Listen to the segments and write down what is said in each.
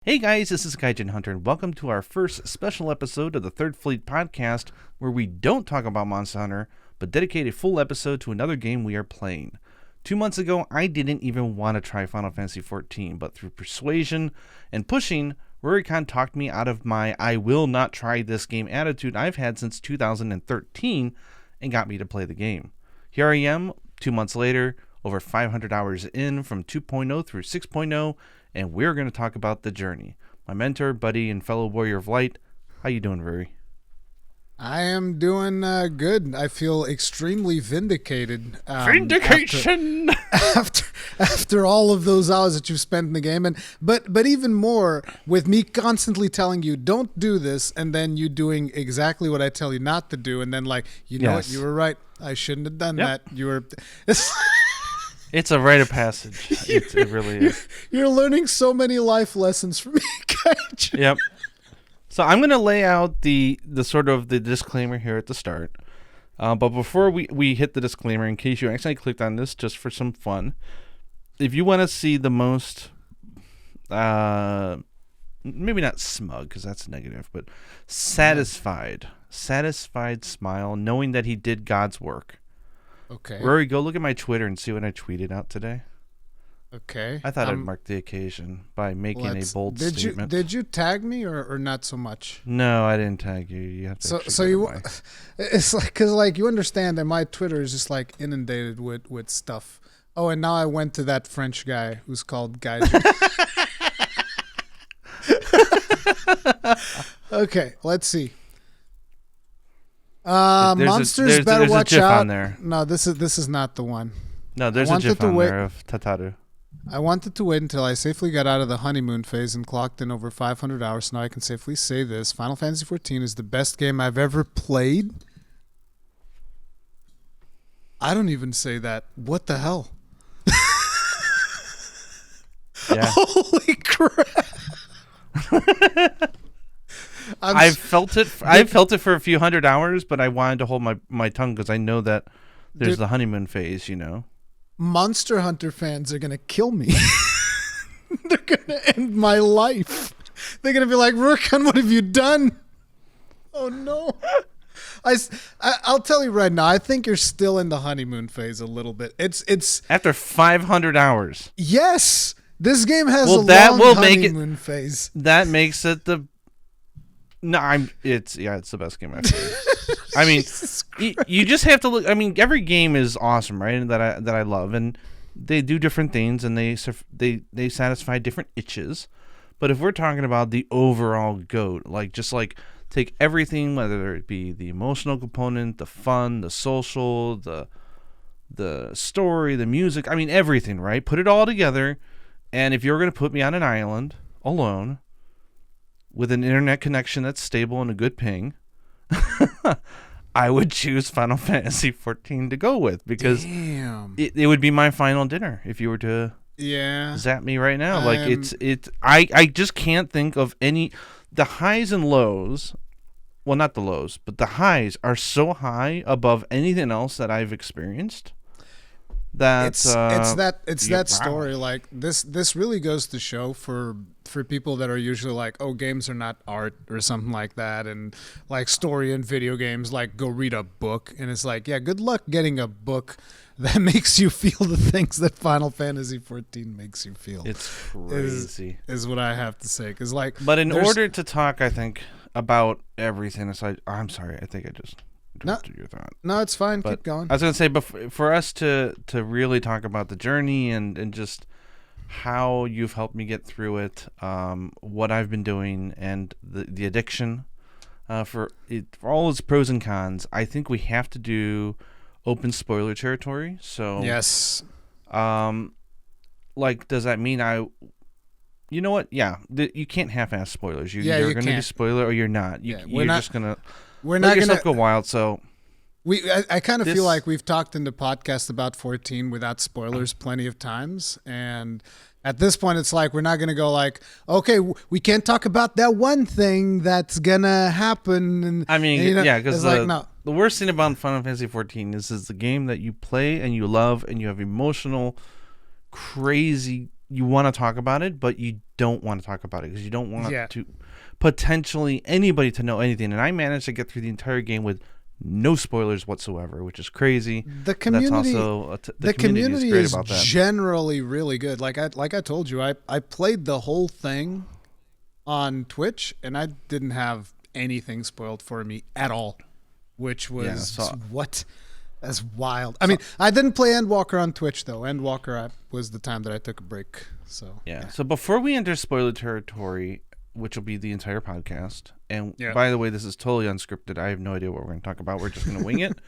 Hey guys, this is Gaijin Hunter, and welcome to our first special episode of the Third Fleet podcast, where we don't talk about Monster Hunter, but dedicate a full episode to another game we are playing. 2 months ago, I didn't even want to try Final Fantasy XIV, but through persuasion and pushing, Rurikhan talked me out of my I will not try this game attitude I've had since 2013 and got me to play the game. Here I am, 2 months later, over 500 hours in from 2.0 through 6.0, and we're going to talk about the journey. My mentor, buddy, and fellow warrior of light, how you doing, Ruri? I am doing good. I feel extremely vindicated. Vindication! After all of those hours that you've spent in the game, but even more with me constantly telling you don't do this, and then you doing exactly what I tell you not to do, and then what, you were right. I shouldn't have done that. You were. It's a rite of passage. It really is. You're learning so many life lessons from me, Gaijin. Yep. So I'm going to lay out the sort of the disclaimer here at the start. But before we hit the disclaimer, in case you accidentally clicked on this just for some fun, if you want to see the most, maybe not smug because that's negative, but satisfied smile, knowing that he did God's work. Okay. Rory, go look at my Twitter and see what I tweeted out today. Okay. I thought I'd mark the occasion by making a bold statement. Did you tag me or not so much? No, I didn't tag you. You have to. It's like because you understand that my Twitter is just inundated with stuff. Oh, and now I went to that French guy who's called Gaijin. Okay, let's see. Monsters better watch out. On there. No, this is not the one. No, there's a GIF on there of Tataru. I wanted to wait until I safely got out of the honeymoon phase and clocked in over 500 hours, so now I can safely say this. Final Fantasy XIV is the best game I've ever played. I don't even say that. What the hell? Yeah. Holy crap. I've felt it for a few hundred hours, but I wanted to hold my tongue because I know that there's the honeymoon phase, you know. Monster Hunter fans are going to kill me. They're going to end my life. They're going to be like, Rurikhan, what have you done? Oh, no. I'll tell you right now, I think you're still in the honeymoon phase a little bit. It's after 500 hours. Yes. This game has a long honeymoon phase. That makes it the... No, it's the best game I've played. I mean, you just have to look. I mean, every game is awesome, right? That I love, and they do different things, and they satisfy different itches. But if we're talking about the overall GOAT, take everything, whether it be the emotional component, the fun, the social, the story, the music. I mean, everything, right? Put it all together, and if you're going to put me on an island alone with an internet connection that's stable and a good ping, I would choose Final Fantasy XIV to go with because it would be my final dinner if you were to zap me right now. I just can't think of any. The highs and lows, well, not the lows, but the highs are so high above anything else that I've experienced. That that story. Like this really goes to show for people that are usually like, oh, games are not art or something like that, and like story in video games, like go read a book, and it's like, yeah, good luck getting a book that makes you feel the things that Final Fantasy XIV makes you feel. It's crazy, is what I have to say. Because but in order to talk, I think about everything aside. I'm sorry, I think I just. No, it's fine. Keep going. I was going to say, but for us to really talk about the journey and just how you've helped me get through it, what I've been doing, and the addiction, for all its pros and cons, I think we have to do open spoiler territory. So yes, does that mean you know what? Yeah, you can't half-ass spoilers. You're going to do spoiler or you're not. You're just going to. We're not going to go wild, so... I kind of feel like we've talked in the podcast about 14 without spoilers plenty of times, and at this point it's like we're not going to go like, okay, we can't talk about that one thing that's going to happen. And, I mean, because the worst thing about Final Fantasy 14 is the game that you play and you love and you have emotional, crazy you want to talk about it, but you don't want to talk about it because you don't want Yeah. to potentially anybody to know anything. And I managed to get through the entire game with no spoilers whatsoever, which is crazy. The community, That's also the community is great is about that. generally really good. Like I told you, I played the whole thing on Twitch, and I didn't have anything spoiled for me at all, which was what? That's wild. I mean, I didn't play Endwalker on Twitch though. Endwalker was the time that I took a break. So yeah. So before we enter spoiler territory, which will be the entire podcast, and by the way, this is totally unscripted. I have no idea what we're going to talk about. We're just going to wing it,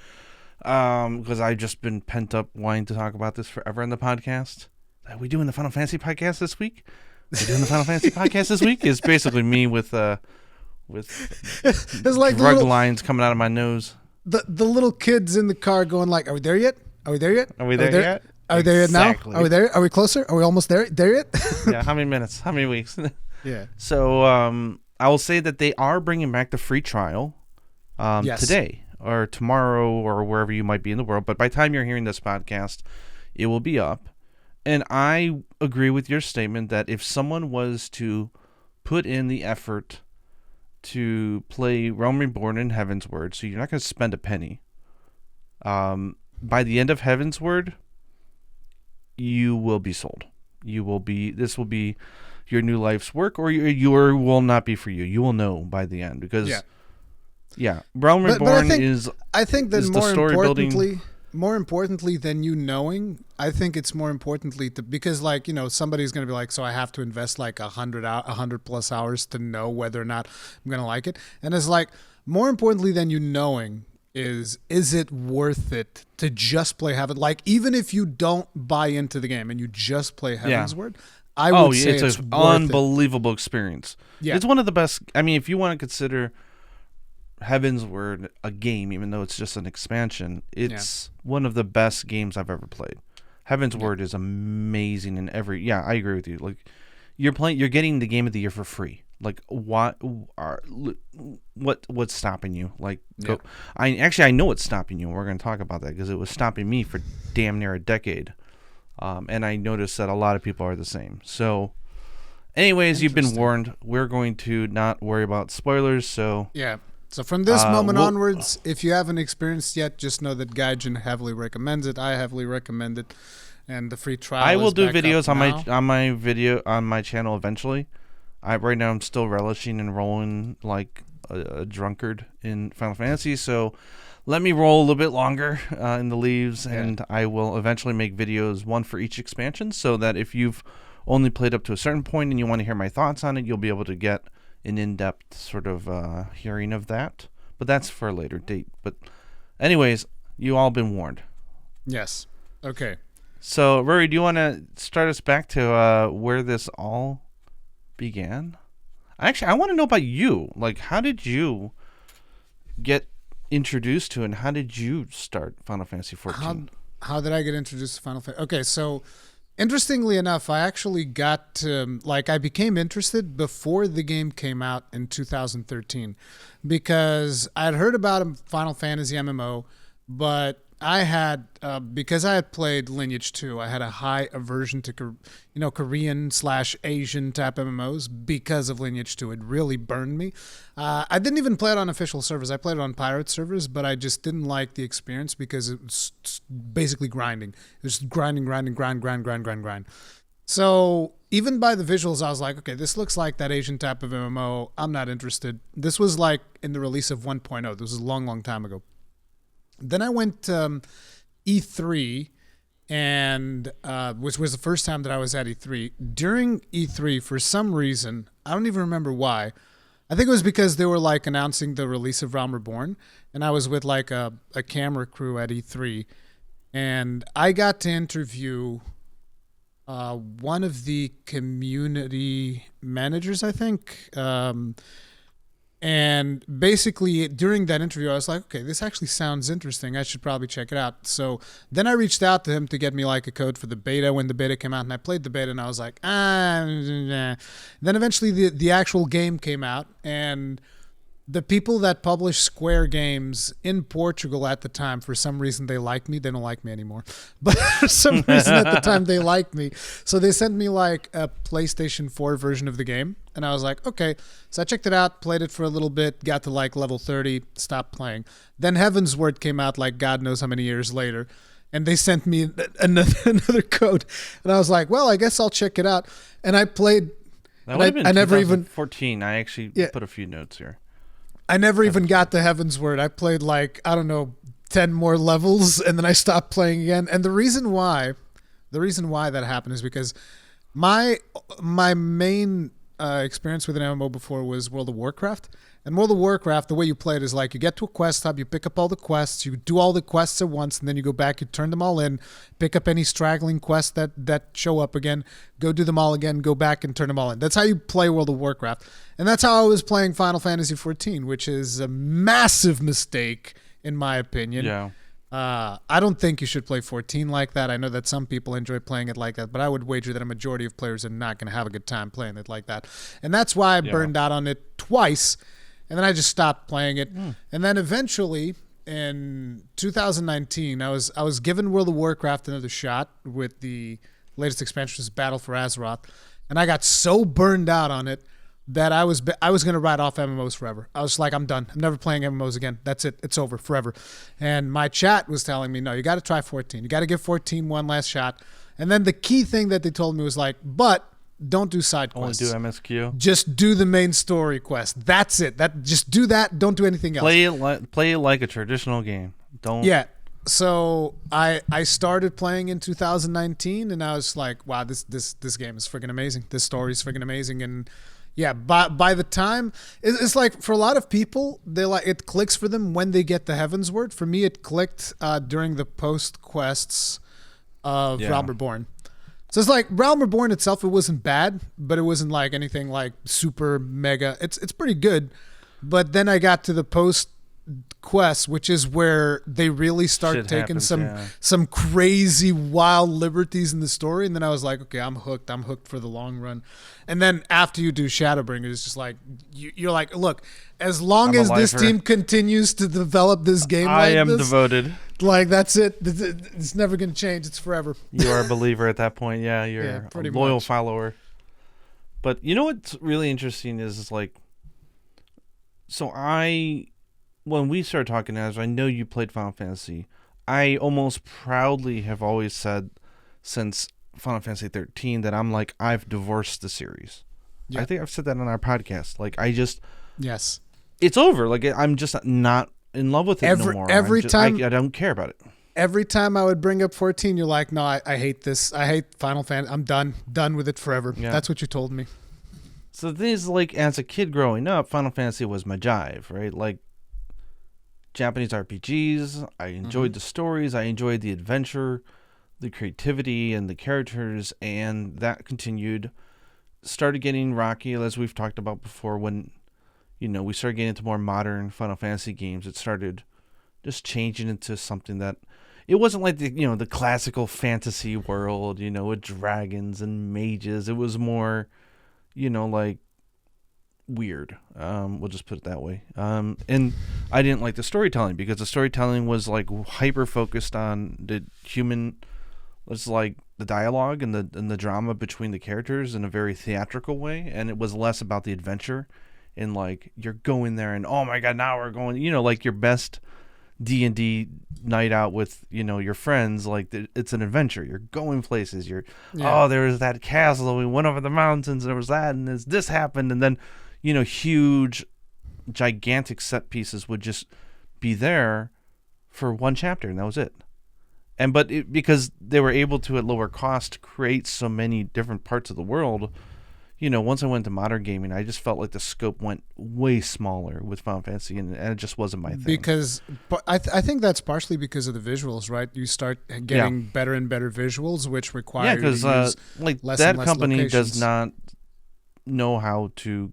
because I've just been pent up wanting to talk about this forever on the podcast. Are we doing the Final Fantasy podcast this week? We're doing the Final Fantasy podcast this week. It's basically me with it's like drug lines coming out of my nose. The little kids in the car going like, "Are we there yet? Are we there yet? Are we there yet? Are we there yet now? Are we there? Are we closer? Are we almost there? There yet?" Yeah. How many minutes? How many weeks? Yeah. So I will say that they are bringing back the free trial today or tomorrow or wherever you might be in the world. But by the time you're hearing this podcast, it will be up. And I agree with your statement that if someone was to put in the effort to play Realm Reborn and Heavensward, so you're not going to spend a penny, by the end of Heavensward, you will be sold. This will be your new life's work, or your will not be for you. You will know by the end because, Realm Reborn I think that is the story building. More importantly than you knowing, I think it's more importantly because like, somebody's going to be like, so I have to invest like 100 plus hours to know whether or not I'm going to like it. And it's like, more importantly than you knowing is it worth it to just play Heaven? Like, even if you don't buy into the game and you just play Heavensward, I would say it's an unbelievable experience. Yeah. It's one of the best. I mean, if you want to consider Heavensward a game, even though it's just an expansion, it's one of the best games I've ever played. Heavensward is amazing in every. Yeah, I agree with you. Like, you're getting the game of the year for free. Like, what's stopping you? Like, I know what's stopping you. And we're going to talk about that because it was stopping me for damn near a decade. And I noticed that a lot of people are the same. So, anyways, you've been warned. We're going to not worry about spoilers. So So from this moment onwards, if you haven't experienced yet, just know that Gaijin heavily recommends it. I heavily recommend it, and the free trial. I will do videos on my channel eventually. Right now I'm still relishing and rolling like a drunkard in Final Fantasy. So let me roll a little bit longer in the leaves, and I will eventually make videos, one for each expansion, so that if you've only played up to a certain point and you want to hear my thoughts on it, you'll be able to get an in-depth sort of hearing of that. But that's for a later date. But anyways, you all been warned. Yes. Okay. So, Rory, do you want to start us back to where this all began? Actually, I want to know about you. Like, how did you get introduced to, and how did you start Final Fantasy XIV? How did I get introduced to Final Fantasy? Okay, so interestingly enough, I actually got I became interested before the game came out in 2013 because I had heard about a Final Fantasy MMO, but I had because I had played Lineage 2, I had a high aversion to Korean/Asian type MMOs because of Lineage 2. It really burned me. I didn't even play it on official servers. I played it on pirate servers, but I just didn't like the experience because it was basically grinding. It was grinding. So even by the visuals, I was like, okay, this looks like that Asian type of MMO. I'm not interested. This was like in the release of 1.0. This was a long, long time ago. Then I went E3, and which was the first time that I was at E3. During E3, for some reason, I don't even remember why. I think it was because they were like announcing the release of Realm Reborn, and I was with like a camera crew at E3, and I got to interview one of the community managers, I think. And basically, during that interview, I was like, okay, this actually sounds interesting. I should probably check it out. So then I reached out to him to get me like a code for the beta when the beta came out. And I played the beta and I was like, nah. Then eventually the actual game came out. And The people that publish Square games in Portugal at the time, for some reason they liked me. They don't like me anymore. But for some reason at the time they liked me. So they sent me like a PlayStation 4 version of the game. And I was like, okay. So I checked it out, played it for a little bit, got to like level 30, stopped playing. Then Heaven's Word came out like God knows how many years later. And they sent me another code. And I was like, well, I guess I'll check it out. And I played. That would have been I never even 2014. I actually put a few notes here. I never even got to Heaven's Word. I played like, I don't know, 10 more levels, and then I stopped playing again. And the reason why that happened is because my main experience with an MMO before was World of Warcraft. And World of Warcraft, the way you play it is like you get to a quest hub, you pick up all the quests, you do all the quests at once, and then you go back, you turn them all in, pick up any straggling quests that show up again, go do them all again, go back and turn them all in. That's how you play World of Warcraft. And that's how I was playing Final Fantasy XIV, which is a massive mistake, in my opinion. Yeah. I don't think you should play 14 like that. I know that some people enjoy playing it like that, but I would wager that a majority of players are not going to have a good time playing it like that. And that's why I burned out on it twice. And then I just stopped playing it. And then eventually in 2019, I was given World of Warcraft another shot with the latest expansion, which is Battle for Azeroth. And I got so burned out on it that I was going to write off MMOs forever. I was like, I'm done. I'm never playing MMOs again. That's it. It's over forever. And my chat was telling me, no, you got to try 14. You got to give 14 one last shot. And then the key thing that they told me was like, but don't do side quests. Only do MSQ. Just do the main story quest. That's it. Just do that. Don't do anything else. Play it like a traditional game. Don't. Yeah. So I started playing in 2019, and I was like, wow, this game is freaking amazing. This story is freaking amazing. And yeah, by the time it's like for a lot of people, they like it clicks for them when they get the Heaven's Word. For me, it clicked during the post quests of Realm Reborn. So it's like Realm Reborn itself, it wasn't bad, but it wasn't like anything like super mega. It's pretty good. But then I got to the post quests, which is where they really start taking some crazy wild liberties in the story. And then I was like, okay, I'm hooked for the long run. And then after you do Shadowbringers, it's just like you're like, look, as long as this team continues to develop this game, I am devoted. Like that's it. It's never going to change. It's forever. You are a believer at that point. Yeah, you're a loyal follower. But you know what's really interesting is like, so when we started talking, as I know you played Final Fantasy, I almost proudly have always said since Final Fantasy 13 that I'm like, I've divorced the series. Yeah. I think I've said that on our podcast. Like yes, it's over. Like I'm just not in love with it no more. Every time I don't care about it. Every time I would bring up 14, you're like, no, I hate this. I hate Final Fantasy. I'm done with it forever. Yeah. That's what you told me. So the thing is, like, as a kid growing up, Final Fantasy was my jive, right? Like, Japanese RPGs, I enjoyed the stories, I enjoyed the adventure, the creativity, and the characters, and that continued. Started getting rocky, as we've talked about before, when, we started getting into more modern Final Fantasy games. It started just changing into something that, it wasn't like the classical fantasy world, with dragons and mages. It was more, like, weird. We'll just put it that way. And I didn't like the storytelling because the storytelling was like hyper focused on the human. It's like the dialogue and the drama between the characters in a very theatrical way, and it was less about the adventure. And like you're going there, and oh my god, now we're going. Like your best D&D night out with your friends. Like it's an adventure. You're going places. Oh, there was that castle. We went over the mountains. And there was that, and this happened, and then. Huge, gigantic set pieces would just be there for one chapter, and that was it. Because they were able to, at lower cost, create so many different parts of the world, once I went to modern gaming, I just felt like the scope went way smaller with Final Fantasy, and it just wasn't my thing. Because I think that's partially because of the visuals, right? You start getting better and better visuals, which require you to use less and less company locations. Does not know how to,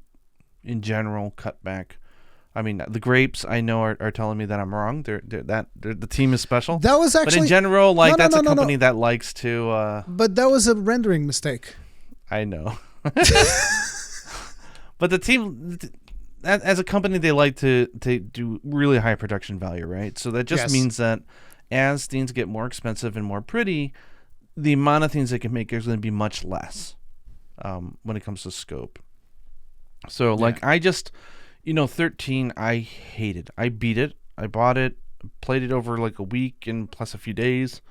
in general, cut back. I mean, the grapes I know are telling me that I'm wrong. They're the team is special. That was actually, but in general, that's a company that likes to. But that was a rendering mistake. I know, but the team, as a company, they like to do really high production value, right? So that just means that as things get more expensive and more pretty, the amount of things they can make is going to be much less when it comes to scope. So, like, I just, 13, I hated. I beat it. I bought it, played it over like a week and plus a few days,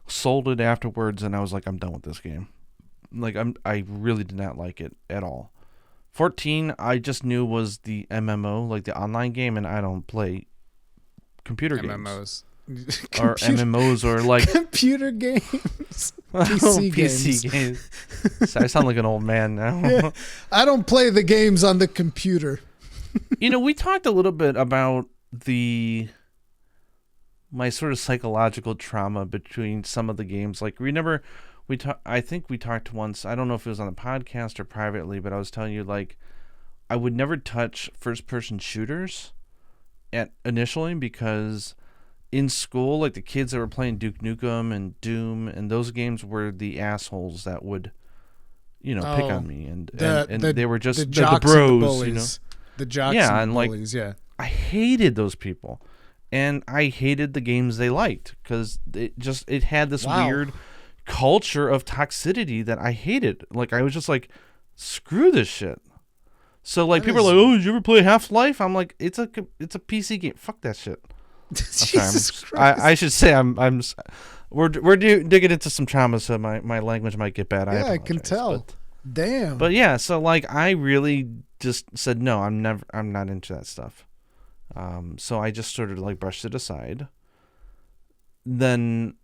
sold it afterwards, and I was like, I'm done with this game. Like, I really did not like it at all. 14, I just knew was the MMO, like the online game, and I don't play computer games. Or MMOs or like computer games. PC games. So I sound like an old man now. Yeah. I don't play the games on the computer. We talked a little bit about my sort of psychological trauma between some of the games. Like, remember, I think we talked once, I don't know if it was on the podcast or privately, but I was telling you, like, I would never touch first-person shooters initially because in school, like, the kids that were playing Duke Nukem and Doom and those games were the assholes that would, pick on me. And they were just the bros, The jocks and the bullies, I hated those people. And I hated the games they liked because it had this weird culture of toxicity that I hated. Like, I was just like, screw this shit. So, like, people are like, oh, did you ever play Half-Life? I'm like, it's a PC game. Fuck that shit. Jesus Christ. I should say we're digging into some trauma, so my language might get bad. I can tell. Damn. But yeah, so like I really just said no. I'm not into that stuff. So I just sort of like brushed it aside. Then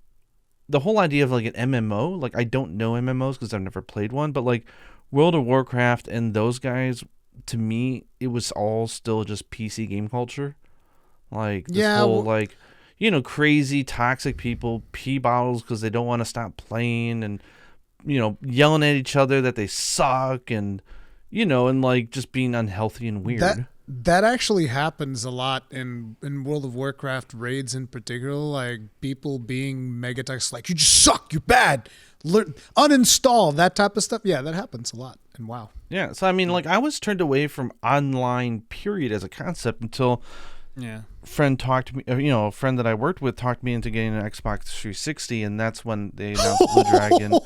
the whole idea of like an MMO, like I don't know MMOs because I've never played one, but like World of Warcraft and those guys, to me, it was all still just PC game culture. Like this whole like, crazy toxic people pee bottles because they don't want to stop playing and, yelling at each other that they suck and, and like just being unhealthy and weird. That actually happens a lot in World of Warcraft raids in particular, like people being mega toxic, like you just suck, you're bad, uninstall, that type of stuff. Yeah, that happens a lot. And wow. Yeah, so I mean, like I was turned away from online period as a concept until a friend talked to me, a friend that I worked with talked me into getting an Xbox 360, and that's when they announced Blue Dragon.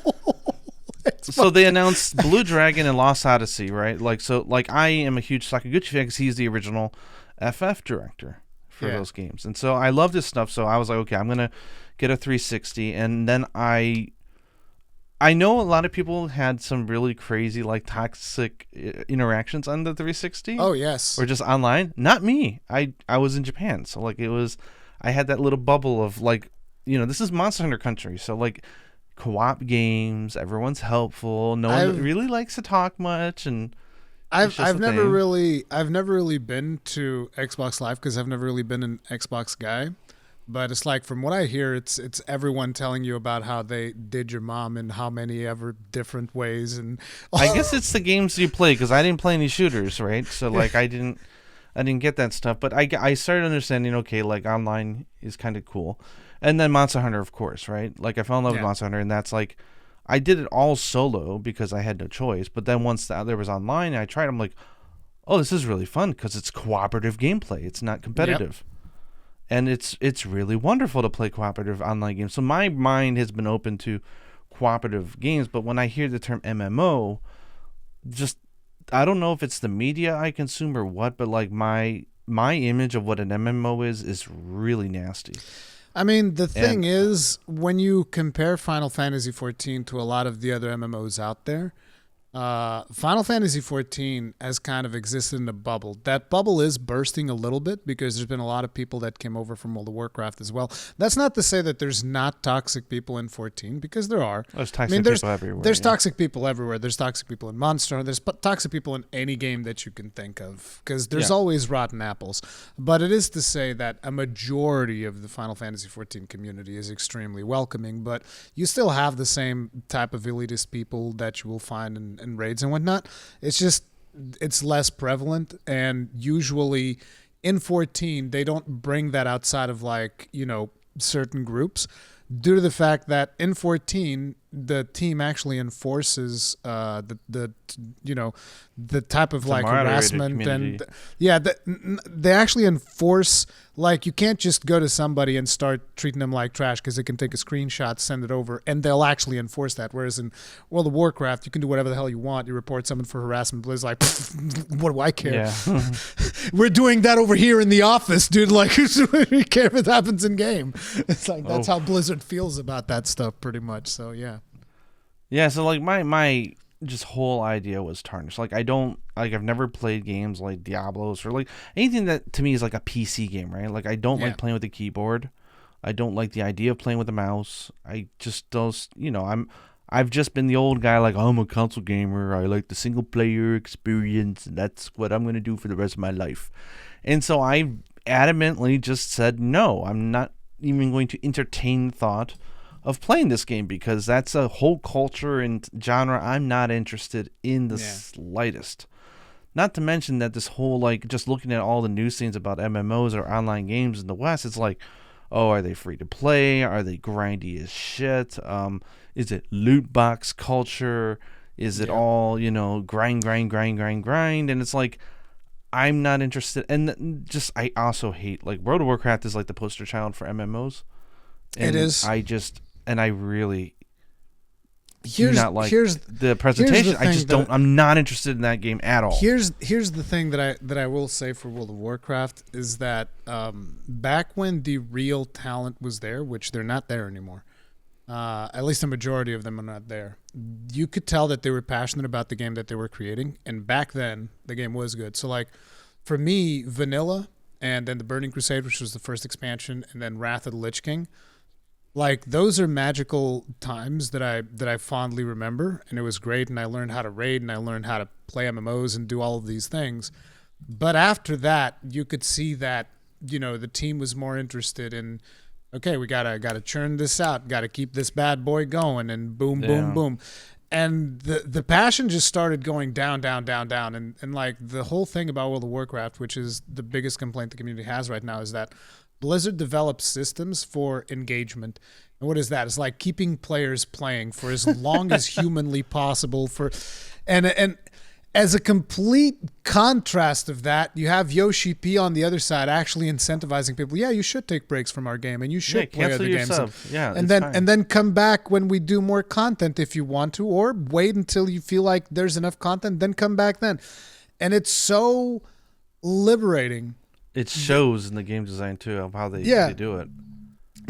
So they announced Blue Dragon and Lost Odyssey, right? Like, so, like, I am a huge Sakaguchi fan because he's the original FF director for those games. And so I love this stuff. So I was like, okay, I'm going to get a 360. And then I know a lot of people had some really crazy, like, toxic interactions on the 360. Oh, yes. Or just online. Not me. I was in Japan. So, like, I had that little bubble of, like, this is Monster Hunter country. So, like, co-op games, everyone's helpful, no one really likes to talk much, and I've never really been to Xbox Live because I've never really been an Xbox guy, but it's like from what I hear, it's everyone telling you about how they did your mom in how many ever different ways, and I guess it's the games you play because I didn't play any shooters, right? So like I didn't get that stuff, but I started understanding, okay, like online is kind of cool. And then Monster Hunter, of course, right? Like, I fell in love with Monster Hunter, and that's like, I did it all solo because I had no choice. But then once there was online, and I tried, I'm like, oh, this is really fun because it's cooperative gameplay. It's not competitive. Yep. And it's really wonderful to play cooperative online games. So my mind has been open to cooperative games. But when I hear the term MMO, just, I don't know if it's the media I consume or what, but like my image of what an MMO is really nasty. I mean, the thing is, when you compare Final Fantasy XIV to a lot of the other MMOs out there, Final Fantasy XIV has kind of existed in a bubble. That bubble is bursting a little bit because there's been a lot of people that came over from World of Warcraft as well. That's not to say that there's not toxic people in 14, because there are. There's toxic people everywhere. There's toxic people everywhere. There's toxic people in Monster. There's toxic people in any game that you can think of because there's always rotten apples. But it is to say that a majority of the Final Fantasy XIV community is extremely welcoming, but you still have the same type of elitist people that you will find in raids and whatnot. It's just, it's less prevalent, and usually in 14 they don't bring that outside of, like, certain groups. due to the fact that in 14 the team actually enforces the type of like harassment community. and they actually enforce, like, you can't just go to somebody and start treating them like trash because they can take a screenshot, send it over, and they'll actually enforce that. Whereas in World of Warcraft, you can do whatever the hell you want. You report someone for harassment, Blizzard's like, what do I care? Yeah. We're doing that over here in the office, dude. Like, we care if it happens in game. It's like that's how Blizzard feels about that stuff, pretty much. So yeah. Yeah. So like my just whole idea was tarnished. Like I've never played games like Diablos or like anything that to me is like a PC game, right? Like I don't like playing with the keyboard. I don't like the idea of playing with a mouse. I just don't, I've just been the old guy, like, I'm a console gamer. I like the single player experience, and that's what I'm going to do for the rest of my life. And so I adamantly just said, no, I'm not even going to entertain the thought of playing this game because that's a whole culture and genre I'm not interested in the slightest. Not to mention that this whole, like, just looking at all the news things about MMOs or online games in the West, it's like, oh, are they free to play? Are they grindy as shit? Is it loot box culture? Is it all, grind? And it's like, I'm not interested. And just, I also hate, like, World of Warcraft is like the poster child for MMOs. And it is. I really do not like the presentation. I'm not interested in that game at all. Here's the thing that I will say for World of Warcraft is that back when the real talent was there, which they're not there anymore, at least a majority of them are not there, you could tell that they were passionate about the game that they were creating, and back then the game was good. So like for me, vanilla and then the Burning Crusade, which was the first expansion, and then Wrath of the Lich King, like those are magical times that I fondly remember, and it was great, and I learned how to raid, and I learned how to play MMOs and do all of these things. But after that, you could see that, the team was more interested in, okay, we gotta churn this out, gotta keep this bad boy going, and boom, boom. And the passion just started going down. And like the whole thing about World of Warcraft, which is the biggest complaint the community has right now, is that Blizzard develops systems for engagement. And what is that? It's like keeping players playing for as long as humanly possible. And as a complete contrast of that, you have Yoshi P on the other side actually incentivizing people. Yeah, you should take breaks from our game, and you should play other games. And then come back when we do more content if you want to, or wait until you feel like there's enough content, then come back then. And it's so liberating. It shows in the game design too of how they do it.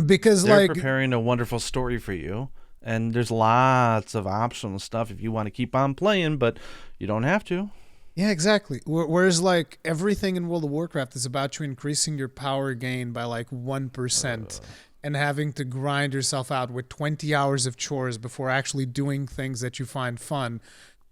Because they're preparing a wonderful story for you, and there's lots of optional stuff if you want to keep on playing, but you don't have to. Yeah, exactly. Whereas like everything in World of Warcraft is about you increasing your power gain by like 1% and having to grind yourself out with 20 hours of chores before actually doing things that you find fun.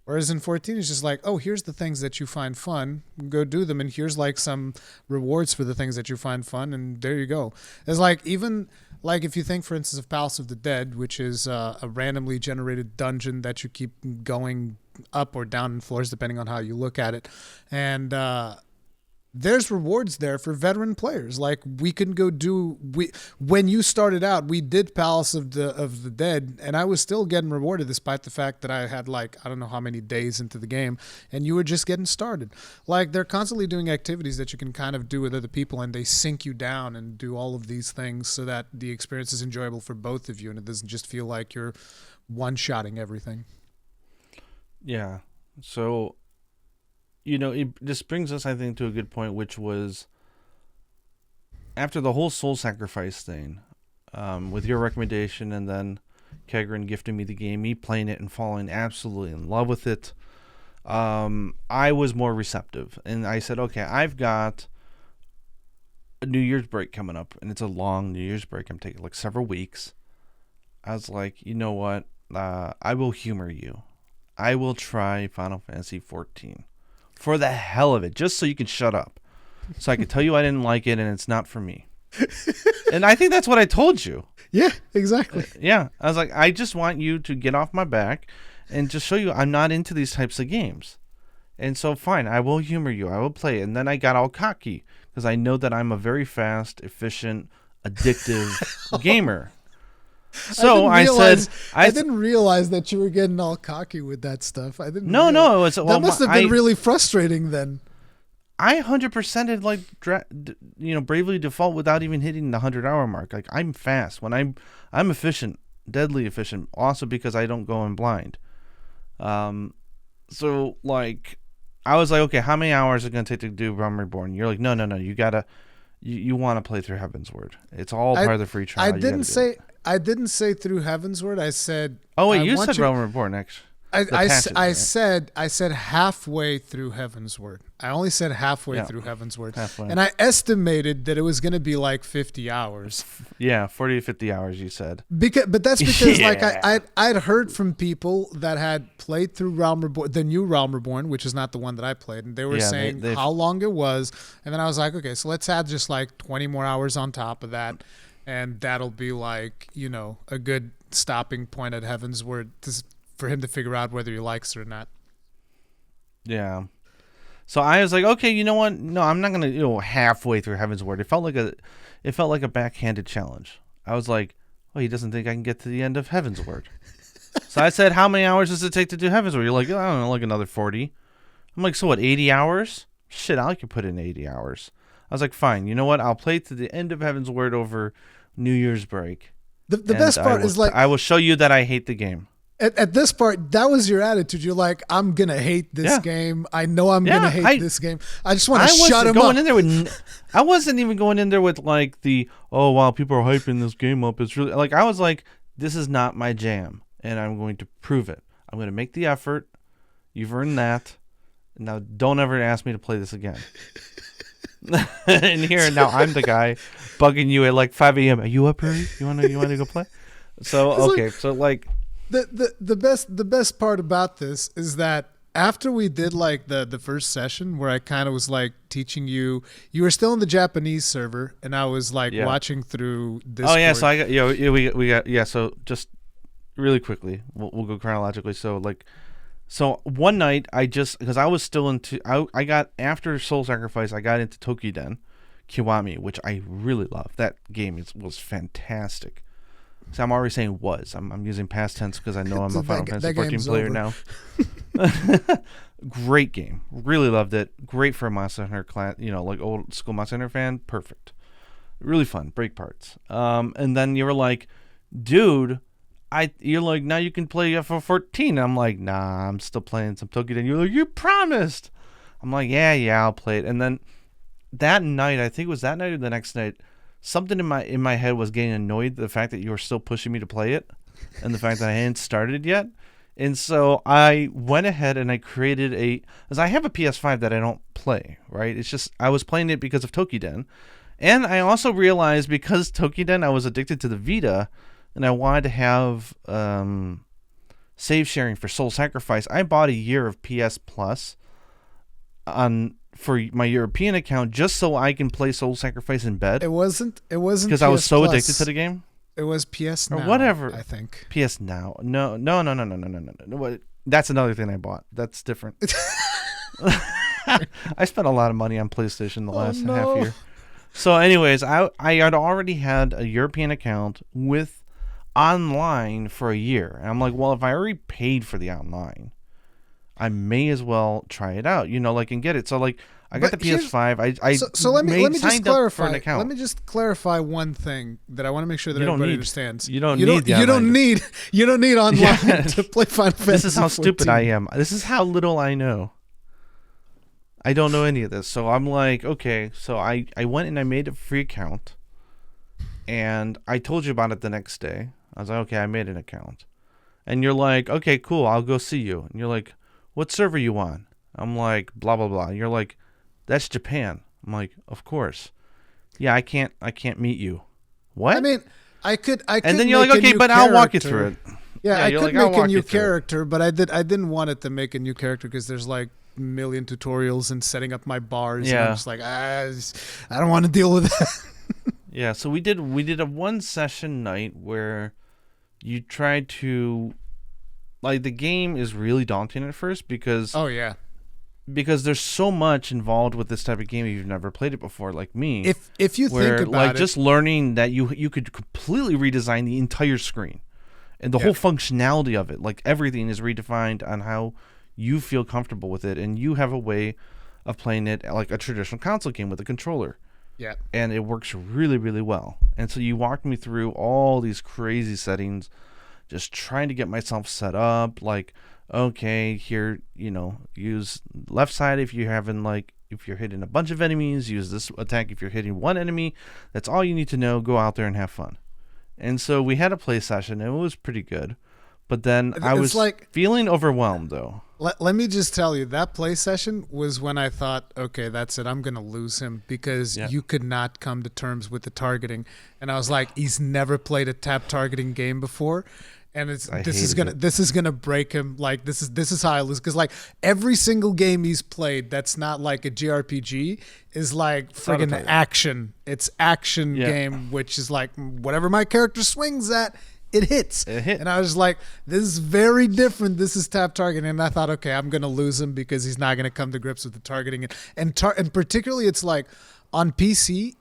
Whereas in 14, it's just like, oh, here's the things that you find fun. Go do them. And here's like some rewards for the things that you find fun. And there you go. It's like, even like if you think, for instance, of Palace of the Dead, which is a randomly generated dungeon that you keep going up or down in floors, depending on how you look at it. And there's rewards there for veteran players. Like we can go when you started out, we did Palace of the Dead, and I was still getting rewarded despite the fact that I had like, I don't know how many days into the game, and you were just getting started. Like they're constantly doing activities that you can kind of do with other people, and they sink you down and do all of these things so that the experience is enjoyable for both of you, and it doesn't just feel like you're one-shotting everything. Yeah. So this brings us, I think, to a good point, which was after the whole soul sacrifice thing, with your recommendation and then Kegrin gifting me the game, me playing it and falling absolutely in love with it, I was more receptive. And I said, okay, I've got a New Year's break coming up, and it's a long New Year's break. I'm taking like several weeks. I was like, you know what? I will humor you. I will try Final Fantasy 14. For the hell of it, just so you can shut up. So I can tell you I didn't like it and it's not for me. And I think that's what I told you. Yeah, exactly. Yeah. I was like, I just want you to get off my back and just show you I'm not into these types of games. And so fine, I will humor you. I will play it. And then I got all cocky because I know that I'm a very fast, efficient, addictive gamer. So I didn't realize that you were getting all cocky with that stuff. I didn't. No, realize. no, it was that must have been really frustrating then. I 100% had like bravely default without even hitting the 100-hour mark. Like I'm fast when I'm efficient, deadly efficient. Also because I don't go in blind. So like I was like, okay, how many hours is it gonna take to do Realm Reborn? You're like, no, you gotta, you want to play through Heavensward. It's all part of the free trial. I didn't say through Heavensward. I said. Oh wait, you said Realm Reborn actually. I said halfway through Heavensward. I only said halfway through Heavensward. Halfway. And I estimated that it was going to be like 50 hours. Yeah, 40 to 50 hours you said. But that's because like I'd heard from people that had played through Realm Reborn, the new Realm Reborn, which is not the one that I played, and they were saying how long it was. And then I was like, okay, so let's add just like 20 more hours on top of that. And that'll be like, a good stopping point at Heavensward for him to figure out whether he likes it or not. Yeah. So I was like, okay, you know what? No, I'm not gonna halfway through Heavensward. It felt like a backhanded challenge. I was like, oh, he doesn't think I can get to the end of Heavensward. So I said, how many hours does it take to do Heavensward? You're like, I don't know, like another 40. I'm like, so what? 80 hours? Shit, I could put in 80 hours. I was like, fine. You know what? I'll play to the end of Heavensward over New Year's break. The best part is like I will show you that I hate the game. At this part, that was your attitude. You're like, I'm gonna hate this game. I know I'm gonna hate this game. I just want to shut him up. I wasn't even going in there with like oh wow, people are hyping this game up. It's really like I was like, this is not my jam, and I'm going to prove it. I'm going to make the effort. You've earned that. Now don't ever ask me to play this again. And here now I'm the guy bugging you at like 5 a.m. Are you up early? You want to go play? So okay, so like. The best part about this is that after we did like the first session where I kind of was like teaching you were still in the Japanese server and I was like watching through Discord. Oh yeah, so I got we got so just really quickly we'll go chronologically. So one night because I was still into I got after Soul Sacrifice I got into Tokiden Kiwami, which I really love. That game was fantastic. So I'm already saying was. I'm using past tense because I know I'm a Final Fantasy 14 player now. Great game. Really loved it. Great for a Monster Hunter class, like old school Monster Hunter fan. Perfect. Really fun. Break parts. And then you were like, dude, you're like, now you can play FF14. I'm like, nah, I'm still playing some Tokiden. You're like, you promised. I'm like, yeah, I'll play it. And then that night, I think it was that night or the next night, something in my head was getting annoyed the fact that you were still pushing me to play it and the fact that I hadn't started yet. And so I went ahead and I created because I have a PS5 that I don't play, right? It's just I was playing it because of Tokiden. And I also realized because Tokiden, I was addicted to the Vita and I wanted to have save sharing for Soul Sacrifice. I bought a year of PS Plus for my European account just so I can play Soul Sacrifice in bed. It wasn't because I was so addicted to the game. It was PS Now or whatever. I think PS Now. No. That's another thing I bought. That's different. I spent a lot of money on PlayStation the last half year. So, anyways, I had already had a European account with online for a year, and I'm like, well, if I already paid for the online, I may as well try it out, and get it. So like I got the PS5. So let me just clarify. Let me just clarify one thing that I want to make sure that everybody understands. You don't need online to play Final Fantasy. This is how 14. stupid I am. This is how little I know. I don't know any of this. So I'm like, okay. So I went and I made a free account, and I told you about it the next day. I was like, okay, I made an account, and you're like, okay, cool. I'll go see you, and you're like, what server you on? I'm like, blah, blah, blah. You're like, that's Japan. I'm like, of course. Yeah, I can't meet you. What? I mean, I could. And then you're like, okay, but I'll walk you through it. Yeah, I could make a new character, but I didn't want it to make a new character because there's like a million tutorials and setting up my bars. Yeah. And I'm just like, I don't want to deal with that. Yeah, so we did a one session night where you tried to. Like, the game is really daunting at first because... Oh, yeah. because there's so much involved with this type of game if you've never played it before, like me. If you think about like it, just learning that you could completely redesign the entire screen and the whole functionality of it, like everything is redefined on how you feel comfortable with it, and you have a way of playing it like a traditional console game with a controller. Yeah. And it works really, really well. And so you walked me through all these crazy settings, just trying to get myself set up, like, okay, here, use left side if you're hitting a bunch of enemies, use this attack if you're hitting one enemy. That's all you need to know. Go out there and have fun. And so we had a play session, and it was pretty good. But then I was feeling overwhelmed, though. Let me just tell you, that play session was when I thought, okay, that's it. I'm going to lose him because you could not come to terms with the targeting. And I was like, he's never played a tap targeting game before. And this is gonna break him. Like this is how I lose, because like every single game he's played that's not like a JRPG is like friggin' action. It's action game, which is like whatever my character swings at, it hits. And I was like, this is very different. This is tap targeting. And I thought, okay, I'm gonna lose him because he's not gonna come to grips with the targeting. And particularly, it's like on PC.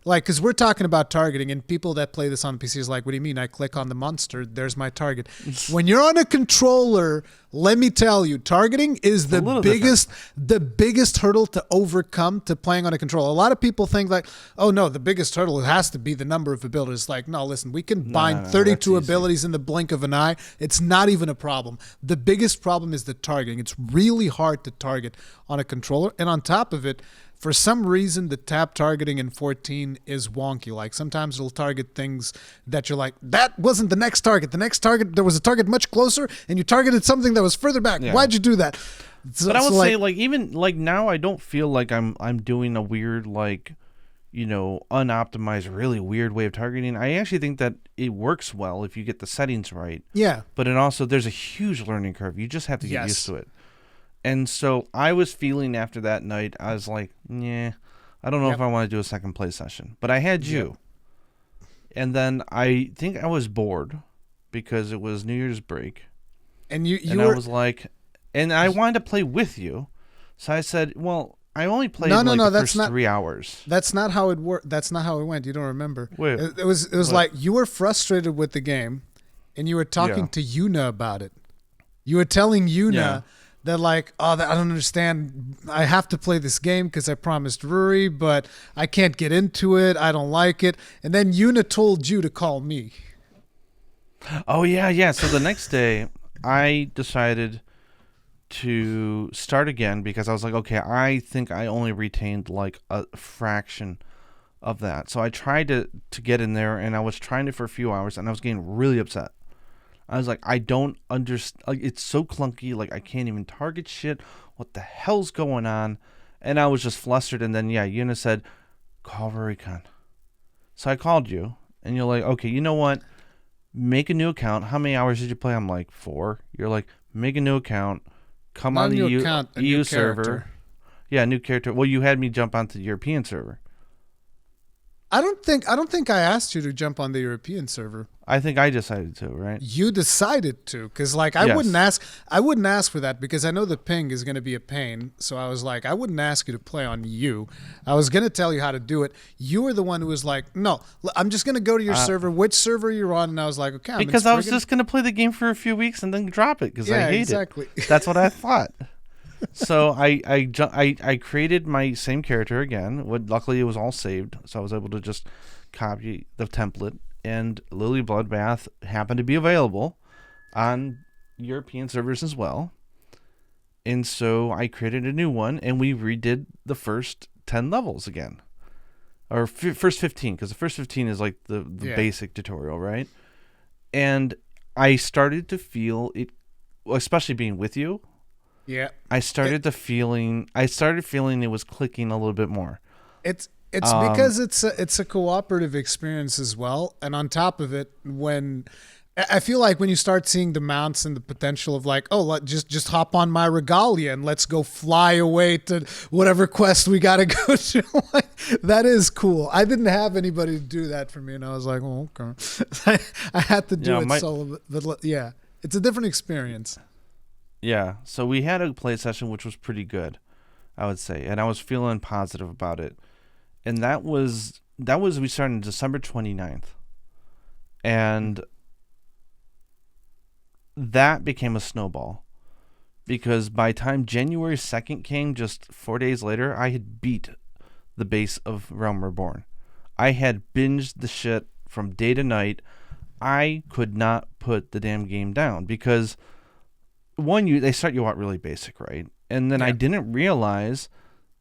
Like, because we're talking about targeting, and people that play this on PC is like, what do you mean? I click on the monster, there's my target. When you're on a controller, let me tell you, targeting is the biggest hurdle to overcome to playing on a controller. A lot of people think like, oh no, the biggest hurdle has to be the number of abilities. Like, no, listen, we can bind 32 abilities in the blink of an eye. It's not even a problem. The biggest problem is the targeting. It's really hard to target on a controller, and on top of it, for some reason, the tap targeting in 14 is wonky. Like sometimes it'll target things that you're like, that wasn't the next target. The next target, there was a target much closer, and you targeted something that was further back. Yeah. Why'd you do that? But I would say, like, even like now, I don't feel like I'm doing a weird, like, unoptimized, really weird way of targeting. I actually think that it works well if you get the settings right. Yeah. But it also, there's a huge learning curve. You just have to get used to it. And so I was feeling after that night, I was like, I don't know if I want to do a second play session. But I had you. And then I think I was bored because it was New Year's break. And I was like, and I wanted to play with you. So I said, well, I only played the first 3 hours. That's not how it worked. That's not how it went. You don't remember. Wait, it was like you were frustrated with the game, and you were talking to Yuna about it. You were telling Yuna that like, I don't understand. I have to play this game because I promised Ruri, but I can't get into it. I don't like it. And then Yuna told you to call me. Oh, yeah. So the next day, I decided to start again because I was like, okay, I think I only retained like a fraction of that. So I tried to get in there, and I was trying it for a few hours, and I was getting really upset. I was like, I don't understand. Like, it's so clunky. Like, I can't even target shit. What the hell's going on? And I was just flustered. And then, Yuna said, call Rurikhan. So I called you. And you're like, okay, you know what? Make a new account. How many hours did you play? I'm like, 4. You're like, make a new account. Come on the EU server. Yeah, new character. Well, you had me jump onto the European server. I don't think I asked you to jump on the European server. I think I decided to, right? You decided to, because like I wouldn't ask for that because I know the ping is going to be a pain. So I was like, I wouldn't ask you to play on you. I was going to tell you how to do it. You were the one who was like, no, I'm just going to go to your server. Which server you're on? And I was like, okay. Because I was just going to play the game for a few weeks and then drop it because I hate it. That's what I thought. So I created my same character again. Luckily, it was all saved, so I was able to just copy the template. And Lily Bloodbath happened to be available on European servers as well. And so I created a new one, and we redid the first 10 levels again. Or first 15, because the first 15 is like the basic tutorial, right? And I started to feel it, especially being with you. Yeah. I started feeling it was clicking a little bit more. It's because it's a cooperative experience as well, and on top of it, when I feel like when you start seeing the mounts and the potential of like, just hop on my regalia and let's go fly away to whatever quest we gotta go to, like, that is cool. I didn't have anybody to do that for me, and I was like, oh, okay. I had to do it solo, but yeah, it's a different experience. Yeah, so we had a play session which was pretty good. I would say, and I was feeling positive about it. And that was we started on December 29th. And that became a snowball. Because by the time January 2nd came, just 4 days later, I had beat the base of Realm Reborn. I had binged the shit from day to night. I could not put the damn game down because they start you out really basic, right? And then I didn't realize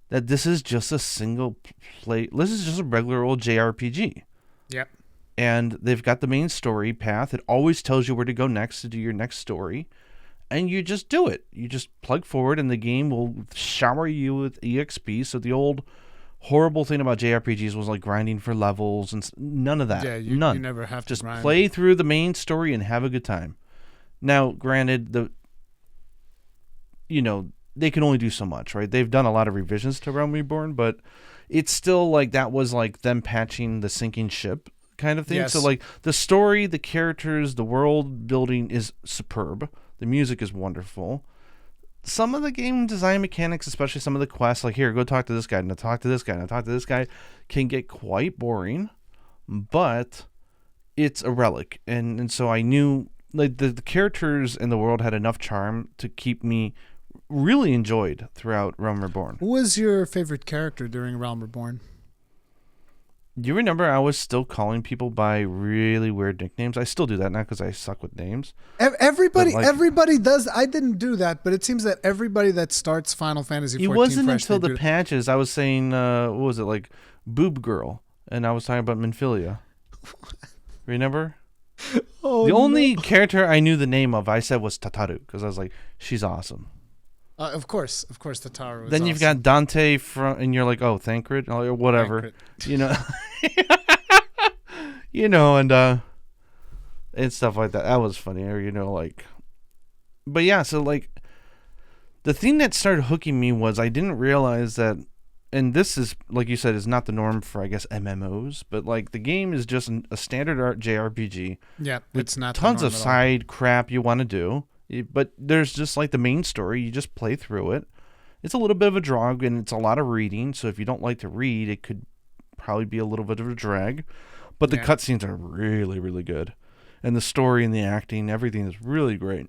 that this is just a single play. This is just a regular old JRPG. Yep. And they've got the main story path. It always tells you where to go next to do your next story. And you just do it. You just plug forward and the game will shower you with EXP. So the old horrible thing about JRPGs was like grinding for levels and none of that. Yeah, you never have to just grind. play through the main story and have a good time. Now, granted, they can only do so much, right? They've done a lot of revisions to Realm Reborn, but it's still like that was like them patching the sinking ship kind of thing. Yes. So like the story, the characters, the world building is superb. The music is wonderful. Some of the game design mechanics, especially some of the quests, like here, go talk to this guy, and talk to this guy, and talk to this guy, can get quite boring, but it's a relic. And so I knew like the characters in the world had enough charm to keep me really enjoyed throughout Realm Reborn. Who was your favorite character during Realm Reborn? Do you remember I was still calling people by really weird nicknames? I still do that now because I suck with names. Everybody does. I didn't do that, but it seems that everybody that starts Final Fantasy XIV it wasn't fresh, until the patches I was saying, what was it, like Boob Girl, and I was talking about Minfilia. Remember? The only character I knew the name of, I said, was Tataru because I was like, she's awesome. Of course, Tataru was Then you've got Dante and you're like, oh, Thancred, or whatever, and stuff like that. That was funny, or but yeah. So like, the thing that started hooking me was I didn't realize that, and this is like you said, is not the norm for I guess MMOs, but like the game is just a standard art JRPG. Yeah, it's not tons of side crap you want to do. But there's just like the main story. You just play through it. It's a little bit of a drag and it's a lot of reading. So if you don't like to read, it could probably be a little bit of a drag. But the cutscenes are really, really good. And the story and the acting, everything is really great.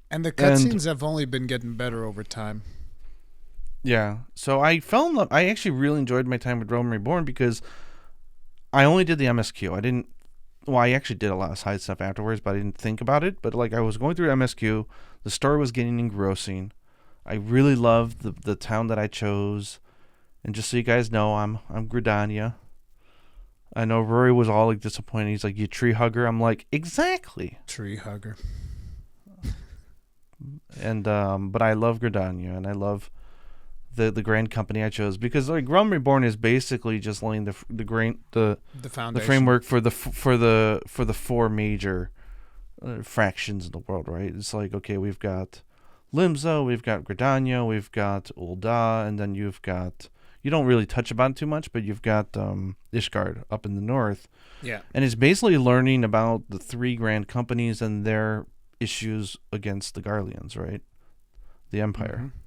And the cutscenes have only been getting better over time. Yeah. So I fell in love. I actually really enjoyed my time with Realm Reborn because I only did the MSQ. I actually did a lot of side stuff afterwards, but I didn't think about it. But like I was going through MSQ, the story was getting engrossing. I really loved the town that I chose, and just so you guys know, I'm Gridania. I know Rory was all like disappointed. He's like, "You tree hugger." I'm like, exactly. Tree hugger. And but I love Gridania, and I love the grand company I chose because like Realm Reborn is basically just laying the framework for the four major fractions in the world, right? It's like, okay, we've got Limzo, we've got Gridania, we've got Ul'dah, and then you've got, you don't really touch about it too much, but you've got Ishgard up in the north. Yeah. And it's basically learning about the three grand companies and their issues against the Garleans, right? The Empire. Mm-hmm.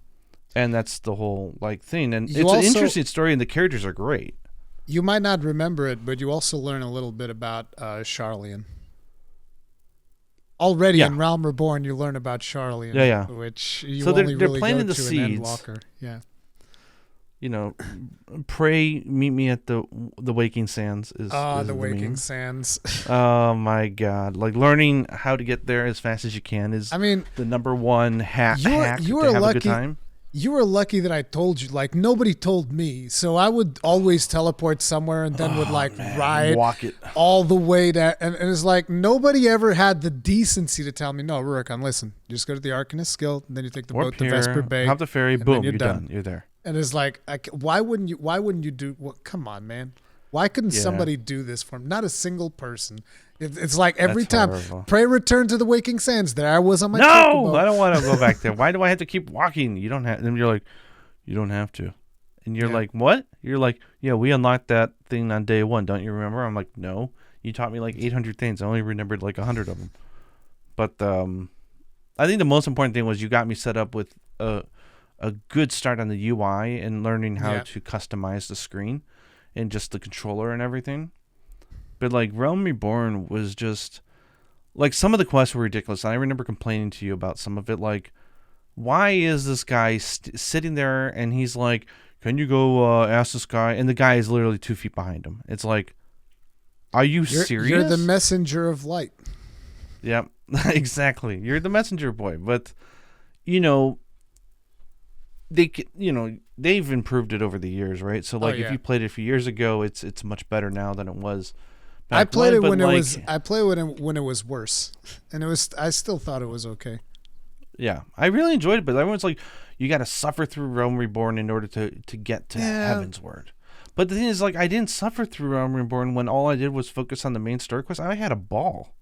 And that's the whole like thing, and it's an interesting story, and the characters are great. You might not remember it, but you also learn a little bit about Sharlayan. Already in Realm Reborn, you learn about Sharlayan, which you only really planting go the to seeds. An Endwalker. Yeah. Pray meet me at the Waking Sands. Is the Waking Sands. Oh my God! Like learning how to get there as fast as you can is. The number one hack to have a good time. You were lucky that I told you. Like, nobody told me. So I would always teleport somewhere and then ride walk it all the way to... And it's like, nobody ever had the decency to tell me, no, Rurikhan, listen, you just go to the Arcanist Guild, and then you take the boat to Vesper Bay. Hop the ferry, boom, you're done. You're there. And it's like, why wouldn't you do... Well, come on, man. Why couldn't somebody do this for him? Not a single person. It's like every time, horrible. Pray return to the Waking Sands. There I was on my No, I don't want to go back there. Why do I have to keep walking? You don't have. And you're like, you don't have to. And you're like, what? You're like, yeah, we unlocked that thing on day one. Don't you remember? I'm like, no. You taught me like 800 things. I only remembered like 100 of them. But I think the most important thing was you got me set up with a a good start on the UI and learning how Yeah. to customize the screen and just the controller and everything. But like Realm Reborn was just like some of the quests were ridiculous. And I remember complaining to you about some of it. Like, why is this guy sitting there and he's like, "Can you go ask this guy?" And the guy is literally 2 feet behind him. It's like, are you serious? You're the messenger of light. Yep, exactly. You're the messenger boy. But you know, they've improved it over the years, right? So like, if you played it a few years ago, it's much better now than it was. I played it when it was. I played it when it was worse, and it was. I still thought it was okay. Yeah, I really enjoyed it, but everyone's like, you got to suffer through Realm Reborn in order to get to Heaven's Word. But the thing is, like, I didn't suffer through Realm Reborn when all I did was focus on the main story quest. I had a ball.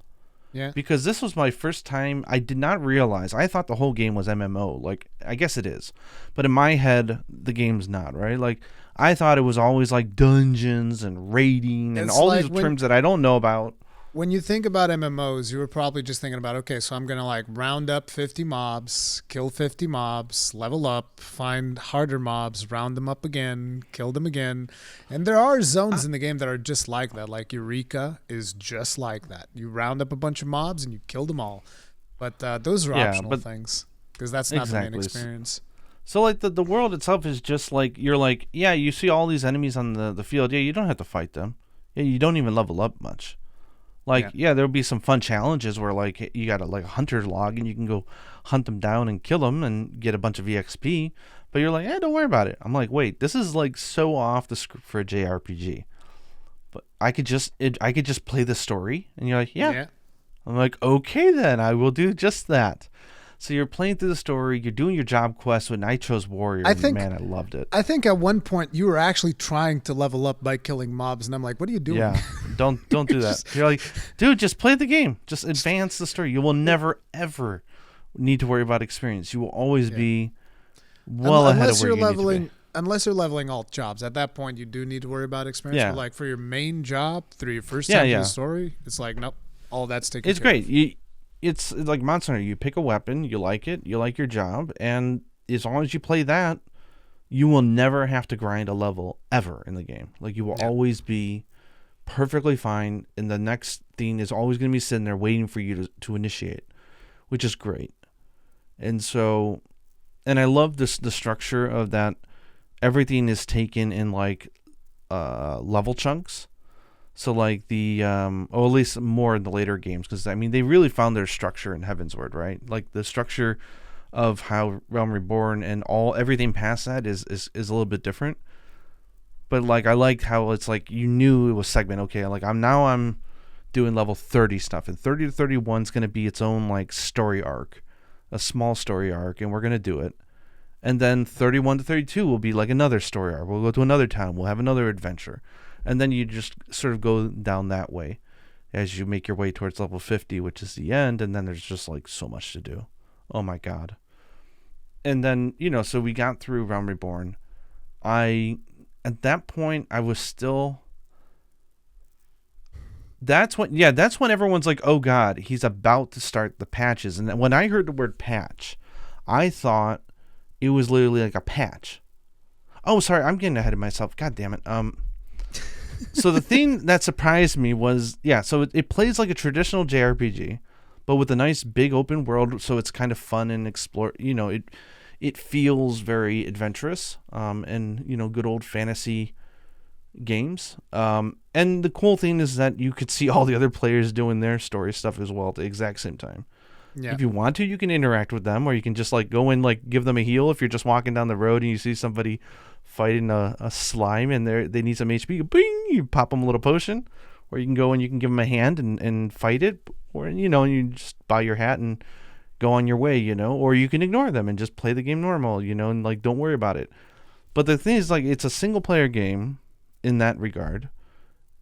Yeah. Because this was my first time. I did not realize. I thought the whole game was MMO. Like, I guess it is. But in my head, the game's not, right? Like, I thought it was always like dungeons and raiding and all these terms that I don't know about. When you think about MMOs, you were probably just thinking about, okay, so I'm going to like round up 50 mobs, kill 50 mobs, level up, find harder mobs, round them up again, kill them again. And there are zones in the game that are just like that. Like Eureka is just like that. You round up a bunch of mobs and you kill them all. But those are optional things because that's not the main experience. So like the world itself is just like, you're like, yeah, you see all these enemies on the field. Yeah, you don't have to fight them. Yeah, you don't even level up much. Like, there'll be some fun challenges where, like, you got a hunter's log and you can go hunt them down and kill them and get a bunch of EXP. But you're like, don't worry about it. I'm like, wait, this is, like, so off the script for a JRPG. But I could just play the story. And you're like, yeah. I'm like, okay, then. I will do just that. So you're playing through the story, you're doing your job quest, and I chose Warrior, man, I loved it. I think at one point you were actually trying to level up by killing mobs, and I'm like, what are you doing? Yeah, don't do that. You're like, dude, just play the game. Just advance the story. You will never, ever need to worry about experience. You will always be well ahead of where you need to be. Unless you're leveling all jobs. At that point, you do need to worry about experience. Yeah. But like for your main job, through your first time through the story, it's like, nope, all that's taken care of. It's great. It's like Monster Hunter. You pick a weapon, you like it, you like your job, and as long as you play that, you will never have to grind a level ever in the game. Like, you will always be perfectly fine, and the next thing is always going to be sitting there waiting for you to initiate, which is great. And so, and I love the structure of that. Everything is taken in like level chunks. So like or at least more in the later games, because I mean they really found their structure in Heaven's Word, right? Like the structure of how Realm Reborn and everything past that is a little bit different. But like I liked how it's like you knew it was segmented. Okay, like I'm doing level 30 stuff, and 30 to 31 is going to be its own like story arc, a small story arc, and we're going to do it. And then 31 to 32 will be like another story arc. We'll go to another town. We'll have another adventure. And then you just sort of go down that way as you make your way towards level 50, which is the end. And then there's just like so much to do. Oh my God. And then, so we got through Realm Reborn. At that point, I was still... That's when everyone's like, oh God, he's about to start the patches. And then when I heard the word patch, I thought it was literally like a patch. Oh, sorry, I'm getting ahead of myself. God damn it. So the thing that surprised me was, so it plays like a traditional JRPG, but with a nice big open world, so it's kind of fun and explore. It feels very adventurous, and good old fantasy games. And the cool thing is that you could see all the other players doing their story stuff as well at the exact same time. Yeah. If you want to, you can interact with them, or you can just like go in, like give them a heal. If you're just walking down the road and you see somebody fighting a slime and they need some HP, bing, you pop them a little potion. Or you can go and you can give them a hand and fight it, or you just buy your hat and go on your way, or you can ignore them and just play the game normal, and like don't worry about it. But the thing is, like, it's a single player game in that regard,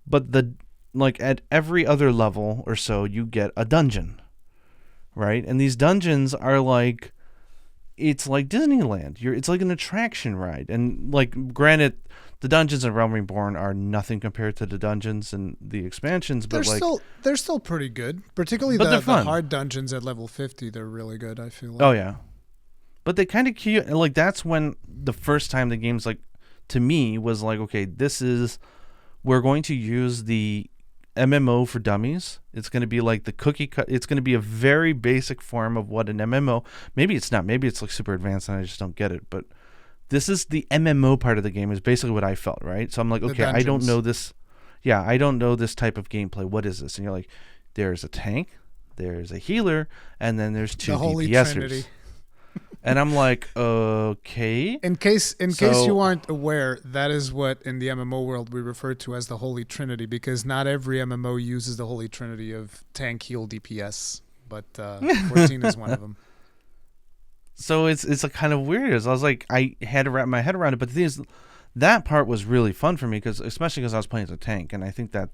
but at every other level or so you get a dungeon, right? And these dungeons are like, it's like Disneyland. It's like an attraction ride. And like, granted, the dungeons in Realm Reborn are nothing compared to the dungeons and the expansions, but they're still pretty good. Particularly the hard dungeons at level 50, they're really good, I feel like. Oh yeah. But they kind of like that's when the first time the game's like to me was like, okay, we're going to use the MMO for dummies. It's going to be like the cookie cut. It's going to be a very basic form of what an MMO. Maybe it's not. Maybe it's like super advanced and I just don't get it. But this is the MMO part of the game is basically what I felt, right? So I'm like, okay, I don't know this. Yeah, I don't know this type of gameplay. What is this? And you're like, there's a tank, there's a healer, and then there's two DPSers. Trinity. And I'm like, okay. In case you aren't aware, that is what in the MMO world we refer to as the Holy Trinity, because not every MMO uses the Holy Trinity of tank, heal, DPS, but 14 is one of them. So it's a kind of weird. I was like, I had to wrap my head around it, but the thing is, that part was really fun for me, especially because I was playing as a tank, and I think that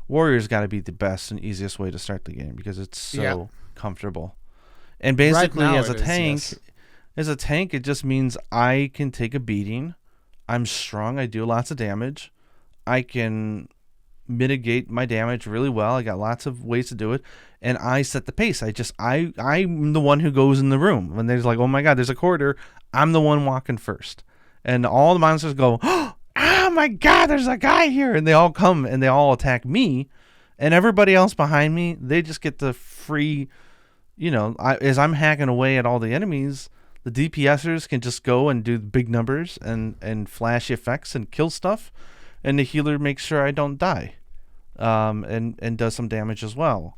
Warrior's got to be the best and easiest way to start the game because it's so comfortable. And basically, as a tank. Yes. As a tank, it just means I can take a beating. I'm strong. I do lots of damage. I can mitigate my damage really well. I got lots of ways to do it. And I set the pace. I'm the one who goes in the room. When there's like, oh my God, there's a corridor, I'm the one walking first. And all the monsters go, oh my God, there's a guy here. And they all come and they all attack me. And everybody else behind me, they just get the free, as I'm hacking away at all the enemies, the DPSers can just go and do big numbers and flash effects and kill stuff, and the healer makes sure I don't die, and does some damage as well.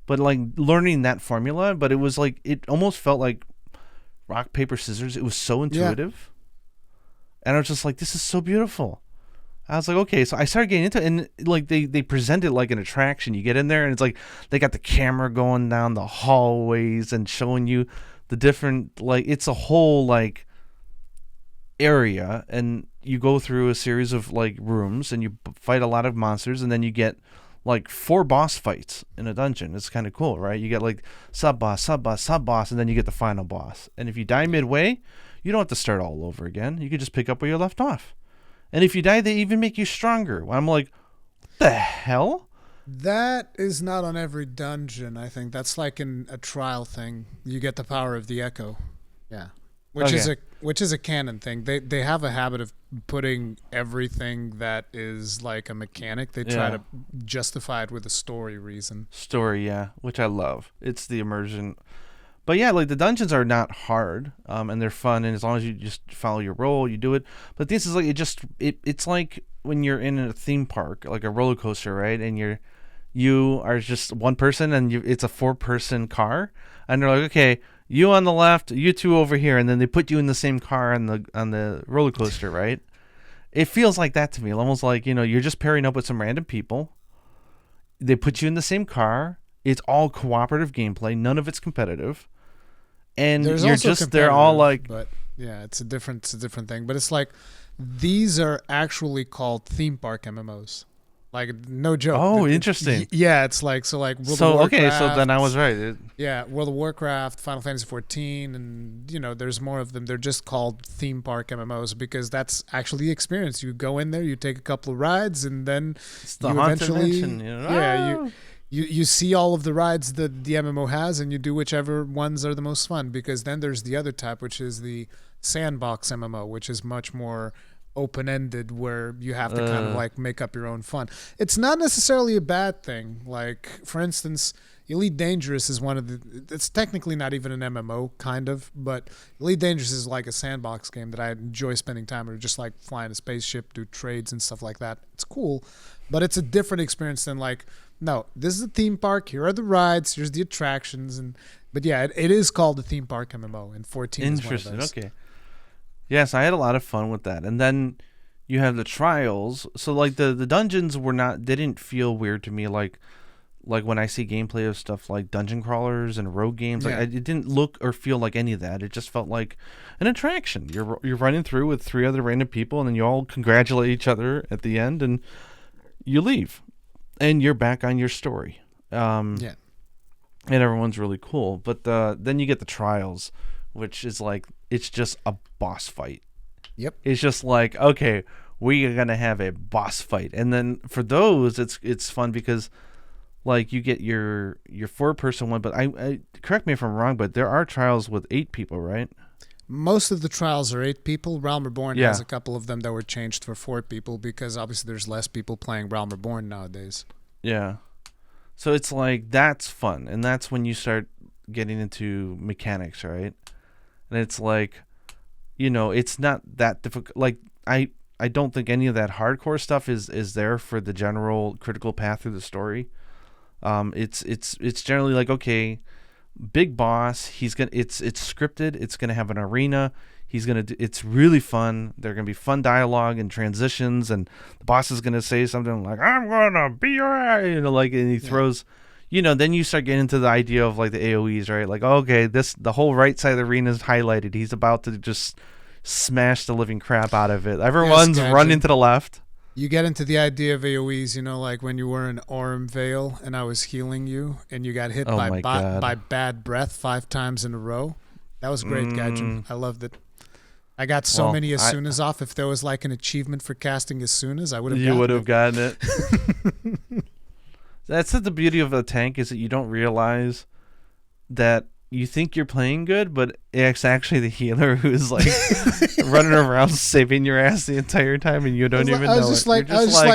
But like learning that formula, but it was like it almost felt like rock paper scissors. It was so intuitive, and I was just like, this is so beautiful. I was like, okay, so I started getting into it, and like they present it like an attraction. You get in there, and it's like they got the camera going down the hallways and showing you the different, like, it's a whole like area, and you go through a series of like rooms and you fight a lot of monsters, and then you get like 4 boss fights in a dungeon. It's kind of cool, right? You get like sub boss, and then you get the final boss. And if you die midway, you don't have to start all over again. You can just pick up where you left off. And if you die, they even make you stronger. I'm like, what the hell? That is not on every dungeon, I think. That's like in a trial thing. You get the power of the echo. Yeah. Which is a canon thing. They have a habit of putting everything that is like a mechanic. They try to justify it with a story reason. Story, yeah, which I love. It's the immersion. But yeah, like the dungeons are not hard, and they're fun, and as long as you just follow your role, you do it. But this is like it's like when you're in a theme park, like a roller coaster, right? And you are just one person, and it's a 4-person car, and they're like, okay, you on the left, you 2 over here, and then they put you in the same car on the roller coaster, right? It feels like that to me, almost like you're just pairing up with some random people. They put you in the same car. It's all cooperative gameplay. None of it's competitive. And you're just, they're all like, but yeah, it's a different thing. But it's like, these are actually called theme park MMOs. Like, no joke. Oh, interesting. Yeah, it's like, so like World of Warcraft. Okay, so then I was right. Yeah, World of Warcraft, Final Fantasy 14, and there's more of them. They're just called theme park MMOs because that's actually the experience. You go in there, you take a couple of rides, and then it's the haunted mansion, You see all of the rides that the MMO has, and you do whichever ones are the most fun, because then there's the other type, which is the sandbox MMO, which is much more open-ended, where you have to kind of like make up your own fun. It's not necessarily a bad thing. Like, for instance, Elite Dangerous is one of the... It's technically not even an MMO, kind of, but Elite Dangerous is like a sandbox game that I enjoy spending time with, just like flying a spaceship, do trades and stuff like that. It's cool, but it's a different experience than like... No, this is a theme park. Here are the rides. Here's the attractions, but yeah, it is called the theme park MMO. And 14 is one of those. Okay. Yes, I had a lot of fun with that. And then you have the trials. So like the dungeons they didn't feel weird to me. Like when I see gameplay of stuff like dungeon crawlers and rogue games, like it didn't look or feel like any of that. It just felt like an attraction. You're running through with 3 other random people, and then you all congratulate each other at the end, and you leave. And you're back on your story. And everyone's really cool. But then you get the trials, which is like, it's just a boss fight. Yep. It's just like, okay, we are going to have a boss fight. And then for those, it's fun because like you get your 4-person one. But I correct me if I'm wrong, but there are trials with 8 people, right? Most of the trials are 8 people. Realm Reborn Yeah. has a couple of them that were changed for 4 people because obviously there's less people playing Realm Reborn nowadays. Yeah. So it's like that's fun, and that's when you start getting into mechanics, right? And it's like, it's not that difficult. Like I don't think any of that hardcore stuff is there for the general critical path through the story. It's generally like, okay, big boss. It's scripted. It's gonna have an arena. It's really fun. There are gonna be fun dialogue and transitions, and the boss is gonna say something like, "I'm gonna be your," and he throws. Then you start getting into the idea of like the AoEs, right? Like, okay, the whole right side of the arena is highlighted. He's about to just smash the living crap out of it. Everyone's running to the left. You get into the idea of AoEs, like when you were in Orem Vale and I was healing you and you got hit by bad breath 5 times in a row. That was great, Gaijin. I loved it. I got so many Asunas off. If there was like an achievement for casting Asunas, I would have gotten it. You would have gotten it. That's the beauty of a tank, is that you don't realize that you think you're playing good, but it's actually the healer who's like running around saving your ass the entire time, and you don't even know. I was just like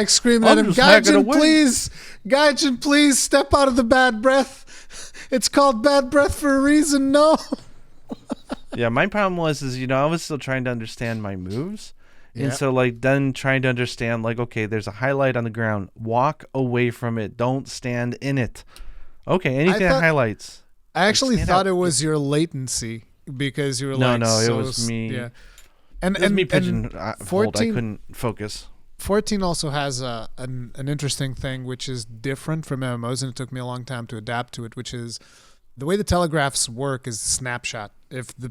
screaming at him, Gaijin, please step out of the bad breath. It's called bad breath for a reason. No. Yeah, my problem was I was still trying to understand my moves. And so, then trying to understand, okay, there's a highlight on the ground. Walk away from it. Don't stand in it. Okay, anything that highlights. I actually thought it was your latency because you were No, it was me. Yeah. It was me pigeon hold. I couldn't focus. 14 also has an interesting thing, which is different from MMOs, and it took me a long time to adapt to it, which is the way the telegraphs work is a snapshot.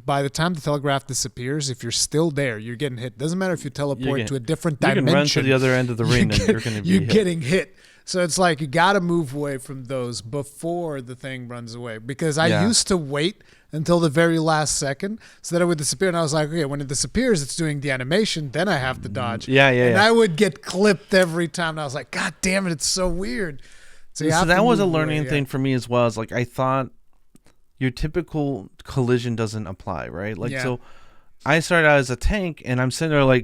By the time the telegraph disappears, if you're still there, you're getting hit. Doesn't matter if you teleport to a different dimension. You can run to the other end of the ring and you're going to be hit. You're getting hit. So it's like you got to move away from those before the thing runs away. Because I used to wait until the very last second so that it would disappear. And I was like, okay, when it disappears, it's doing the animation. Then I have to dodge. And I would get clipped every time. And I was like, God damn it, it's so weird. So that was a learning thing for me as well. Is like I thought your typical collision doesn't apply, right? So I started out as a tank, and I'm sitting there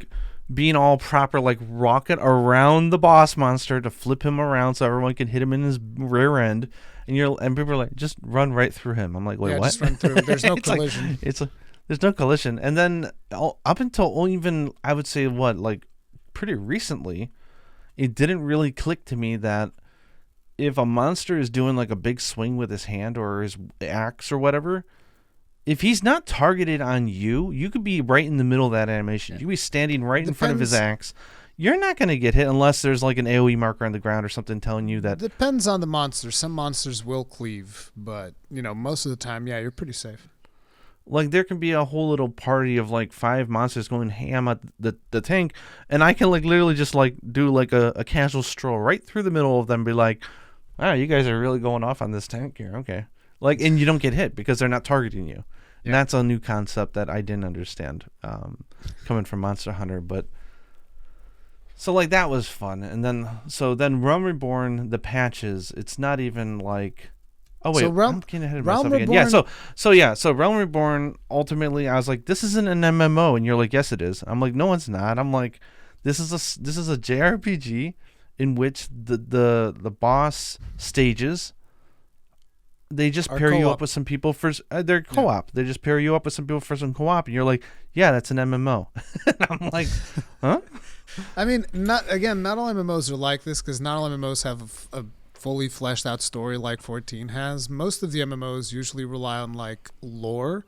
being all proper, rocket around the boss monster to flip him around so everyone can hit him in his rear end. And people are like, just run right through him. I'm like, wait, what? Just run through. There's no collision. There's no collision. And then up until even, I would say, pretty recently, it didn't really click to me that if a monster is doing a big swing with his hand or his axe or whatever, if he's not targeted on you, you could be right in the middle of that animation. You could be standing right in front of his axe. You're not going to get hit unless there's an AoE marker on the ground or something telling you that. Depends on the monster. Some monsters will cleave, but most of the time, you're pretty safe. There can be a whole little party of 5 monsters going ham at the tank, and I can literally just do a casual stroll right through the middle of them and be like, "Oh, you guys are really going off on this tank here." Okay. And you don't get hit because they're not targeting you. Yeah. And that's a new concept that I didn't understand coming from Monster Hunter. But so that was fun. And then Realm Reborn, the patches, it's not even oh wait, I'm getting ahead of myself again. Yeah, so Realm Reborn, ultimately I was like, this isn't an MMO, and you're like, yes it is. I'm like, no it's not. I'm like, this is a JRPG in which the boss stages, they just pair you up with some people for they're co-op. They just pair you up with some people for some co-op, and you're like, yeah, that's an MMO. And I'm like, huh? I mean, not all MMOs are like this, because not all MMOs have a fully fleshed out story like 14 has. Most of the MMOs usually rely on lore,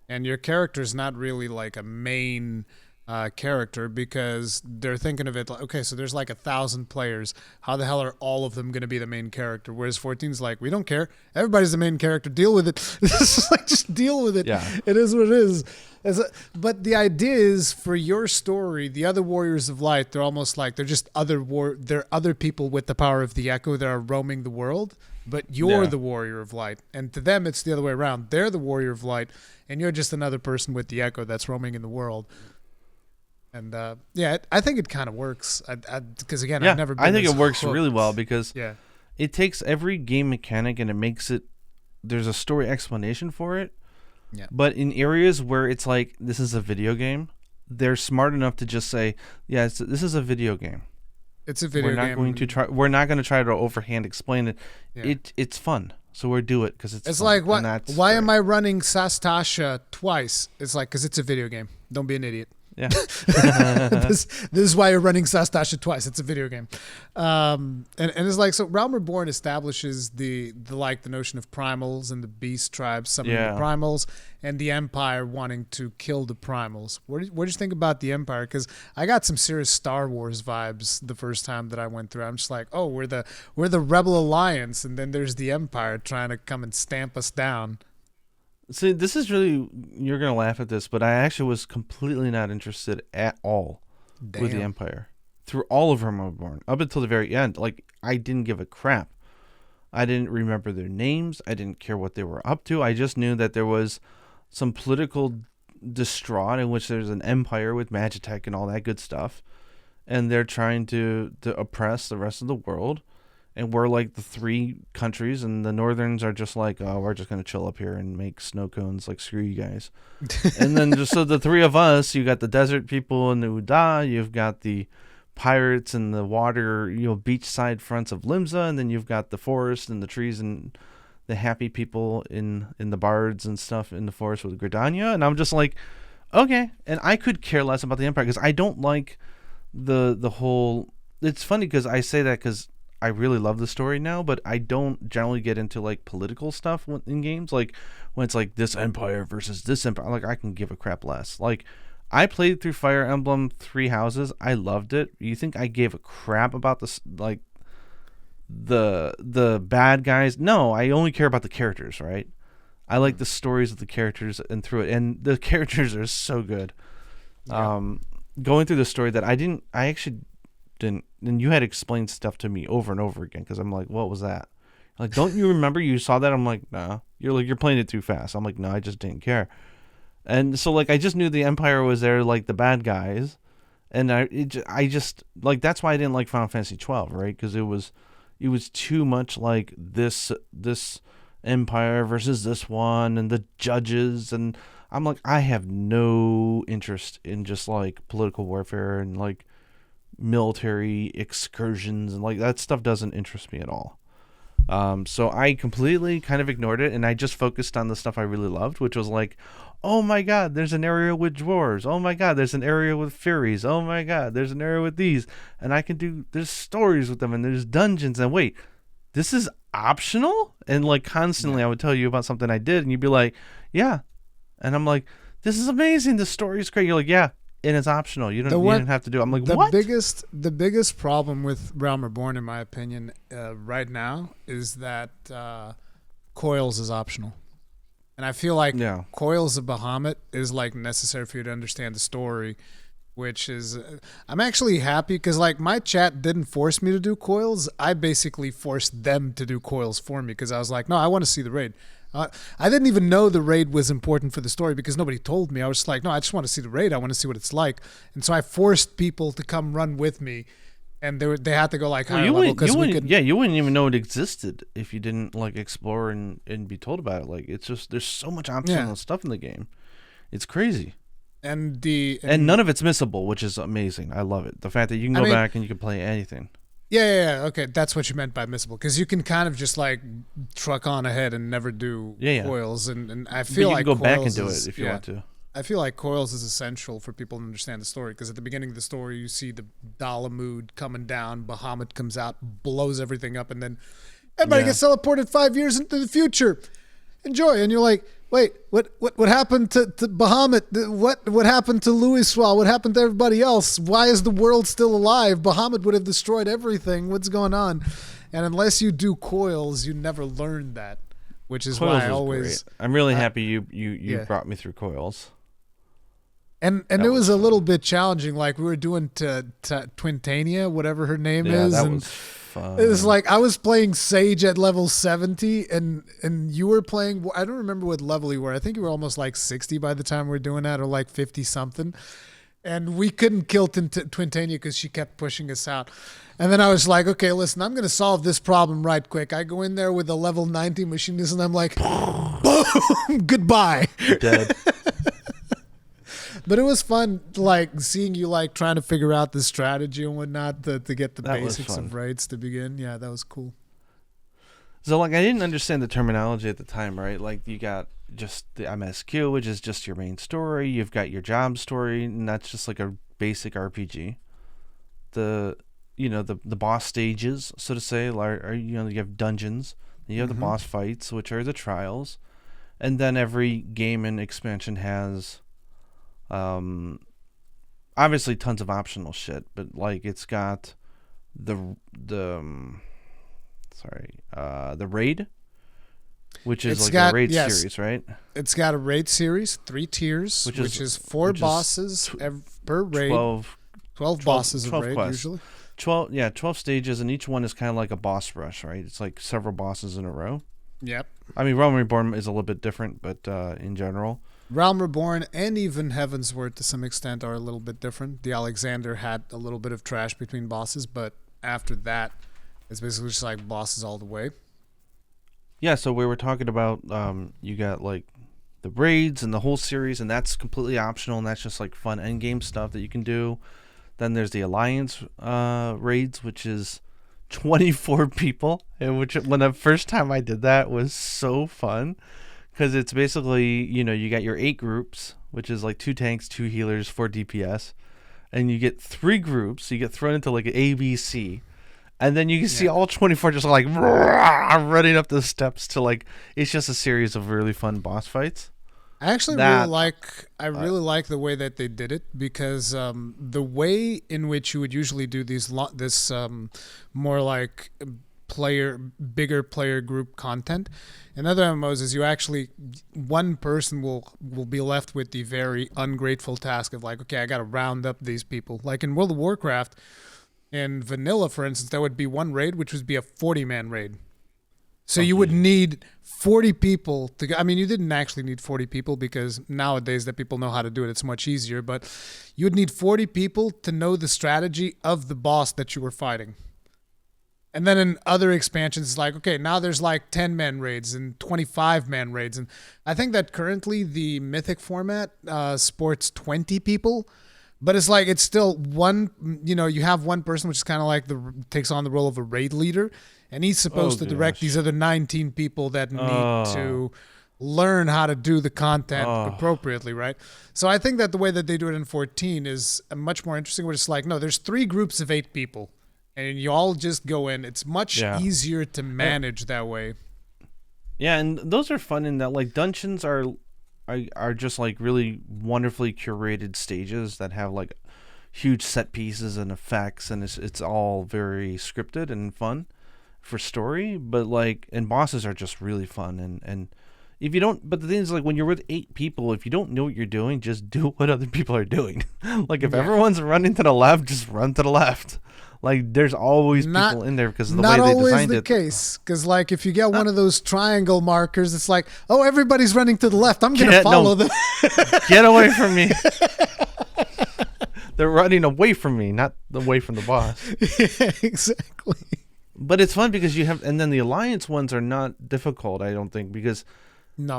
and your character's not really a main character, because they're thinking of it okay, so there's 1,000 players. How the hell are all of them going to be the main character? Whereas 14's we don't care. Everybody's the main character. Deal with it. Just deal with it. Yeah. It is what it is. But the idea is, for your story, the other Warriors of Light, they're almost they're just they're other people with the power of the Echo that are roaming the world, but you're the Warrior of Light. And to them, it's the other way around. They're the Warrior of Light, and you're just another person with the Echo that's roaming in the world. And I think it kind of works. Because again, I've never been I think it works hooked. really well, because it takes every game mechanic and it makes it, there's a story explanation for it. Yeah. But in areas where it's like this is a video game, they're smart enough to just say, "Yeah, this is a video game. It's a video We're not game. going to try. We're not going to try to overhand explain it. Yeah. It's fun, so we'll do it because it's fun." like, what? And that's Why great. am I running Sastasha twice? It's like, because it's a video game. Don't be an idiot. Yeah. this is why you're running Sastasha twice. It's a video game. And it's like, so Realm Reborn establishes the notion of primals and the beast tribes summoning the primals, and the Empire wanting to kill the primals. What did you think about the Empire? Because I got some serious Star Wars vibes the first time that I went through. I'm just like, oh, we're the Rebel Alliance, and then there's the Empire trying to come and stamp us down. See, this is really, you're going to laugh at this, but I actually was completely not interested at all with the Empire. Through all of Realm Reborn, up until the very end, like, I didn't give a crap. I didn't remember their names. I didn't care what they were up to. I just knew that there was some political distraught in which there's an empire with Magitech and all that good stuff. And they're trying to oppress the rest of the world. And we're like the three countries, and the Northerns are just like, oh, we're just going to chill up here and make snow cones. Like, screw you guys. And then just so the three of us, you got the desert people in the Uda, you've got the pirates and the water, beachside fronts of Limsa, and then you've got the forest and the trees and the happy people in the bards and stuff in the forest with Gridania. And I'm just like, okay. And I could care less about the Empire because I don't like the whole. It's funny because I say that because I really love the story now, but I don't generally get into like political stuff in games. Like when it's like this empire versus this empire, like I can give a crap less. Like I played through Fire Emblem Three Houses. I loved it. You think I gave a crap about this, like the bad guys? No, I only care about the characters, right? I like the stories of the characters and through it, and the characters are so good. Yeah. Going through the story that I actually didn't, and you had explained stuff to me over and over again because I'm like, what was that? Like, don't you remember you saw that? I'm like, no. You're like, you're playing it too fast. I'm like, no, I just didn't care. And so like I just knew the Empire was there, like the bad guys, and I just like that's why I didn't like Final Fantasy 12, right? Because it was too much like this Empire versus this one and the judges, and I'm like, I have no interest in just like political warfare and like military excursions, and like that stuff doesn't interest me at all. So I completely kind of ignored it, and I just focused on the stuff I really loved, which was like, oh my god, there's an area with dwarves. Oh my god, there's an area with fairies. Oh my god, there's an area with these, and there's stories with them, and there's dungeons, and wait, this is optional? And like constantly I would tell you about something I did, and you'd be like, yeah. And I'm like, this is amazing. The story's great. You're like, yeah. And it's optional. You didn't have to do it. I'm like, what? The biggest problem with Realm Reborn, in my opinion, right now, is that Coils is optional. And I feel like Coils of Bahamut is like necessary for you to understand the story, which is, I'm actually happy because like my chat didn't force me to do Coils. I basically forced them to do Coils for me because I was like, no, I want to see the raid. I didn't even know the raid was important for the story because nobody told me. I was just like, no, I just want to see the raid. I want to see what it's like. And so I forced people to come run with me, and they had to go like higher level because we could. Yeah, you wouldn't even know it existed if you didn't like explore and be told about it. Like it's just there's so much optional stuff in the game, it's crazy. And none of it's missable, which is amazing. I love it. The fact that you can go back and you can play anything. Yeah. Okay, that's what you meant by missable, because you can kind of just like truck on ahead and never do Coils, and I feel like you can go back and do it if you want to. I feel like Coils is essential for people to understand the story, because at the beginning of the story you see the Dalamud coming down, Bahamut comes out, blows everything up, and then everybody gets teleported 5 years into the future. Enjoy, and you're like, wait, what happened to Bahamut? What happened to Louiswa? What happened to everybody else? Why is the world still alive? Bahamut would have destroyed everything. What's going on? And unless you do Coils, you never learn that, which is Coils why I always. Great. I'm really happy you brought me through Coils. And it was a little bit challenging. Like we were doing to Twintania, whatever her name is. That was fun. It was like I was playing Sage at level 70, and you were playing. I don't remember what level you were. I think you were almost like 60 by the time we were doing that, or like 50 something. And we couldn't kill Twintania because she kept pushing us out. And then I was like, okay, listen, I'm going to solve this problem right quick. I go in there with a level 90 machinist, and I'm like, boom, goodbye. Dead. But it was fun, like, seeing you, like, trying to figure out the strategy and whatnot to get the basics of raids to begin. Yeah, that was cool. So, like, I didn't understand the terminology at the time, right? Like, you got just the MSQ, which is just your main story. You've got your job story, and that's just like a basic RPG. The boss stages, so to say, you have dungeons. You have the boss fights, which are the trials, and then every game and expansion has, obviously tons of optional shit. But like, it's got the raid, which is a raid series, right? It's got a raid series, 3 tiers, which is 4 bosses per raid. 12 bosses of raid, quests. Usually. 12 stages, and each one is kind of like a boss rush, right? It's like several bosses in a row. Yep. I mean, Realm Reborn is a little bit different, but in general. Realm Reborn and even Heavensward to some extent are a little bit different. The Alexander had a little bit of trash between bosses, but after that, it's basically just like bosses all the way. Yeah, so we were talking about you got like the raids and the whole series, and that's completely optional, and that's just like fun endgame stuff that you can do. Then there's the Alliance raids, which is 24 people, and when the first time I did that was so fun, because it's basically, you got your 8 groups, which is like 2 tanks, 2 healers, 4 DPS, and you get 3 groups. So you get thrown into like an ABC. And then you can see all 24 just like running up the steps to like, it's just a series of really fun boss fights. I actually really like the way that they did it, because the way in which you would usually do this more like bigger player group content in other MMOs is you actually, one person will be left with the very ungrateful task of like, okay, I got to round up these people. Like in World of Warcraft, in vanilla, for instance, there would be one raid, which would be a 40-man raid. So you would need 40 people to. I mean, you didn't actually need 40 people, because nowadays that people know how to do it, it's much easier. But you would need 40 people to know the strategy of the boss that you were fighting. And then in other expansions, it's like, okay, now there's like 10-man raids and 25-man raids. And I think that currently the Mythic format sports 20 people. But it's like, it's still one, you have one person, which is kind of like takes on the role of a raid leader. And he's supposed to direct these other 19 people that need to learn how to do the content appropriately, right? So I think that the way that they do it in 14 is much more interesting, where it's like, no, there's 3 groups of 8 people. And you all just go in. It's much easier to manage that way. Yeah, and those are fun in that, like, dungeons are just like really wonderfully curated stages that have like huge set pieces and effects, and it's all very scripted and fun for story. But like, and bosses are just really fun, and if you don't, but the thing is, like, when you're with 8 people, if you don't know what you're doing, just do what other people are doing. Like, if everyone's running to the left, just run to the left. Like, there's always people in there because of the way they designed it. Not always the case, because, like, if you get one of those triangle markers, it's like, oh, everybody's running to the left. I'm going to follow them. Get away from me. They're running away from me, not away from the boss. Yeah, exactly. But it's fun because you have, and then the Alliance ones are not difficult, I don't think, because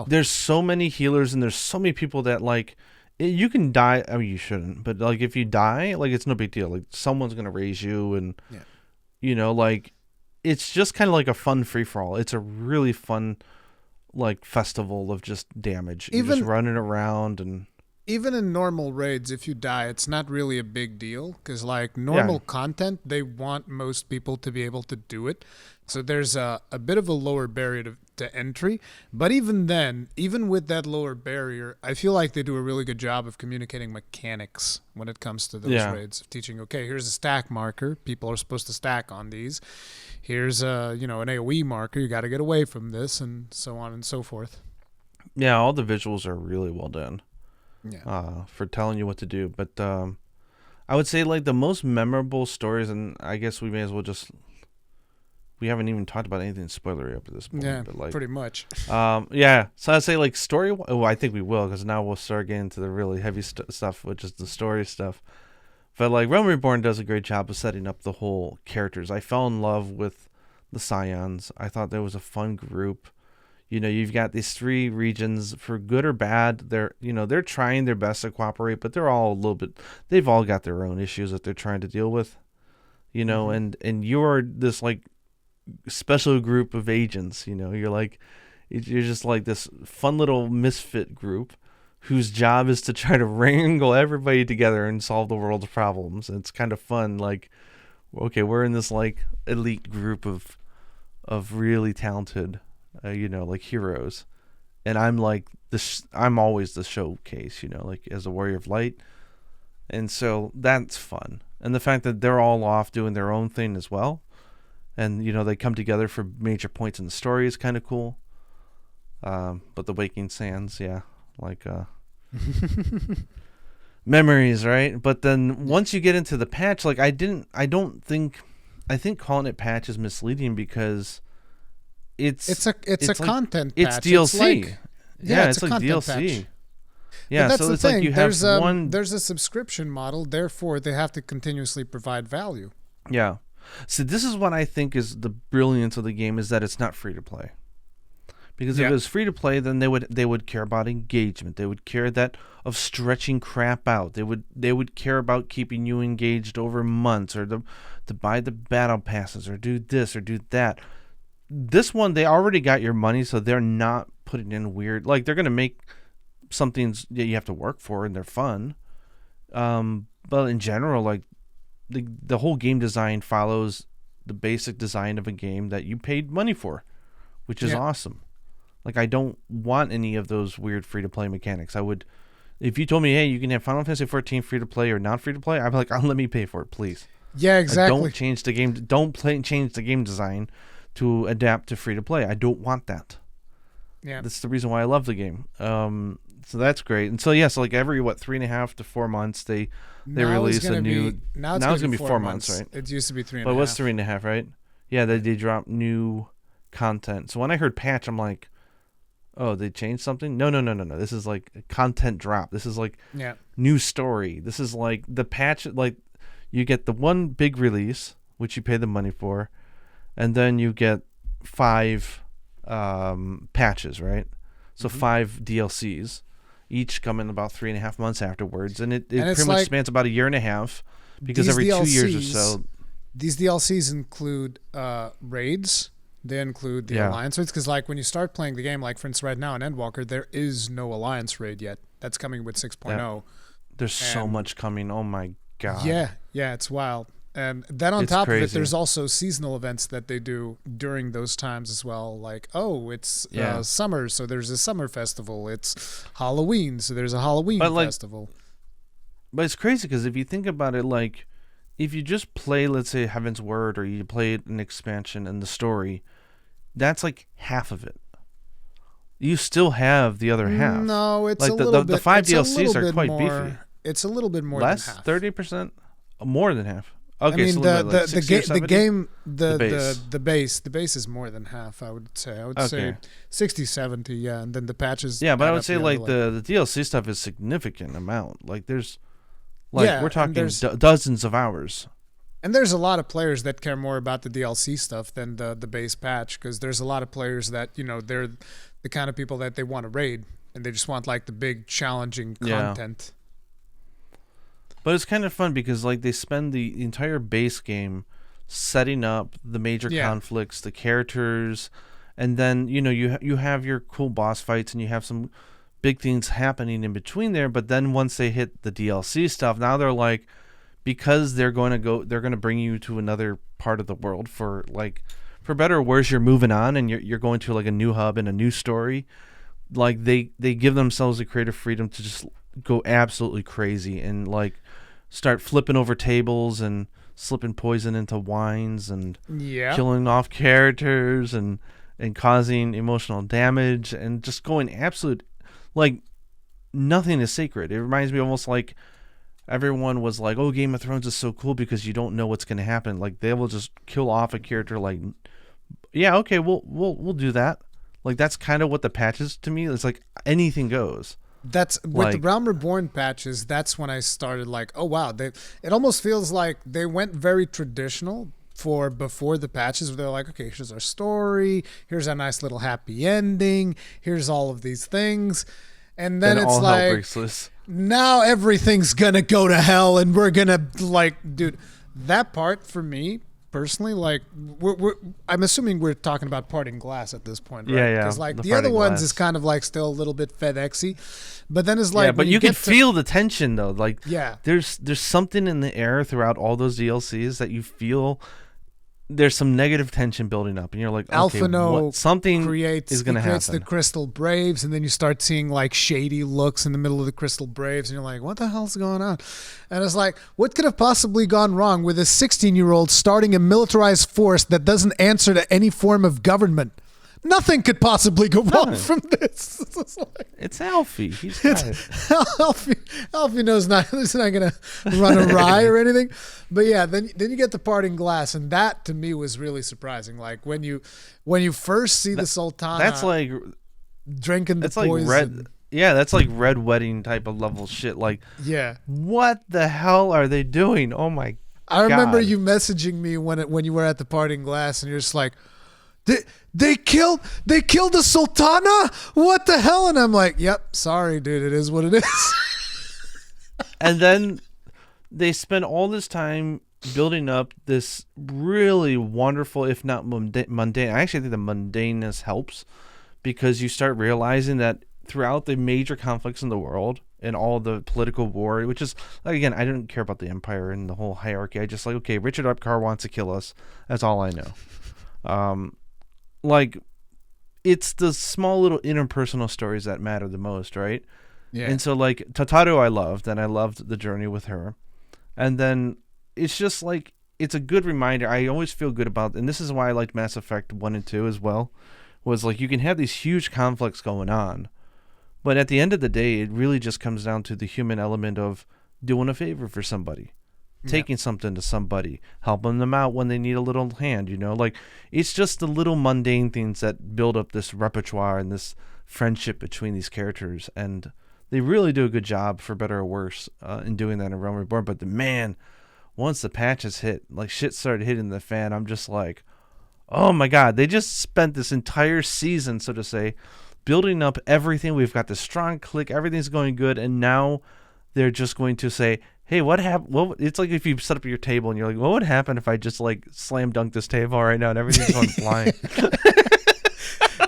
there's so many healers and there's so many people that, like, you can die. I mean, you shouldn't, but like, if you die, like, it's no big deal. Like, someone's gonna raise you, and like, it's just kind of like a fun free for all. It's a really fun, like, festival of just damage. You're just running around, and even in normal raids, if you die, it's not really a big deal, because like normal content, they want most people to be able to do it. So there's a bit of a lower barrier to entry. But even then, even with that lower barrier, I feel like they do a really good job of communicating mechanics when it comes to those raids, of teaching, okay, here's a stack marker. People are supposed to stack on these. Here's an AoE marker. You got to get away from this, and so on and so forth. Yeah, all the visuals are really well done. Yeah. For telling you what to do. But I would say, like, the most memorable stories, and I guess we may as well just we haven't even talked about anything spoilery up to this point. Yeah, but like, pretty much. Yeah. So I'd say like story. Oh, I think we will, because now we'll start getting to the really heavy stuff, which is the story stuff. But like Realm Reborn does a great job of setting up the whole characters. I fell in love with the Scions. I thought that was a fun group. You know, you've got these 3 regions, for good or bad. They're trying their best to cooperate, but they're all a little bit. They've all got their own issues that they're trying to deal with. You know, and you're this like special group of agents. You know, you're just like this fun little misfit group whose job is to try to wrangle everybody together and solve the world's problems. And it's kind of fun. Like, okay, we're in this like elite group of really talented, like heroes, and I'm like this. I'm always the showcase, like as a warrior of light, and so that's fun. And the fact that they're all off doing their own thing as well, and they come together for major points in the story is kind of cool. But the Waking Sands, yeah, like memories, right? But then once you get into the patch, like I think calling it patch is misleading, because it's a like, content patch. It's DLC. It's like DLC. Patch. Yeah, that's so the it's thing. like you have there's a subscription model, therefore they have to continuously provide value. Yeah. So this is what I think is the brilliance of the game, is that it's not free to play. Because if it was free to play, then they would care about engagement. They would care of stretching crap out. They would care about keeping you engaged over months, or to buy the battle passes, or do this or do that. This one, they already got your money, so they're not putting in weird, like they're gonna make something that you have to work for, and they're fun. But in general, like the whole game design follows the basic design of a game that you paid money for, which is awesome. Like, I don't want any of those weird free-to-play mechanics. If you told me, hey, you can have Final Fantasy 14 free-to-play or not free-to-play, I'd be like, let me pay for it, please. Yeah, exactly. Don't change the game. Change the game design to adapt to free-to-play. I don't want that. Yeah, that's the reason why I love the game. So that's great. And so like every 3.5 to 4 months they release a new. Now it's gonna be 4 months, right? It used to be 3.5. But it was 3.5, right? Yeah, they drop new content. So when I heard patch, I'm like, oh, they changed something? No. This is like a content drop. This is like new story. This is like the patch. Like, you get the one big release, which you pay the money for, and then you get 5 patches, right? So 5 DLCs, each come in about 3.5 months afterwards, and it pretty much spans about a year and a half, because every 2 years or so. These DLCs include raids. They include the Alliance raids, because like when you start playing the game, like for instance right now in Endwalker, there is no Alliance raid yet. That's coming with 6.0. There's so much coming. Oh my god. Yeah, it's wild. And then on top of it, there's also seasonal events that they do during those times as well. Like, it's summer, so there's a summer festival. It's Halloween, so there's a Halloween festival. But it's crazy, because if you think about it, like, if you just play, let's say, Heaven's Word, or you play an expansion and the story, that's like half of it. You still have the other half. No, it's like a little bit. The 5 DLCs are quite beefy. It's a little bit more less, than half. 30%? More than half. Okay, I mean, so the base is more than half, I would say. I would say 60, 70, yeah, and then the patches. Yeah, but I would say like the DLC stuff is significant amount. Like there's we're talking dozens of hours. And there's a lot of players that care more about the DLC stuff than the base patch, because there's a lot of players that, they're the kind of people that they want to raid, and they just want like the big challenging content. But it's kind of fun, because like they spend the entire base game setting up the major conflicts, the characters, and then you have your cool boss fights, and you have some big things happening in between there. But then once they hit the DLC stuff, now they're like, because they're going to bring you to another part of the world for better or worse, you're moving on, and you're going to like a new hub and a new story. Like they give themselves the creative freedom to just go absolutely crazy and like start flipping over tables and slipping poison into wines and killing off characters and causing emotional damage and just going absolute, like, nothing is sacred. It reminds me almost like everyone was like, oh, Game of Thrones is so cool because you don't know what's going to happen. Like, they will just kill off a character like Yeah, okay, we'll do that. Like that's kind of what the patches to me. It's like anything goes. That's with the Realm Reborn patches. That's when I started like, oh wow, it almost feels like they went very traditional for before the patches, where they're like, okay, here's our story, here's a nice little happy ending, here's all of these things, and then it's all like, hell breaks loose. Now everything's gonna go to hell, and we're gonna like, dude, that part for me personally, like, I'm assuming we're talking about Parting Glass at this point, right? Yeah. Because like the other ones is kind of like still a little bit FedExy, but then it's like, yeah, but you can feel the tension though. Like, yeah, there's something in the air throughout all those DLCs that you feel. There's some negative tension building up, and you're like, okay, something is going to happen. Creates the Crystal Braves, and then you start seeing like shady looks in the middle of the Crystal Braves, and you're like, what the hell's going on? And it's like, what could have possibly gone wrong with a 16-year-old starting a militarized force that doesn't answer to any form of government? Nothing could possibly go wrong from this. It's Alfie. He's got it. Alfie knows he's not going to run awry or anything. But yeah, then you get the Parting Glass, and that to me was really surprising. Like when you first see the Sultana, that's like drinking the poison. Like red. Yeah, that's like Red Wedding type of level shit. Like, yeah, what the hell are they doing? Oh my! I remember you messaging me when you were at the Parting Glass, and you're just like, They killed the Sultana? What the hell? And I'm like, yep, sorry, dude. It is what it is. And then they spend all this time building up this really wonderful, if not mundane. I actually think the mundaneness helps because you start realizing that throughout the major conflicts in the world and all the political war, which is, again, I don't care about the empire and the whole hierarchy. I just like, okay, Richard Epcar wants to kill us. That's all I know. Like, it's the small little interpersonal stories that matter the most, right? Yeah. And so, like, Tataru I loved, and I loved the journey with her. And then it's just, like, it's a good reminder. I always feel good about, and this is why I liked Mass Effect 1 and 2 as well, was, like, you can have these huge conflicts going on. But at the end of the day, it really just comes down to the human element of doing a favor for somebody. Taking something to somebody, helping them out when they need a little hand, you know? Like, it's just the little mundane things that build up this repertoire and this friendship between these characters. And they really do a good job, for better or worse, in doing that in Realm Reborn. But once the patches hit, like, shit started hitting the fan, I'm just like, oh my God, they just spent this entire season, so to say, building up everything. We've got this strong click, everything's going good, and now they're just going to say, hey, what happened? Well, it's like if you set up your table and you're like, what would happen if I just like slam dunk this table right now and everything's going flying?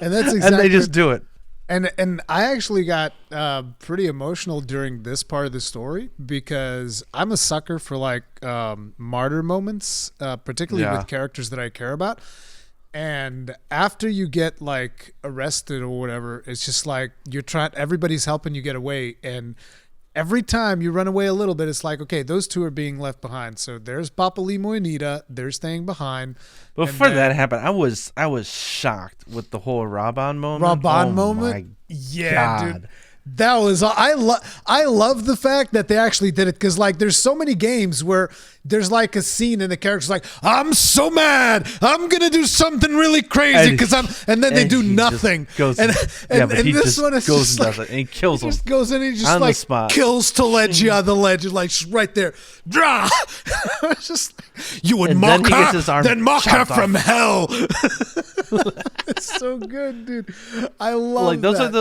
And that's exactly. And they just do it. And I actually got pretty emotional during this part of the story because I'm a sucker for like martyr moments, particularly with characters that I care about. And after you get like arrested or whatever, it's just like everybody's helping you get away, and every time you run away a little bit, it's like, okay, those two are being left behind. So there's Papa Limo and Anita. They're staying behind. Before that happened, I was shocked with the whole Raban moment. My God. Dude. That was I love the fact that they actually did it, because like there's so many games where there's like a scene and the character's like, I'm so mad, I'm gonna do something really crazy and then they do nothing. And this one is goes just and like, does it, and he kills him. Just goes in and he just on like the spot. kills Talegia on the ledge, like right there. Drah! It's just like, you would and mock then her, then mock her from hell. It's so good, dude. I love like those that.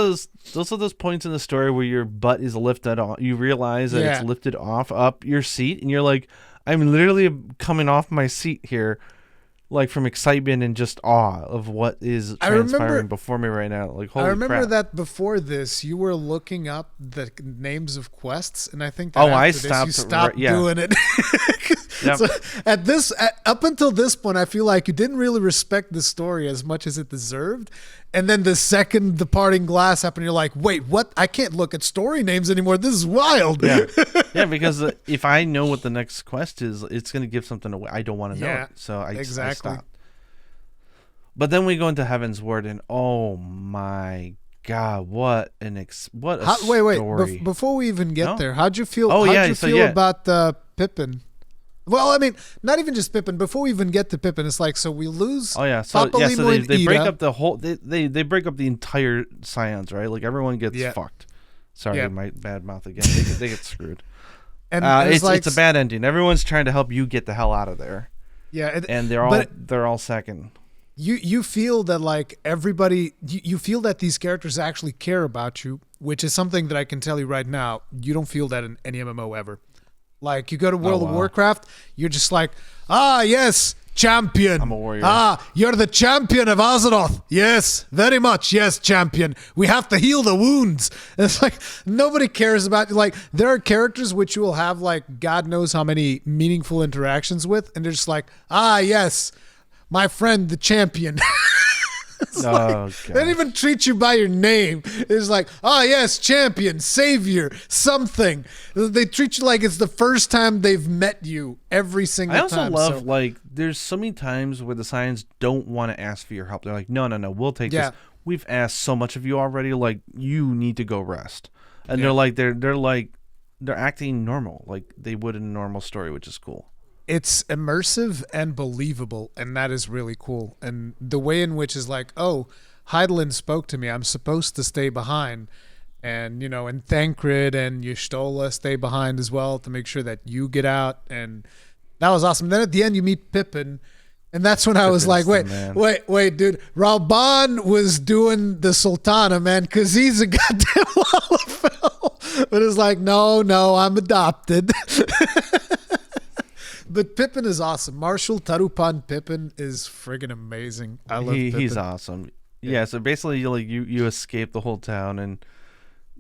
Those are those points in the story where your butt is lifted on. You realize that it's lifted up your seat, and you're like, I'm literally coming off my seat here, like from excitement and just awe of what is transpiring before me right now. Like, holy crap. I remember that before this, you were looking up the names of quests, and I think that you stopped doing it. Yep. So up until this point, I feel like you didn't really respect the story as much as it deserved. And then the second the Parting Glass happened, you're like, wait, what? I can't look at story names anymore. This is wild. Yeah, because if I know what the next quest is, it's going to give something away. I don't want to know it. So I stop. But then we go into Heaven's Word, and oh my God, what a story. Wait. Before we even get there, how'd you feel? How'd you feel about Pippin? Well, I mean, not even just Pippin. Before we even get to Pippin, it's like, so we lose. Oh yeah, so Papalymo and they break Ida. up the whole. They break up the entire Scions, right? Like everyone gets fucked. Sorry, my bad mouth again. They get screwed. And it's a bad ending. Everyone's trying to help you get the hell out of there. Yeah, and they're all second. You feel that like everybody, you feel that these characters actually care about you, which is something that I can tell you right now. You don't feel that in any MMO ever. Like, you go to World of Warcraft, you're just like, yes, champion. I'm a warrior. You're the champion of Azeroth. Yes, very much. Yes, champion. We have to heal the wounds. And it's like, nobody cares about, like, there are characters which you will have, like, God knows how many meaningful interactions with, and they're just like, yes, my friend, the champion. They don't even treat you by your name. It's like, yes, champion, savior, something. They treat you like it's the first time they've met you every single time. I also love, like, there's so many times where the Scions don't want to ask for your help. They're like, no, we'll take this. We've asked so much of you already. Like, you need to go rest. And they're acting normal, like they would in a normal story, which is cool. It's immersive and believable, and that is really cool. And the way in which is like, Hydaelyn spoke to me. I'm supposed to stay behind. And, and Thancred and Y'shtola stay behind as well to make sure that you get out. And that was awesome. Then at the end, you meet Pippin. And that's when I was like, wait, dude. Ralban was doing the Sultana, man, because he's a goddamn Lalafell. But it's like, no, I'm adopted. But Pippin is awesome. Marshal Tarupan Pippin is friggin' amazing. I love Pippin. He's awesome. Yeah, so basically you escape the whole town and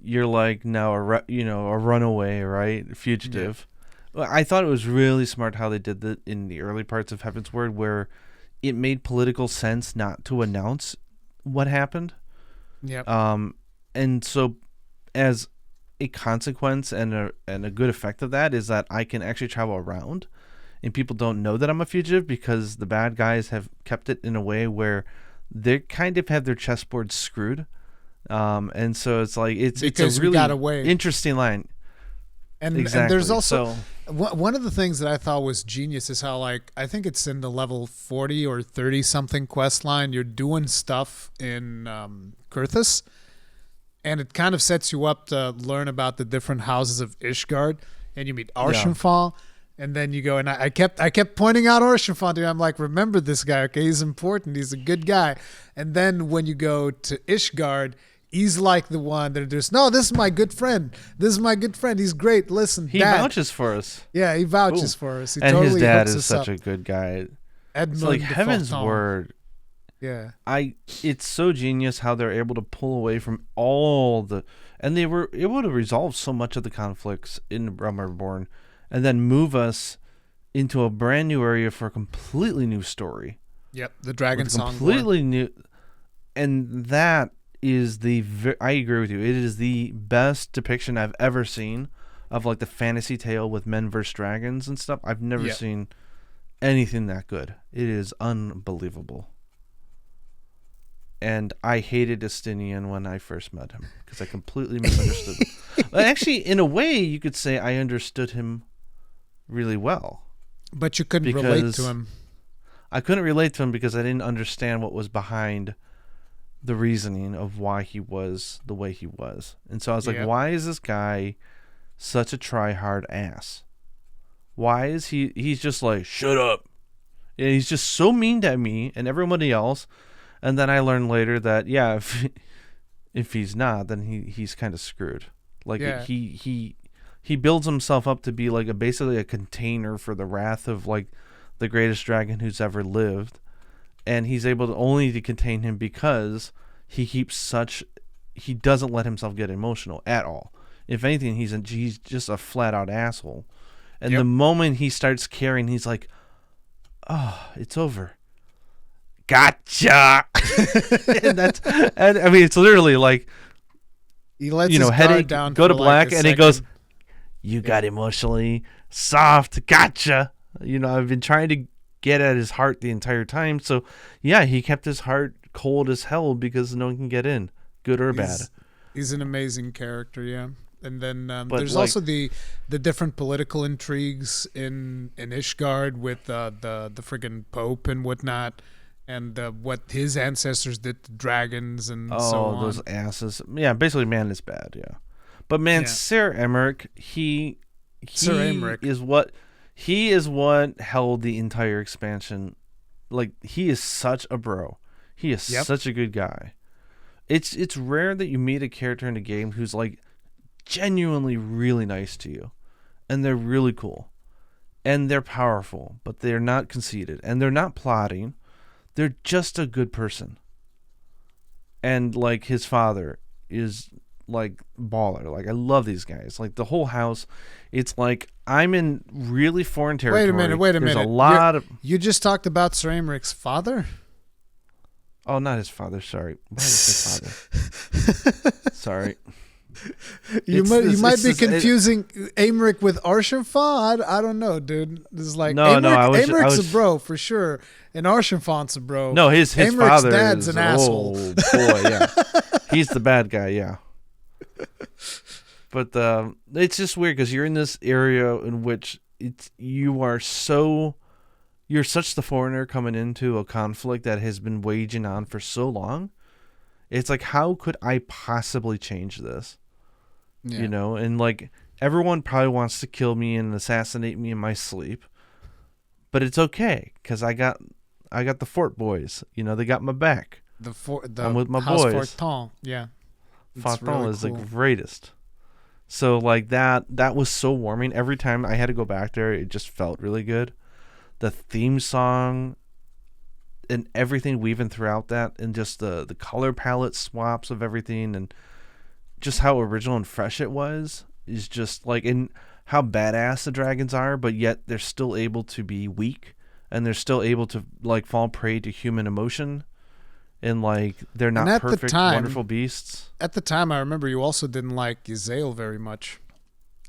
you're like now a runaway, right? Fugitive. Yeah. I thought it was really smart how they did that in the early parts of Heavensward, where it made political sense not to announce what happened. Yeah. And so as a consequence and a good effect of that is that I can actually travel around. And people don't know that I'm a fugitive because the bad guys have kept it in a way where they kind of have their chessboard screwed. And so it's like it's a really interesting line. And, exactly. And there's also one of the things that I thought was genius is how, like, I think it's in the level 40 or 30 something quest line. You're doing stuff in Kurthus, and it kind of sets you up to learn about the different houses of Ishgard, and you meet Arshenfall. Yeah. And then you go, and I kept pointing out Arshenfall to you. I'm like, remember this guy, okay? He's important. He's a good guy. And then when you go to Ishgard, he's like the one that there's, no, this is my good friend. This is my good friend. He's great. Listen, he vouches for us. Yeah, he vouches for us. He and totally his dad hooks is us such up. a good guy. Edmund it's like Heavensward. Yeah. It's so genius how they're able to pull away from all the, and they were able to resolve so much of the conflicts in Realm Reborn. And then move us into a brand new area for a completely new story. Yep, the Dragon Song. Completely new. And that is I agree with you. It is the best depiction I've ever seen of like the fantasy tale with men versus dragons and stuff. I've never seen anything that good. It is unbelievable. And I hated Justinian when I first met him because I completely misunderstood him. But actually, in a way, you could say I understood him really well. But you couldn't relate to him. I couldn't relate to him because I didn't understand what was behind the reasoning of why he was the way he was. And so I was like, why is this guy such a try-hard ass? Why is he's just like, shut up. And he's just so mean to me and everybody else. And then I learned later that, if he's not, then he's kind of screwed. Like, he builds himself up to be like basically a container for the wrath of like the greatest dragon who's ever lived, and he's able to only contain him because he doesn't let himself get emotional at all. If anything, he's just a flat out asshole. And the moment he starts caring, he's like, "Oh, it's over. Gotcha." and I mean, it's literally like he lets his guard down. Go to black, and he goes, "You got emotionally soft. Gotcha." I've been trying to get at his heart the entire time. So, he kept his heart cold as hell because no one can get in, good or bad. He's an amazing character, yeah. And then But there's like, also the different political intrigues in Ishgard with the friggin' Pope and whatnot, and what his ancestors did to dragons and so oh, on. those asses. Yeah, basically, man is bad. Yeah, but man, Yeah. Sir Emmerich, Sir Emmerich. he is what held the entire expansion. Like, he is such a bro. He is such a good guy. It's rare that you meet a character in a game who's like genuinely really nice to you, and they're really cool, and they're powerful, but they're not conceited, and they're not plotting. They're just a good person. And like, his father is like baller. Like, I love these guys. Like, the whole house, it's like I'm in really foreign territory. Wait a minute. There's a lot of... You just talked about Sir Emmerich's father? Oh, not his father. Sorry. Why was his father? Sorry. You might be confusing Emmerich with Archenfont. I don't know, dude. This is like Emmerich's a bro for sure, and Archenfont's a bro. No, his Emmerich's father dad's is an asshole. Oh boy, yeah, he's the bad guy, yeah. But it's just weird because you're in this area in which you're such the foreigner coming into a conflict that has been waging on for so long. It's like, how could I possibly change this? Yeah. You know, and like, everyone probably wants to kill me and assassinate me in my sleep, but it's okay because I got the Fort boys. You know, they got my back. I'm with my House boys. Forton, yeah. Forton really is cool. the greatest. So like, that was so warming. Every time I had to go back there, it just felt really good. The theme song and everything weaving throughout that, and just the color palette swaps of everything, and just how original and fresh it was, is just like, and how badass the dragons are, but yet they're still able to be weak, and they're still able to like fall prey to human emotion, and like, they're not perfect, wonderful beasts. At the time, I remember you also didn't like Yazel very much,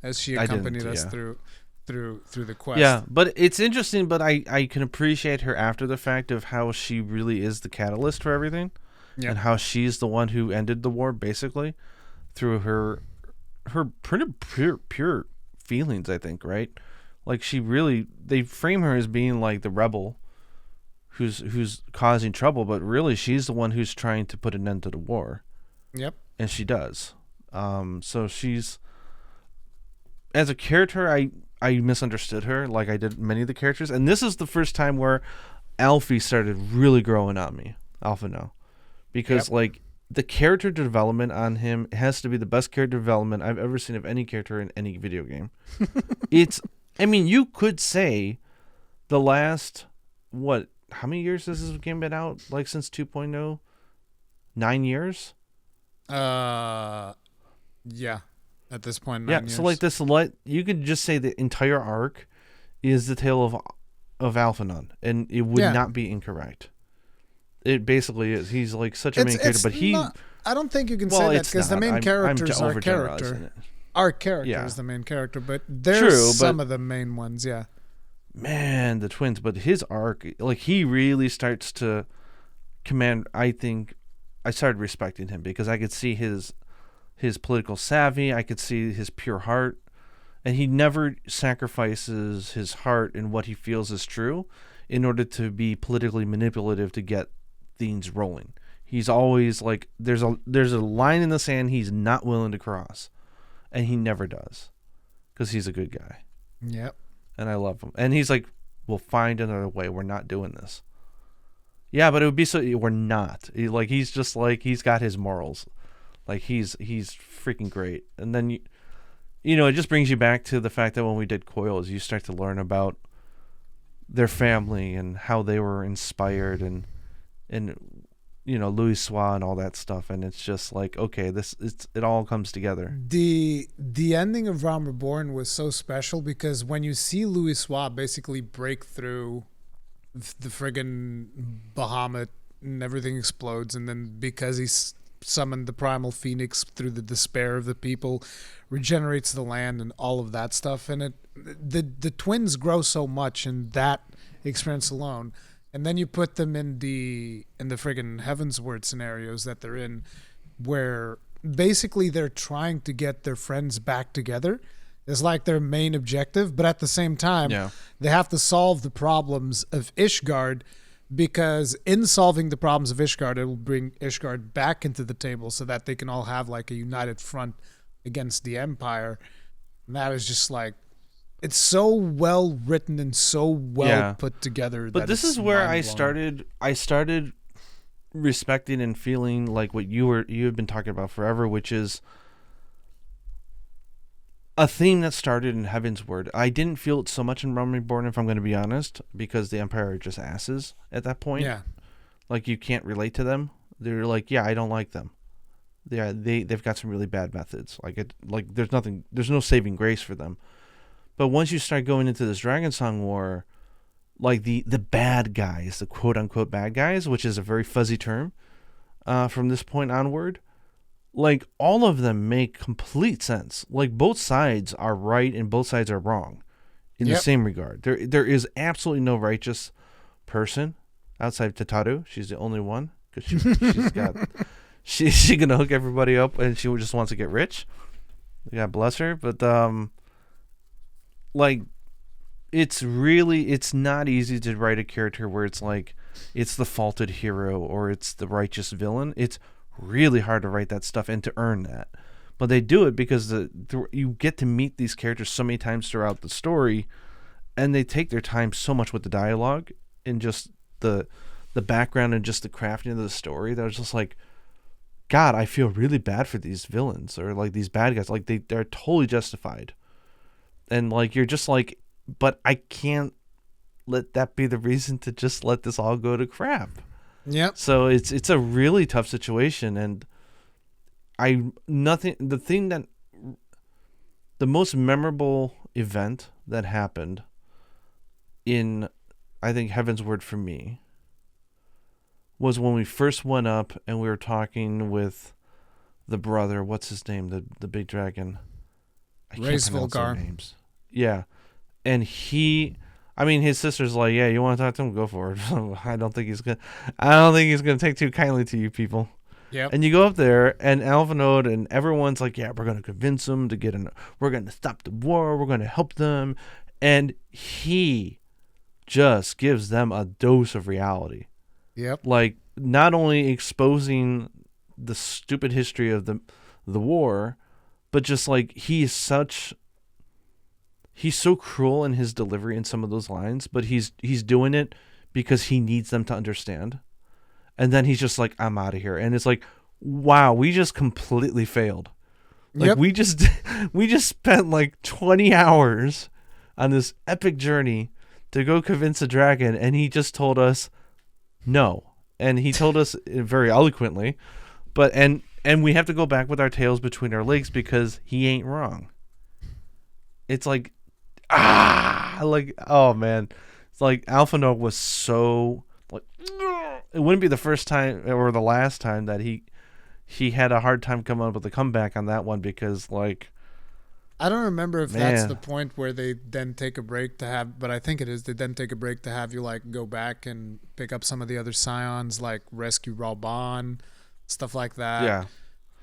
as she accompanied us through the quest. Yeah, but it's interesting, but I can appreciate her after the fact of how she really is the catalyst for everything. Yep. And how she's the one who ended the war, basically, through her pretty pure feelings, I think, right? Like, they frame her as being like the rebel who's causing trouble, but really she's the one who's trying to put an end to the war. Yep. And she does. So she's, as a character, I misunderstood her like I did many of the characters, and this is the first time where Alfie started really growing on me. Alpha now, because like, the character development on him has to be the best character development I've ever seen of any character in any video game. I mean, you could say the last, how many years has this game been out? Like, since 2.0? 9 years? Yeah. At this point, 9 years. So like, you could just say the entire arc is the tale of Alphanon, and it would not be incorrect. It basically is. He's like such a main character, but I don't think you can say that, because the main character is our character. Our character is the main character, but there's some of the main ones, yeah. Man, the twins, but his arc, like, he really starts to command. I think I started respecting him because I could see his political savvy. I could see his pure heart, and he never sacrifices his heart and what he feels is true in order to be politically manipulative to get things rolling. He's always like, there's a line in the sand he's not willing to cross, and he never does, because he's a good guy. Yep. And I love him. And he's like, we'll find another way. We're not doing this. Yeah, but it would be we're not. He's just like, he's got his morals. Like, he's freaking great. And then, you know, it just brings you back to the fact that when we did Coils, you start to learn about their family and how they were inspired, and you know, Louis Soix and all that stuff. And it's just like, okay, it all comes together. The ending of Realm Reborn was so special because when you see Louis Soix basically break through the friggin' Bahamut and everything explodes, and then because he's summoned the primal phoenix through the despair of the people, regenerates the land and all of that stuff, and the twins grow so much in that experience alone. And then you put them in the friggin' Heavensward scenarios that they're in, where basically they're trying to get their friends back together. Is like their main objective, but at the same time, they have to solve the problems of Ishgard, because in solving the problems of Ishgard, it will bring Ishgard back into the table so that they can all have like a united front against the Empire. And that is just like, it's so well written and so well put together. But this is where I started respecting and feeling like what you have been talking about forever, which is a theme that started in Heaven's Word. I didn't feel it so much in Realm Reborn, if I'm going to be honest, because the Empire are just asses at that point. Yeah. Like, you can't relate to them. They're like, yeah, I don't like them. They've got some really bad methods. There's no saving grace for them. But once you start going into this Dragonsong War, like the bad guys, the quote unquote bad guys, which is a very fuzzy term, from this point onward, like, all of them make complete sense. Like, both sides are right and both sides are wrong in the same regard. There is absolutely no righteous person outside of Tataru. She's the only one, because she's gonna hook everybody up and she just wants to get rich. God bless her. But like, it's not easy to write a character where it's like it's the faulted hero or it's the righteous villain. It's really hard to write that stuff and to earn that, but they do it because you get to meet these characters so many times throughout the story, and they take their time so much with the dialogue and just the background and just the crafting of the story. That was just like, God, I feel really bad for these villains or like these bad guys. Like, they're totally justified, and like, you're just like, but I can't let that be the reason to just let this all go to crap. Yeah. So it's a really tough situation, and the most memorable event that happened in, I think, Heaven's Word for me was when we first went up and we were talking with the brother, what's his name, the big dragon. I can't pronounce their names. Yeah. And his sister's like, yeah, you want to talk to him? Go for it. I don't think he's gonna take too kindly to you people. Yep. And you go up there, and Alphanode and everyone's like, yeah, we're gonna convince him to we're gonna stop the war. We're gonna help them, and he just gives them a dose of reality. Yep. Like, not only exposing the stupid history of the war, but just like he's so cruel in his delivery in some of those lines, but he's doing it because he needs them to understand. And then he's just like, I'm out of here. And it's like, wow, we just completely failed. Like, we just spent like 20 hours on this epic journey to go convince a dragon, and he just told us no. And he told us very eloquently, but and we have to go back with our tails between our legs because he ain't wrong. It's like, oh man, it's like Alphanode was so like, it wouldn't be the first time or the last time that he had a hard time coming up with a comeback on that one, because like, I don't remember if that's the point where they then take a break to have, but I think it is. They then take a break to have you like go back and pick up some of the other scions, like rescue Ralban, stuff like that. Yeah.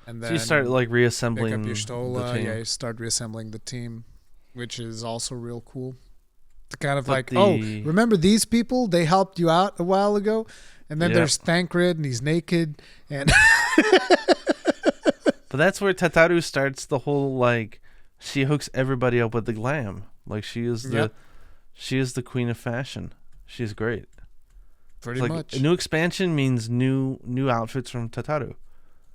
And then so you start like reassembling pick up your Stola. the team. Yeah, you start reassembling the team, which is also real cool. To kind of remember these people? They helped you out a while ago. And then there's Thancred, and he's naked. And but that's where Tataru starts the whole like, she hooks everybody up with the glam. Like, she is the queen of fashion. She's great. Pretty like, much. A new expansion means new outfits from Tataru.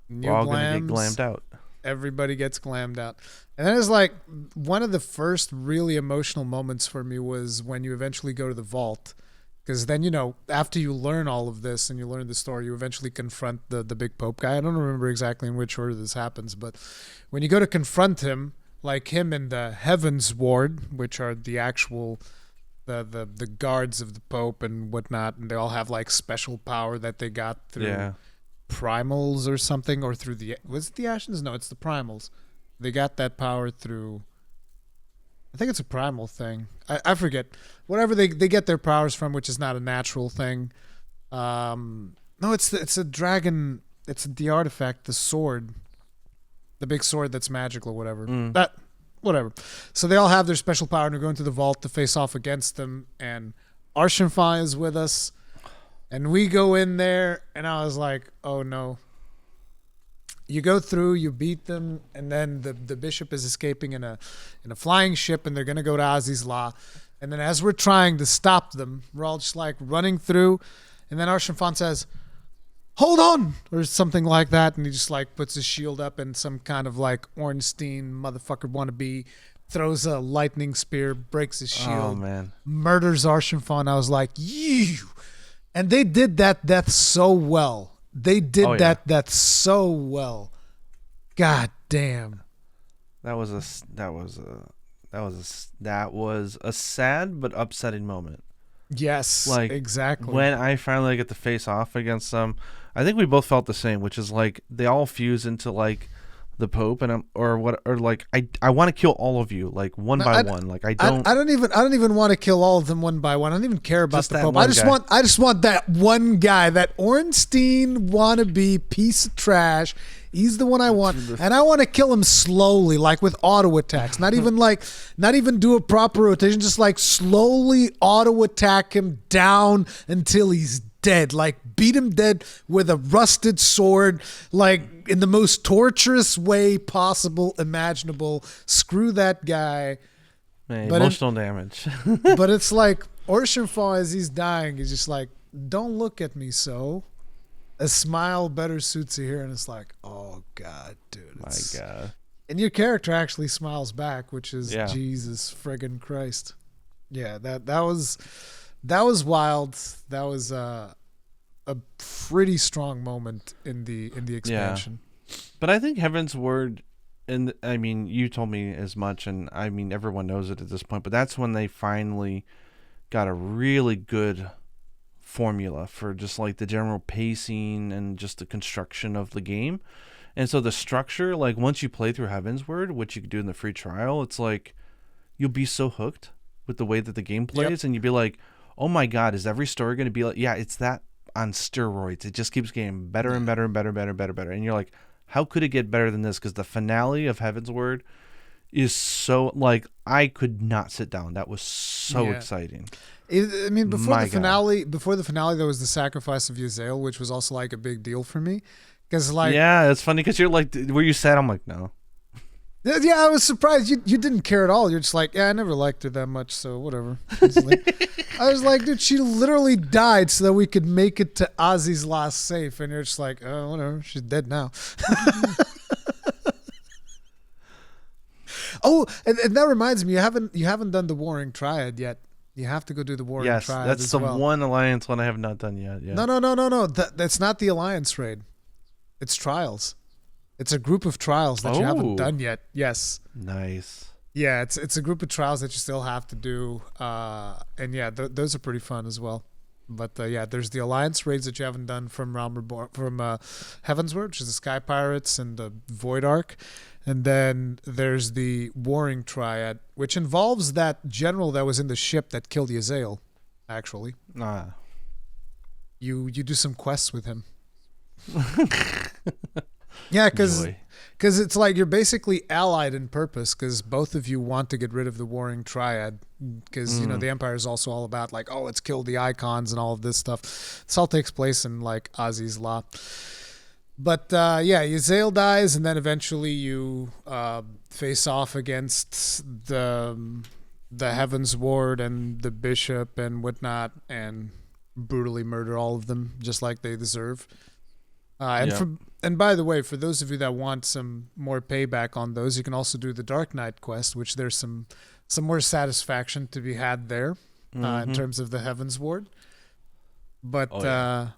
We're all gonna get glammed out. Everybody gets glammed out. And then it's like one of the first really emotional moments for me was when you eventually go to the vault. Because then, you know, after you learn all of this and you learn the story, you eventually confront the big Pope guy. I don't remember exactly in which order this happens, but when you go to confront him, like him in the Heavens Ward, which are the actual the guards of the Pope and whatnot, and they all have like special power that they got through primals or something, or through was it the Ashes? No, it's the primals. They got that power through, I think it's a primal thing. I forget. Whatever they get their powers from, which is not a natural thing. No, it's a dragon. It's the artifact, the sword. the big sword that's magical or whatever. Whatever. So they all have their special power and they're going to the vault to face off against them. And Arshenfai is with us. And we go in there and I was like, oh no. You go through, you beat them, and then the bishop is escaping in a flying ship and they're going to go to Aziz's Law. And then as we're trying to stop them, we're all just like running through. And then Arshenfai says, hold on, or something like that. And he just like puts his shield up and some kind of like Ornstein motherfucker wannabe throws a lightning spear, breaks his shield, murders Arshenfai. And I was like, you. And they did that death so well. They did that so well. God damn. That was a sad but upsetting moment. Yes, like exactly. When I finally get to face off against them, I think we both felt the same, which is like they all fuse into like the Pope and I want to kill all of you like one by one. Like I don't even want to kill all of them one by one. I don't even care about the Pope. I just want that one guy, that Ornstein wannabe piece of trash. He's the one I want, and I want to kill him slowly, like with auto attacks. Not even do a proper rotation, just like slowly auto attack him down until he's dead. Like beat him dead with a rusted sword, like in the most torturous way possible, imaginable. Screw that guy. Man, emotional damage. But it's like Arshenfai, as he's dying, he's just like, "Don't look at me so." A smile better suits you here, and it's like, oh god, dude. My god. And your character actually smiles back, which is Jesus friggin' Christ. Yeah, that was wild. That was a pretty strong moment in the expansion. Yeah. But I think Heaven's Word, and I mean, you told me as much, and I mean, everyone knows it at this point, but that's when they finally got a really good formula for just like the general pacing and just the construction of the game. And so the structure, like once you play through Heaven's Word, which you can do in the free trial, it's like you'll be so hooked with the way that the game plays, and you'd be like, oh my god, is every story going to be like, yeah, it's that on steroids. It just keeps getting better and better and better and better and better and better. And you're like, how could it get better than this? Because the finale of Heaven's Word is so, like, I could not sit down. That was so exciting. I mean, before the finale, there was the Sacrifice of Yazel, which was also like a big deal for me. Because like, yeah, it's funny because you're like, were you sad? I'm like, no. Yeah, I was surprised you didn't care at all. You're just like, yeah, I never liked her that much, so whatever. I was like, dude, she literally died so that we could make it to Ozzy's last safe, and you're just like, oh, whatever, she's dead now. Oh, and that reminds me, you haven't done the Warring Triad yet. You have to go do the Warring Triad. Yes, that's the one Alliance one I have not done yet. Yeah. No. That's not the Alliance raid. It's Trials. It's a group of trials that you haven't done yet. Yes. Nice. Yeah, it's a group of trials that you still have to do. And yeah, those are pretty fun as well. But yeah, there's the Alliance raids that you haven't done from Heaven's Word, which is the Sky Pirates and the Void Ark. And then there's the Warring Triad, which involves that general that was in the ship that killed Yazel, actually. You do some quests with him. Yeah, because it's like you're basically allied in purpose because both of you want to get rid of the Warring Triad because, you know, the Empire is also all about like, oh, let's kill the icons and all of this stuff. This all takes place in like Ozzy's Law. But yeah, Yazel dies and then eventually you face off against the Heaven's Ward and the Bishop and whatnot and brutally murder all of them just like they deserve. And by the way, for those of you that want some more payback on those, you can also do the Dark Knight quest, which there's some more satisfaction to be had there in terms of the Heaven's Ward. But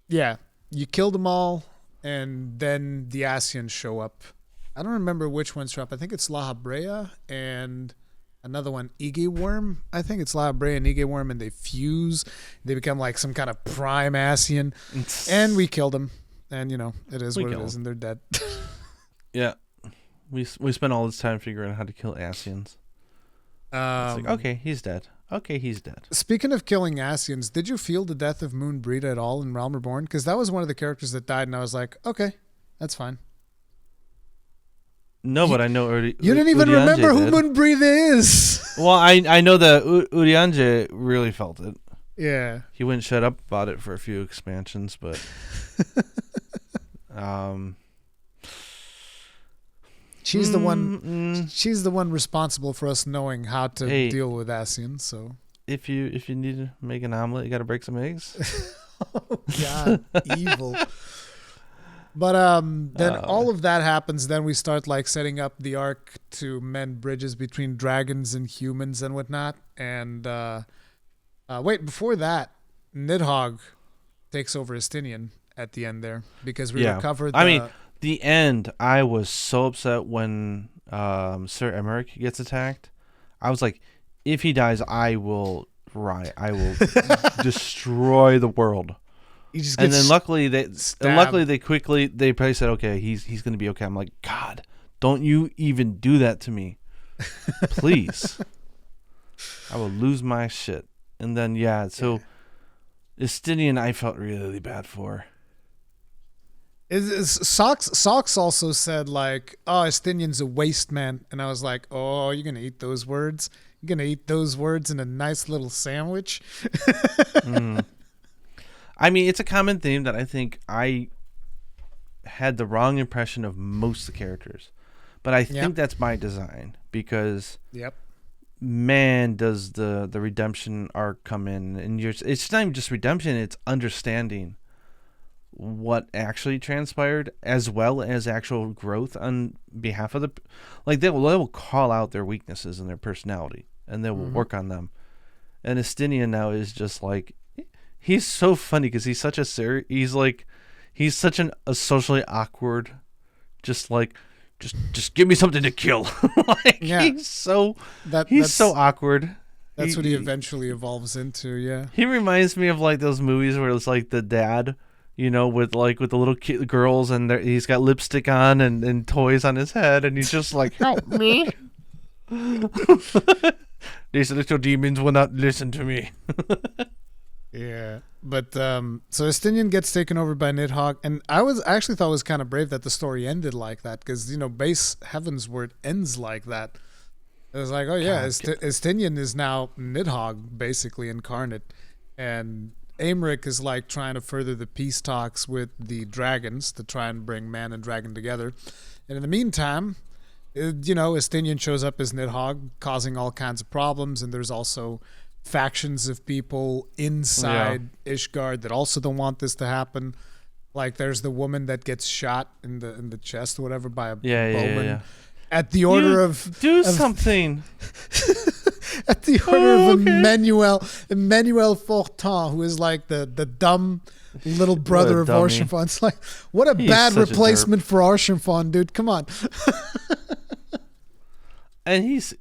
yeah, you kill them all, and then the Asians show up. I don't remember which ones show up. I think it's La Habrea and another one, Ige Worm. I think it's La Habrea and Ige Worm, and they fuse. They become like some kind of prime Asian, and we killed them. And, you know, it is what it is, and they're dead. Yeah. We spent all this time figuring out how to kill Asians. It's like, okay, he's dead. Okay, he's dead. Speaking of killing Asians, did you feel the death of Moon Brita at all in Realm Reborn? Because that was one of the characters that died, and I was like, okay, that's fine. No, but I know You didn't even remember who Moonbreathe is. Well, I know that Urianger really felt it. Yeah. He wouldn't shut up about it for a few expansions, but she's the one. She's the one responsible for us knowing how to deal with Ascian. So if you need to make an omelet, you got to break some eggs. Oh God, evil. But then all of that happens. Then we start like setting up the arc to mend bridges between dragons and humans and whatnot. And wait, before that, Nidhogg takes over Estinian at the end there because we recovered. I mean, the end. I was so upset when Sir Emmerich gets attacked. I was like, if he dies, I will riot. I will destroy the world. And then luckily they probably said, okay, he's gonna be okay. I'm like, God, don't you even do that to me, please. I will lose my shit. And then Estinian I felt really bad for. Socks also said like, oh, Estinian's a waste man, and I was like, oh, you're gonna eat those words? You're gonna eat those words in a nice little sandwich? I mean, it's a common theme that I think I had the wrong impression of most of the characters. But I think that's by design because, man, does the redemption arc come in. And it's not even just redemption, it's understanding what actually transpired as well as actual growth on behalf of the... Like, they will call out their weaknesses and their personality, and they will work on them. And Estinian now is just like... He's so funny because he's such a he's such a socially awkward, just give me something to kill. He's so awkward. That's what he eventually evolves into. Yeah, he reminds me of like those movies where it's like the dad, with the little girls and he's got lipstick on and toys on his head and he's just like, help me. These little demons will not listen to me. Yeah, but so Estinian gets taken over by Nidhogg, and I actually thought it was kind of brave that the story ended like that because base Heavensward ends like that. It was like, oh yeah, Estinian is now Nidhogg basically incarnate, and Aymeric is like trying to further the peace talks with the dragons to try and bring man and dragon together, and in the meantime, Estinian shows up as Nidhogg, causing all kinds of problems, and there's also factions of people inside Ishgard that also don't want this to happen. Like there's the woman that gets shot in the chest or whatever by a bowman. At the order of something. At the order of Emmanuel Fortin, who is like the dumb little brother of Archenfon. It's like, what a bad replacement for Archenfon, dude. Come on. And he's...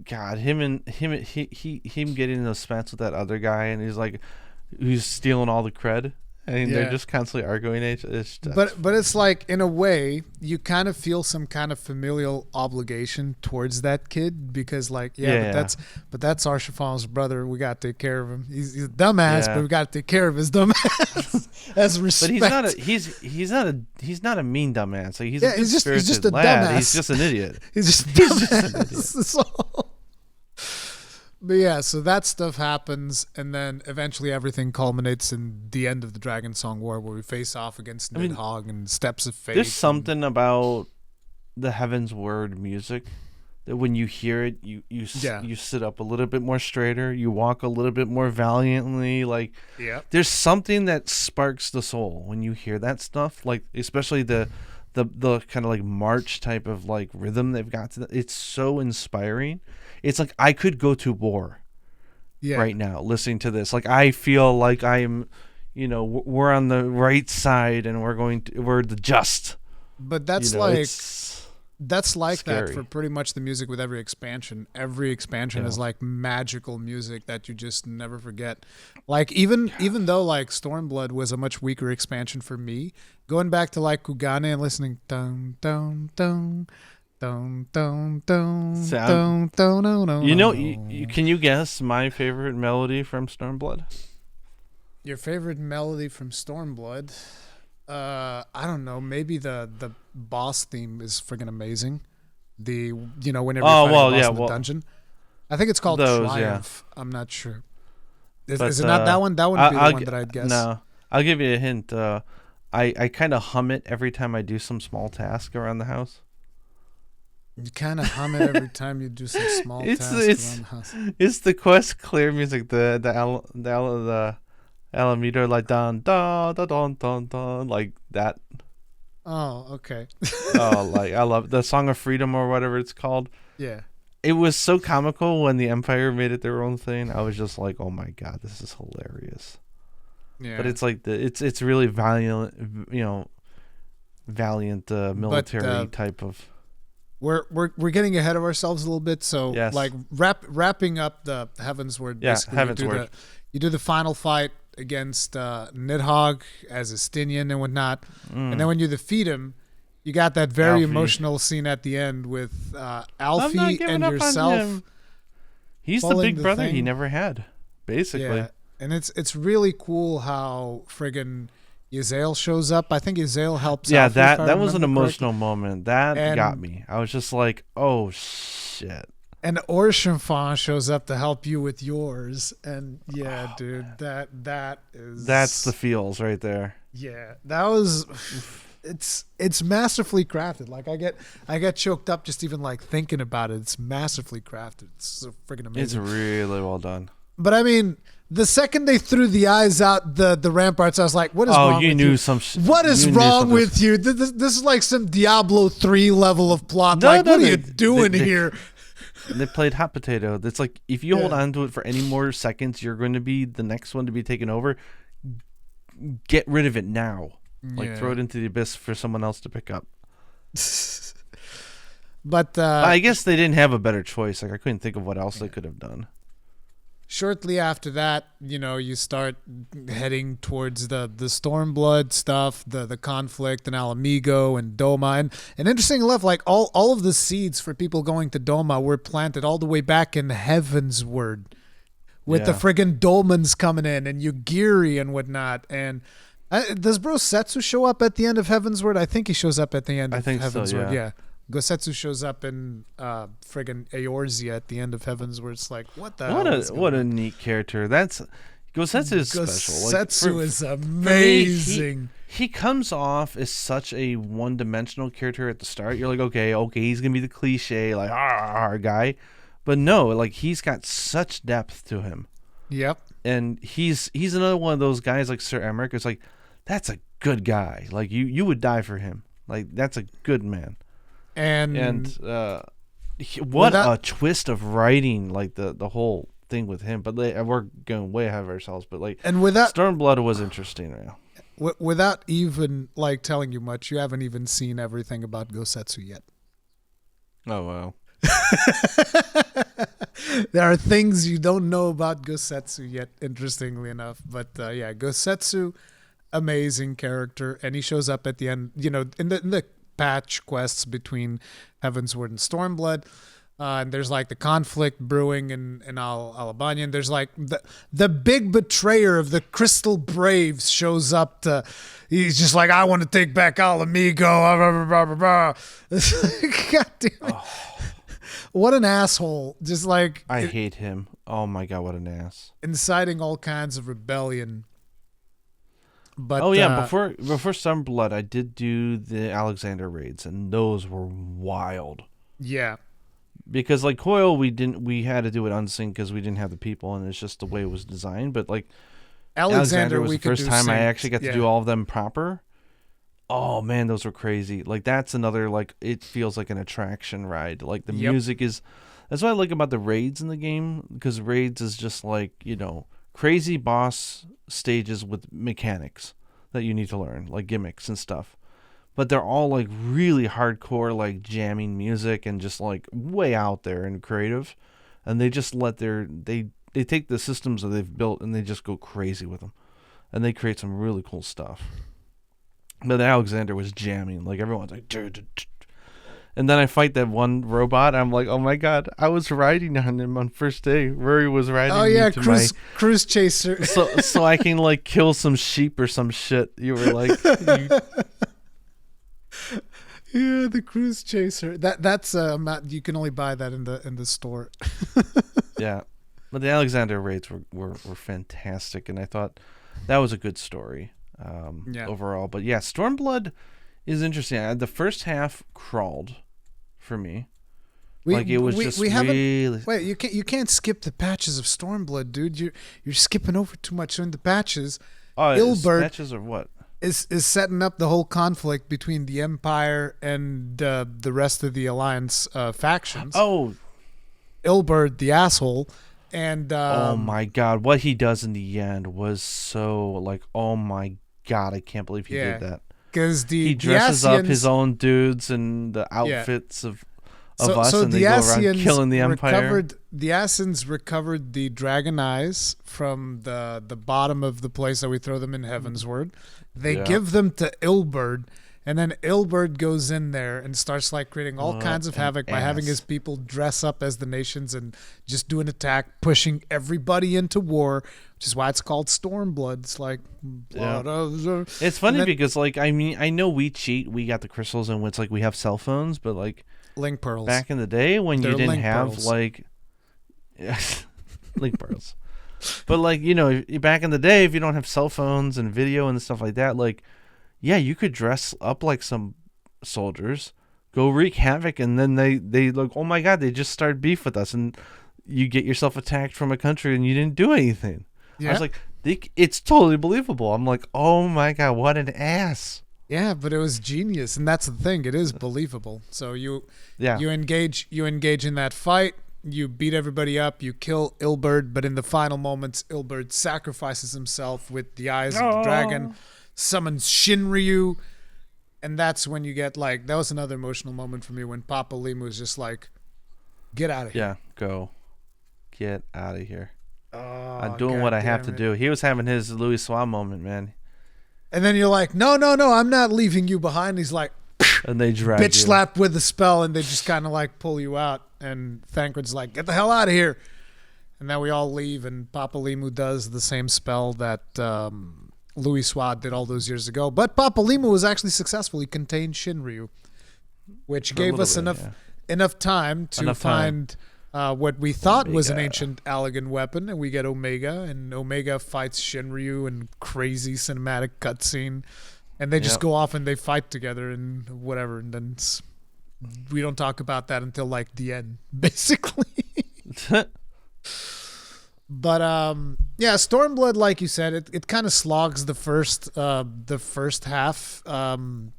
God, him getting in those spats with that other guy, and he's like, who's stealing all the cred, and they're just constantly arguing. But it's like, in a way, you kind of feel some kind of familial obligation towards that kid because, like, but that's Archefon's brother. We got to take care of him. He's a dumbass, but we got to take care of his dumbass as respect. But he's not a mean dumbass. Like he's just a lad. Dumbass. He's just an idiot. He's just a dumbass. But yeah, so that stuff happens, and then eventually everything culminates in the end of the Dragon Song War, where we face off against Nidhogg and Steps of Fate. There's something about the Heavensward music that when you hear it, you sit up a little bit more straighter, you walk a little bit more valiantly. Like, there's something that sparks the soul when you hear that stuff. Like, especially the kind of like march type of like rhythm they've got to it's so inspiring. It's like I could go to war right now listening to this. Like I feel like I'm, we're on the right side and we're the just. But that's that's like scary. That for pretty much the music with every expansion. Every expansion is like magical music that you just never forget. Like even though like Stormblood was a much weaker expansion for me, going back to like Kugane and listening dun dun dun dun dun dun dun dun dun. Can you guess my favorite melody from Stormblood? Your favorite melody from Stormblood? I don't know. Maybe the boss theme is friggin' amazing. Whenever you're fighting a boss in the dungeon. I think it's called Triumph. Yeah. I'm not sure. Is it not that one? That would be the one that I'd guess. No, I'll give you a hint. I kind of hum it every time I do some small task around the house. You kind of hum it every time you do some small task around the house. It's the quest clear music. The Alameda, like dun dun dun dun dun dun, like that. Oh, okay. Like I love the Song of Freedom or whatever it's called. Yeah. It was so comical when the Empire made it their own thing. I was just like, oh my god, this is hilarious. Yeah. But it's like it's really valiant, military type of. We're getting ahead of ourselves a little bit. So yes. like wrapping up the Heavensward. Yeah, Heavensward. You do the final fight against Nidhogg as a Stinian and whatnot, and then when you defeat him, you got that very emotional scene at the end with Alfie and yourself. He's the big brother he never had, basically. Yeah, and it's really cool how friggin' Yazel shows up. I think Yazel helps. Yeah, Alfie, that was an emotional moment. That got me. I was just like, oh shit. And Orchamfan shows up to help you with yours, and yeah, dude, that's the feels right there. Yeah, that was. It's masterfully crafted. Like I get choked up just even like thinking about it. It's masterfully crafted. It's so freaking amazing. It's really well done. But I mean, the second they threw the eyes out the ramparts, I was like, "What is wrong with you?" What is wrong with you? This is like some Diablo 3 level of plot. What are you doing here? They played hot potato. It's like if you hold on to it for any more seconds, you're going to be the next one to be taken over. Get rid of it now. Like throw it into the abyss for someone else to pick up. But I guess they didn't have a better choice. Like I couldn't think of what else they could have done. Shortly after that, you start heading towards the Stormblood stuff, the conflict in Alamigo and Doma. And interesting enough, like all of the seeds for people going to Doma were planted all the way back in Heavensward with the friggin' Dolmens coming in and Yugiri and whatnot. And does Bro Setsu show up at the end of Heavensward? I think he shows up at the end of Heavensward. So, yeah. Gosetsu shows up in friggin' Eorzea at the end of Heavensward. It's like, what the hell? What a neat character. Gosetsu is special. Gosetsu is amazing. He comes off as such a one-dimensional character at the start. You're like, okay, he's gonna be the cliche like guy, but no, like he's got such depth to him. Yep. And he's another one of those guys like Sir Emmerich. It's like that's a good guy. Like you would die for him. Like that's a good man. And what a twist of writing, like the whole thing with him. But we're going way ahead of ourselves. But Stormblood was interesting. Yeah. Without even like telling you much, you haven't even seen everything about Gosetsu yet. Oh wow. There are things you don't know about Gosetsu yet, interestingly enough. But Gosetsu, amazing character, and he shows up at the end. In the patch quests between Heavensward and Stormblood, and there's like the conflict brewing in Alabania. And there's like the big betrayer of the Crystal Braves shows up to. He's just like, I want to take back Alamigo. God damn it. What an asshole. Just like I hate him. Oh my god, what an ass. Inciting all kinds of rebellion. But before Stormblood, I did do the Alexander raids, and those were wild. Yeah. Because like Coil, we had to do it unsync because we didn't have the people, and it's just the way it was designed. But like Alexander was the first time I actually got to do all of them proper. Oh man, those were crazy. Like that's another like it feels like an attraction ride. Like the music is. That's what I like about the raids in the game, because raids is just like crazy boss stages with mechanics that you need to learn, like gimmicks and stuff. But they're all like really hardcore, like jamming music and just like way out there and creative. And they just let they take the systems that they've built and they just go crazy with them. And they create some really cool stuff. But Alexander was jamming, like everyone's like, dude. And then I fight that one robot. I'm like, oh my god, I was riding on him on first day. Rory was riding. Oh yeah, me to cruise chaser. so I can like kill some sheep or some shit. You were like, yeah, the cruise chaser. That's you can only buy that in the store. yeah, but the Alexander raids were fantastic, and I thought that was a good story overall. But yeah, Stormblood is interesting. The first half crawled for me. It was really. Wait, you can't skip the patches of Stormblood, dude. You're skipping over too much in the patches. Ilbert patches or what? Is setting up the whole conflict between the Empire and the rest of the Alliance factions. Oh, Ilbert, the asshole, and oh my god, what he does in the end was so like, oh my god, I can't believe he did that. Because he dresses up his own dudes and the outfits of us, and they go around killing the Empire. The Ascians recovered the dragon eyes from the bottom of the place that we throw them in Heavensward. They give them to Ilbert, and then Ilbert goes in there and starts like creating all kinds of havoc by having his people dress up as the nations and just do an attack, pushing everybody into war, which is why it's called Stormblood. It's like it's funny because like I mean I know we cheat, we got the crystals and it's like we have cell phones, but like link pearls back in the day when you didn't have pearls. Like link pearls. But like, you know, back in the day, if you don't have cell phones and video and stuff like that, like, yeah, you could dress up like some soldiers, go wreak havoc, and then they like, oh my god, they just started beef with us, and you get yourself attacked from a country and you didn't do anything. Yeah. I was like, it's totally believable. I'm like, oh my god, what an ass. Yeah, but it was genius, and that's the thing. It is believable. So you engage in that fight. You beat everybody up, you kill Ilbert, but in the final moments, Ilbert sacrifices himself with the eyes of the dragon, summons Shinryu, and that's when you get like, that was another emotional moment for me when Papa Limu was just like, get out of here. Yeah, go. Get out of here. I'm doing what I have to do. He was having his Louis Suave moment, man. And then you're like, no, I'm not leaving you behind. He's like, and they drag bitch slap with the spell, and they just kind of like pull you out. And Thancred's like, get the hell out of here. And then we all leave, and Papa Limu does the same spell that Louis Suave did all those years ago. But Papa Limu was actually successful. He contained Shinryu, which gave us enough time to find what we thought was an ancient Allagan weapon, and we get Omega, and Omega fights Shinryu in crazy cinematic cutscene. And they just go off and they fight together and whatever, and then we don't talk about that until like the end, basically. But yeah, Stormblood, like you said, it kind of slogs the first half. And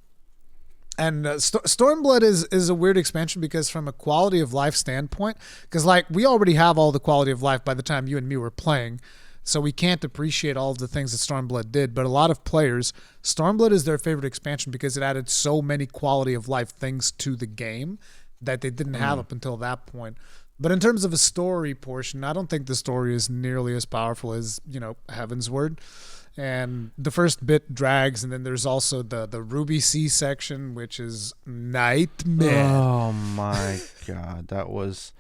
Stormblood is a weird expansion because from a quality of life standpoint, because like we already have all the quality of life by the time you and me were playing. So we can't appreciate all of the things that Stormblood did, but a lot of players, Stormblood is their favorite expansion because it added so many quality of life things to the game that they didn't have up until that point. But in terms of a story portion, I don't think the story is nearly as powerful as, Heavensward. And the first bit drags, and then there's also the Ruby Sea section, which is nightmare. Oh my god, that was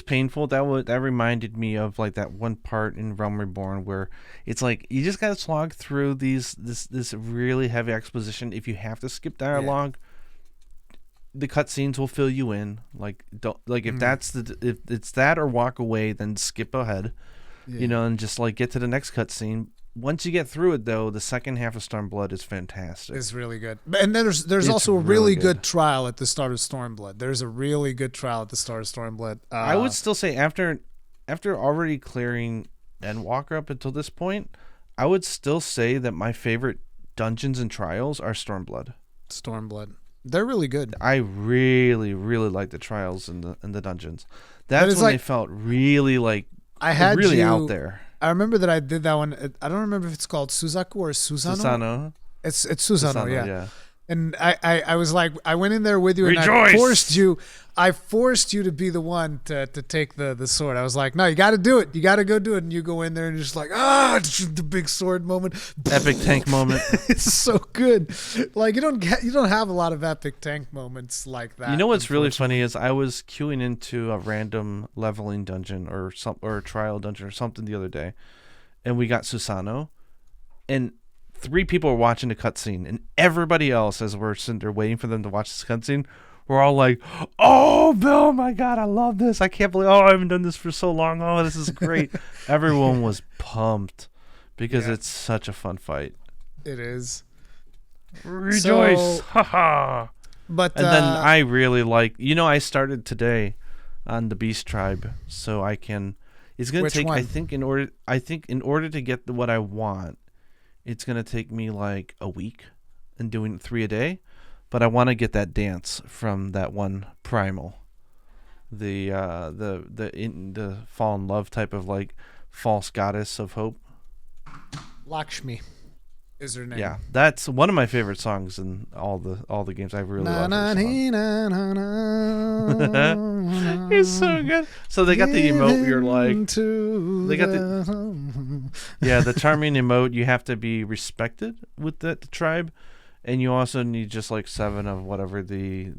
painful. That reminded me of like that one part in Realm Reborn where it's like you just gotta slog through this really heavy exposition. If you have to skip dialogue, the cutscenes will fill you in. Like if it's that or walk away, then skip ahead. And just like get to the next cutscene. Once you get through it, though, the second half of Stormblood is fantastic. It's really good. And there's also a really good trial at the start of Stormblood. There's a really good trial at the start of Stormblood. I would still say after already clearing Endwalker up until this point, I would still say that my favorite dungeons and trials are Stormblood. They're really good. I really, really like the trials in the dungeons. That's when they felt really like out there. I remember that I did that one. I don't remember if it's called Suzaku or Susano. Susano. It's Susano, yeah. And I was like, I went in there with you and Rejoice! I forced you to be the one to take the sword. I was like, no, you got to do it. You got to go do it. And you go in there and you're just like, the big sword moment. Epic tank moment. It's so good. Like you don't have a lot of epic tank moments like that. You know what's really funny is I was queuing into a random leveling dungeon or a trial dungeon or something the other day, and we got Susano, and 3 people were watching the cutscene, and everybody else, as we're sitting there waiting for them to watch this cutscene, we're all like, "Oh, Bill, my God, I love this! I can't believe, I haven't done this for so long. Oh, this is great!" Everyone was pumped because it's such a fun fight. It is. Rejoice! Haha! But and then I really like, I started today on the Beast Tribe, so I can. It's gonna take. One? I think in order to get what I want, it's going to take me like a week and doing 3 a day. But I want to get that dance from that one primal. The fall in love type of like false goddess of hope. Lakshmi is her name. Yeah, that's one of my favorite songs in all the games. I really love her song. It's so good. So they got the emote. You're like, they got the charming emote. You have to be respected with the tribe, and you also need just like 7 of whatever the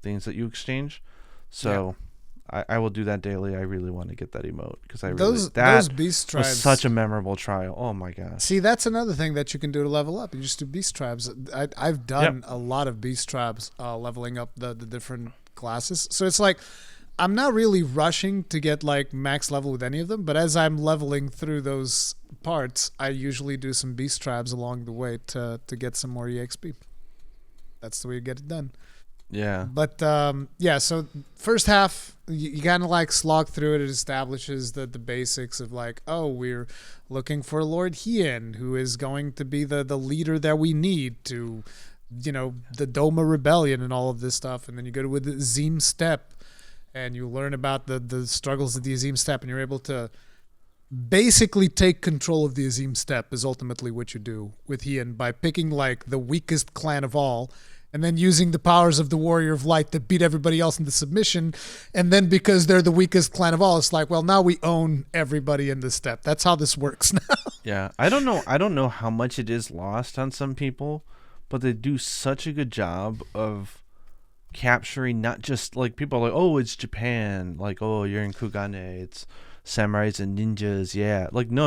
things that you exchange. So. Yeah. I will do that daily. I really want to get that emote because those beast tribes was such a memorable trial. Oh my gosh! See, that's another thing that you can do to level up. You just do beast tribes. I've done a lot of beast tribes, leveling up the different classes. So it's like I'm not really rushing to get like max level with any of them. But as I'm leveling through those parts, I usually do some beast tribes along the way to get some more EXP. That's the way you get it done. Yeah. But so first half you kind of like slog through it. It establishes the basics of like, oh, we're looking for Lord Hien, who is going to be the leader that we need to, the Doma Rebellion and all of this stuff. And then you go to the Azim Steppe and you learn about the struggles of the Azim Steppe, and you're able to basically take control of the Azim Steppe is ultimately what you do with Hien by picking like the weakest clan of all, and then using the powers of the Warrior of Light to beat everybody else into submission. And then because they're the weakest clan of all, it's like, well, now we own everybody in the steppe. That's how this works now. Yeah. I don't know how much it is lost on some people, but they do such a good job of capturing not just like people are like, oh, it's Japan. Like, oh, you're in Kugane. It's samurais and ninjas. Yeah. Like, no.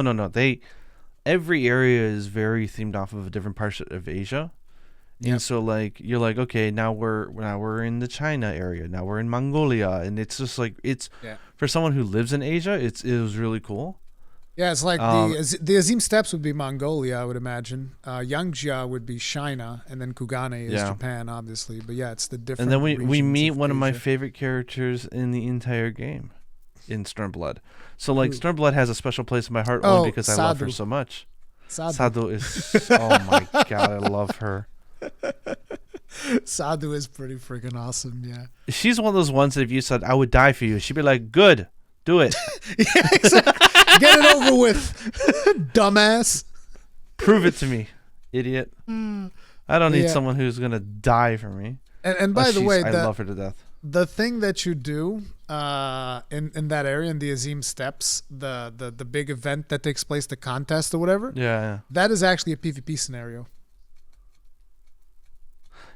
Every area is very themed off of a different part of Asia. And so like you're like, okay, now we're in the China area, now we're in Mongolia, and it's just like for someone who lives in Asia, it was really cool. Yeah, it's like the Azim Steppes would be Mongolia, I would imagine. Yangjia would be China, and then Kugane is Japan, obviously. But yeah, it's the different. And then we meet one of my favorite characters in the entire game, in Stormblood. So like Stormblood has a special place in my heart only because I love her so much. Sadhu is oh my God, I love her. Sadhu is pretty freaking awesome. Yeah, she's one of those ones that if you said I would die for you, she'd be like, good, do it. Yeah, exactly. Get it over with. Dumbass. Prove it to me, idiot. I don't need someone who's gonna die for me. And by the way, I love her to death. The thing that you do in that area, in the Azim Steppes, the big event that takes place, the contest or whatever, that is actually a PvP scenario.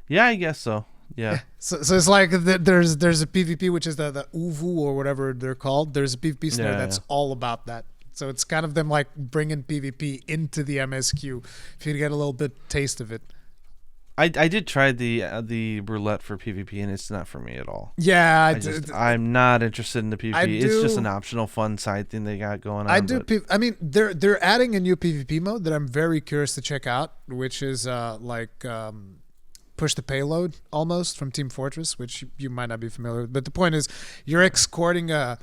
Yeah, I guess so. Yeah. So it's like there's a PvP, which is the Uvu or whatever they're called. There's a PvP scenario that's all about that. So it's kind of them like bringing PvP into the MSQ if you get a little bit taste of it. I did try the roulette for PvP, and it's not for me at all. Yeah, I'm not interested in the PvP. It's just an optional fun side thing they got going on. I mean, they're adding a new PvP mode that I'm very curious to check out, which is push the payload almost from Team Fortress, which you might not be familiar with. But the point is, you're escorting a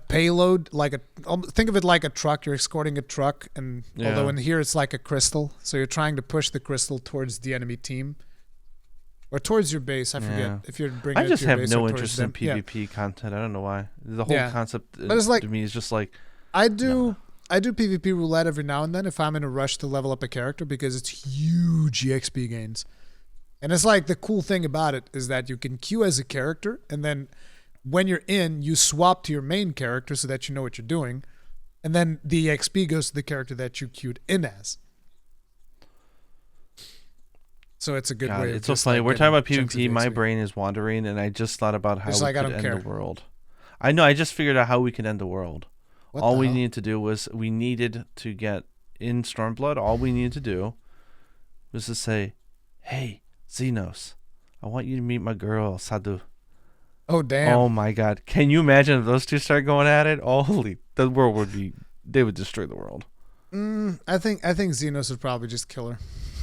payload, think of it like a truck. You're escorting a truck, and although in here it's like a crystal, so you're trying to push the crystal towards the enemy team or towards your base. I forget if you're bringing. I just it to your have base no or interest in PvP content. I don't know why. The whole concept but it's like, to me is just like I do PvP roulette every now and then if I'm in a rush to level up a character because it's huge EXP gains. And it's like the cool thing about it is that you can queue as a character, and then when you're in, you swap to your main character so that you know what you're doing, and then the XP goes to the character that you queued in as. So it's a good way. It's so funny. We're talking about PvP. My brain is wandering, and I just thought about how we could end the world. I know. I just figured out how we could end the world. All we needed to do was we needed to get in Stormblood. All we needed to do was to say, "Hey, Xenos, I want you to meet my girl, Sadu." Oh, damn. Oh, my God. Can you imagine if those two start going at it? Holy, the world would be, they would destroy the world. I think Xenos would probably just kill her.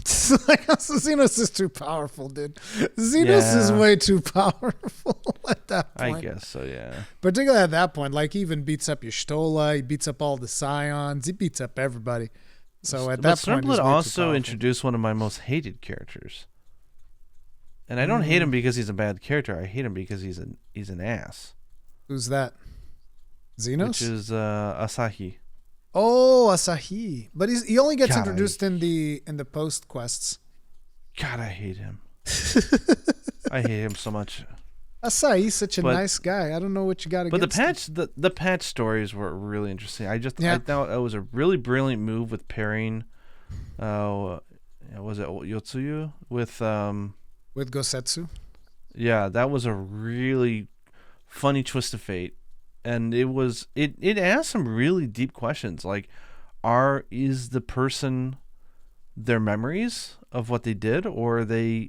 Xenos is too powerful, dude. Xenos is way too powerful at that point. I guess so, yeah. Particularly at that point, like he even beats up your Stola, he beats up all the Scions, he beats up everybody. So at that point, Stormblood also introduced one of my most hated characters. And I don't hate him because he's a bad character. I hate him because he's an ass. Who's that? Xenos? Which is Asahi. Oh, Asahi. But he only gets introduced in the post quests. God, I hate him. I hate him so much. Asahi's such a nice guy. I don't know what you got against him. The patch stories were really interesting. I thought it was a really brilliant move with pairing was it Yotsuyu with Gosetsu? Yeah, that was a really funny twist of fate. And it asked some really deep questions, like is the person their memories of what they did, or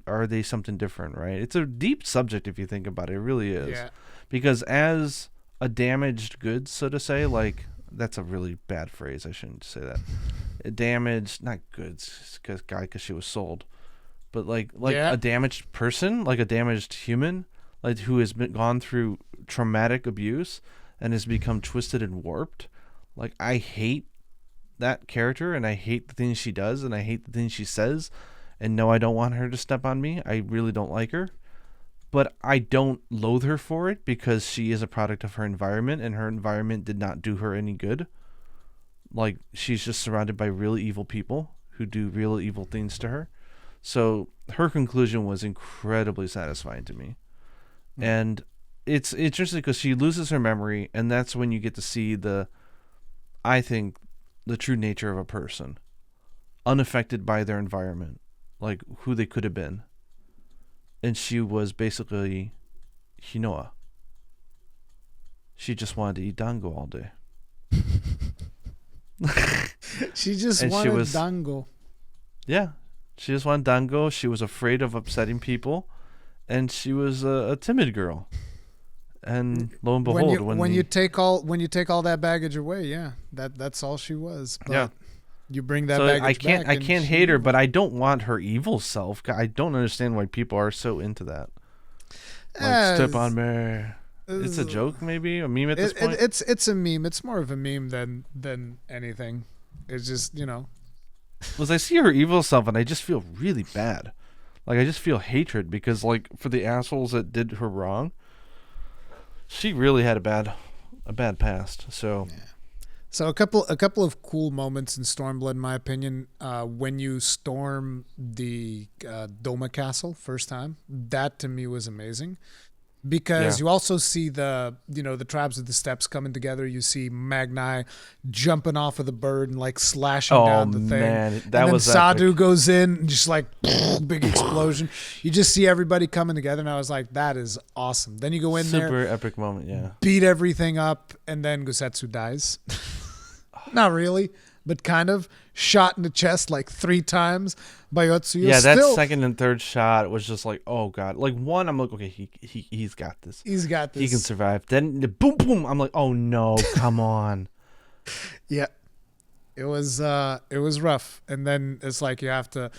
are they something different, right? It's a deep subject if you think about it. It really is. Yeah. Because as a damaged goods, so to say, like that's a really bad phrase. I shouldn't say that. Damaged, not goods, because she was sold, but like a damaged person, like a damaged human, like who has gone through traumatic abuse and has become twisted and warped. Like, I hate that character, and I hate the things she does, and I hate the things she says, and no, I don't want her to step on me. I really don't like her. But I don't loathe her for it, because she is a product of her environment, and her environment did not do her any good. Like, she's just surrounded by really evil people who do real evil things to her. So her conclusion was incredibly satisfying to me. And it's interesting because she loses her memory, and that's when you get to see I think, the true nature of a person, unaffected by their environment, like who they could have been. And she was basically Hinoa. She just wanted to eat dango all day. She just wanted dango. Yeah, she just wanted dango. She was afraid of upsetting people, and she was a timid girl. And lo and behold, when you take all that baggage away, that's all she was. But you bring that baggage back. I can't hate her, but I don't want her evil self. I don't understand why people are so into that. Like, step on me. It's a joke, maybe a meme at this point. It's a meme. It's more of a meme than anything. It's just I see her evil self, and I just feel really bad. Like, I just feel hatred because, like, for the assholes that did her wrong. She really had a bad past. So, So a couple of cool moments in Stormblood, in my opinion. When you storm the Doma Castle first time, that to me was amazing. Because you also see the tribes of the steppes coming together. You see Magni jumping off of the bird and like slashing down the thing. Man, that was Sadu epic. Goes in and just like big explosion. You just see everybody coming together, and I was like, that is awesome. Then you go in there, super epic moment, beat everything up, and then Gosetsu dies. Not really, but kind of shot in the chest like 3 times by Otsuyo. Yeah, that second and third shot was just like, oh god. Like one, I'm like, okay, he's got this. He's got this. He can survive. Then the boom, boom. I'm like, oh no, come on. Yeah. It was rough, and then it's like you have to.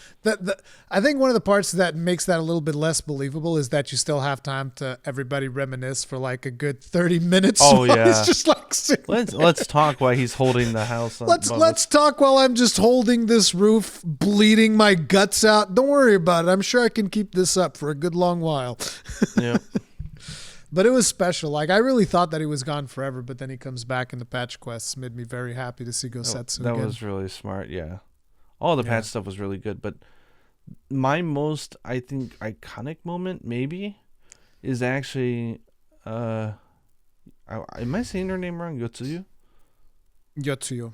I think one of the parts that makes that a little bit less believable is that you still have time to everybody reminisce for like a good 30 minutes. Oh yeah, it's just like let's talk while he's holding the house. Let's talk while I'm just holding this roof, bleeding my guts out. Don't worry about it. I'm sure I can keep this up for a good long while. Yeah. But it was special. Like, I really thought that he was gone forever, but then he comes back in the patch quests. Made me very happy to see Gosetsu again. That was really smart, yeah. All the patch stuff was really good, but My most, I think, iconic moment maybe is actually, am I saying her name wrong? Yotsuyu? Yotsuyo.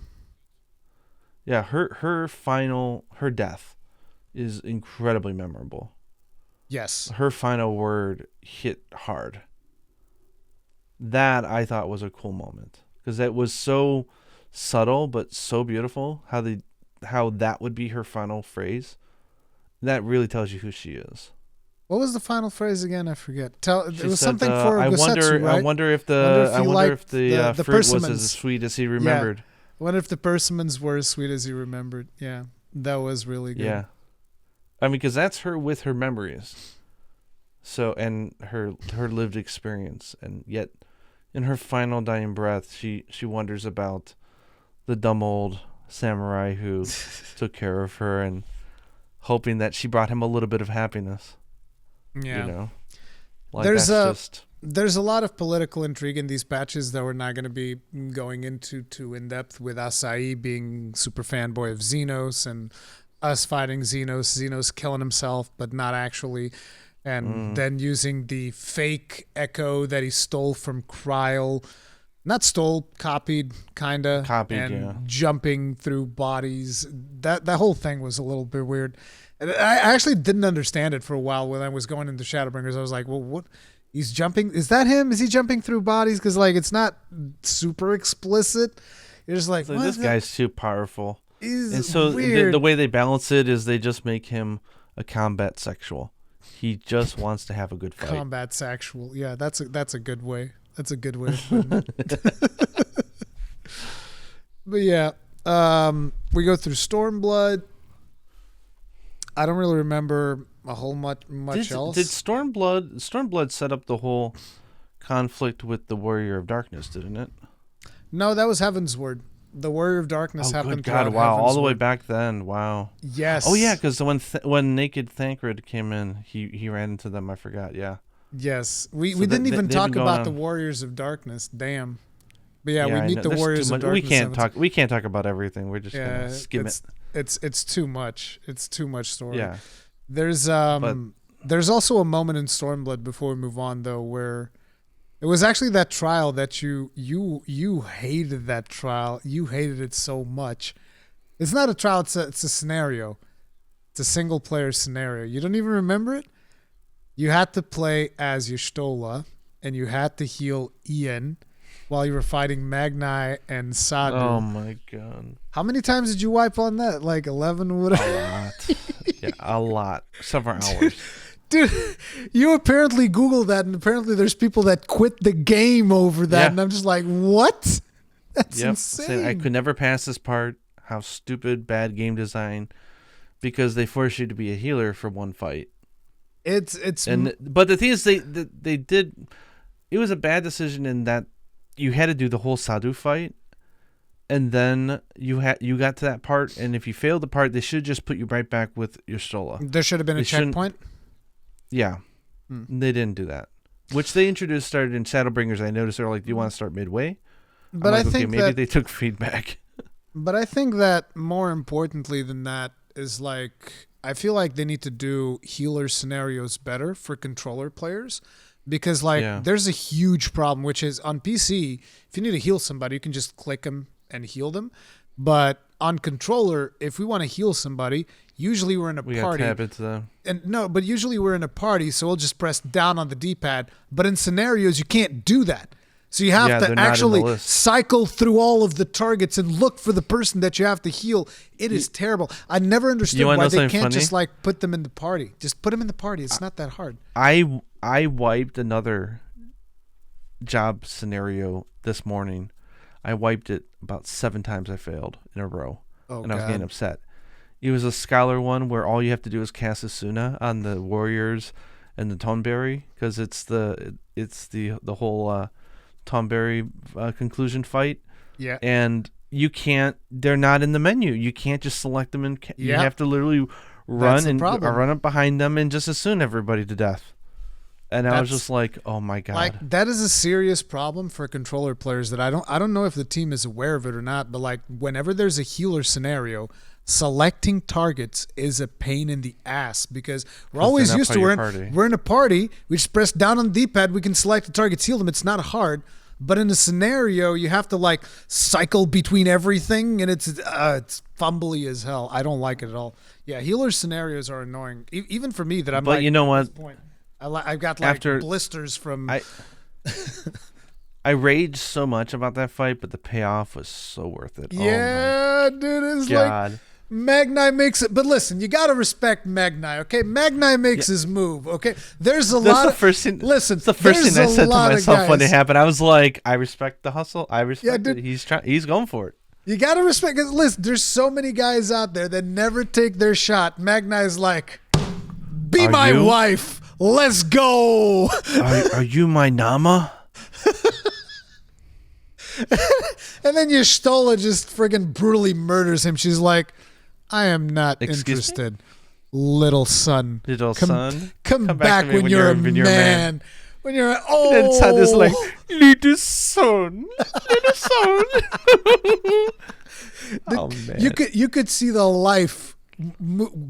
Yeah, her death is incredibly memorable. Yes. Her final word hit hard. That I thought was a cool moment because that was so subtle but so beautiful. How that would be her final phrase. That really tells you who she is. What was the final phrase again? I forget. It was Said, something for Gosetsu, right? I wonder if the fruit was as sweet as he remembered. Yeah. I wonder if the persimmons were as sweet as he remembered. Yeah, that was really good. Yeah, I mean, because that's her with her memories. So and her lived experience, and yet in her final dying breath, she wonders about the dumb old samurai who took care of her, and hoping that she brought him a little bit of happiness. Yeah, you know, like there's a lot of political intrigue in these patches that we're not going to be going into too in depth. With Asahi being super fanboy of Xenos, and us fighting Xenos killing himself, but not actually. And then using the fake echo that he stole from Kryl. Not stole, copied, kinda. And jumping through bodies. That whole thing was a little bit weird. And I actually didn't understand it for a while when I was going into Shadowbringers. I was like, well, what? He's jumping? Is that him? Is he jumping through bodies? Because, like, it's not super explicit. You're just like, this guy's too powerful. And so the way they balance it is they just make him a combat sexual. He just wants to have a good fight. Combat sexual. Yeah, that's a good way. That's a good way of putting it. But yeah, we go through Stormblood. I don't really remember a whole much else. Did Stormblood set up the whole conflict with the Warrior of Darkness, didn't it? No, that was Heaven's Word. The Warrior of Darkness happened. Good God! Wow, all the way back then. Wow. Yes. Oh yeah, because when Naked Thancred came in, he ran into them. I forgot. Yeah. Yes, we didn't even talk about the Warriors of Darkness. Damn. But yeah, we meet the Warriors of Darkness. We can't talk about everything. We're just gonna skim it. It's too much. It's too much story. Yeah. There's also a moment in Stormblood before we move on though where it was actually that trial that you hated that trial. You hated it so much. It's not a trial. It's a scenario. It's a single player scenario. You don't even remember it. You had to play as Y'shtola, and you had to heal Ian while you were fighting Magni and Sadu. Oh my God! How many times did you wipe on that? Like 11? A lot. Yeah, a lot. Several hours. Dude, you apparently Googled that, and apparently there's people that quit the game over that, and I'm just like, what? That's insane. I could never pass this part. How stupid, bad game design, because they force you to be a healer for one fight. But the thing is, they did. It was a bad decision in that you had to do the whole Sadu fight, and then you got to that part, and if you failed the part, they should just put you right back with your Stola. There should have been a checkpoint. Yeah, They didn't do that, which they started in Shadowbringers. I noticed they're like, "Do you want to start midway?" But I think maybe they took feedback. But I think that more importantly than that is like I feel like they need to do healer scenarios better for controller players. Because there's a huge problem, which is on PC, if you need to heal somebody, you can just click them and heal them. But on controller, if we want to heal somebody, usually we're in a party. We tap into them. But usually we're in a party, so we'll just press down on the D-pad. But in scenarios, you can't do that. So you have to actually cycle through all of the targets and look for the person that you have to heal. It is terrible. I never understood why they can't just put them in the party. Just put them in the party. It's not that hard. I wiped another job scenario this morning. I wiped it about 7 times. I failed in a row, and I was getting upset. It was a scholar one where all you have to do is cast Asuna on the warriors and the Tonberry, because it's the whole Tonberry conclusion fight. Yeah, and you can't. They're not in the menu. You can't just select them, and you have to literally run up behind them and just Asuna everybody to death. And I was just like, oh my God. Like that is a serious problem for controller players that I don't know if the team is aware of it or not, but like whenever there's a healer scenario, selecting targets is a pain in the ass because we're always used to we're in a party. We just press down on the D-pad. We can select the targets, heal them. It's not hard. But in a scenario, you have to like cycle between everything, and it's fumbly as hell. I don't like it at all. Yeah, healer scenarios are annoying, even for me. But you know what? I've got like blisters from. I raged so much about that fight, but the payoff was so worth it. Yeah, dude, it's like Magnai makes it. But listen, you got to respect Magnai, okay? Magnai makes his move, okay? There's a lot of... Listen, it's the first thing I said to myself when it happened. I was like, I respect the hustle. I respect it. He's going for it. You got to respect it. Listen, there's so many guys out there that never take their shot. Magnai's like, be my wife. Let's go. Are you my Nama? And then Y'shtola just friggin' brutally murders him. She's like, I am not interested. Little son. Come back when you're a man. When you're and then son is like, little son. Oh man. You could see the life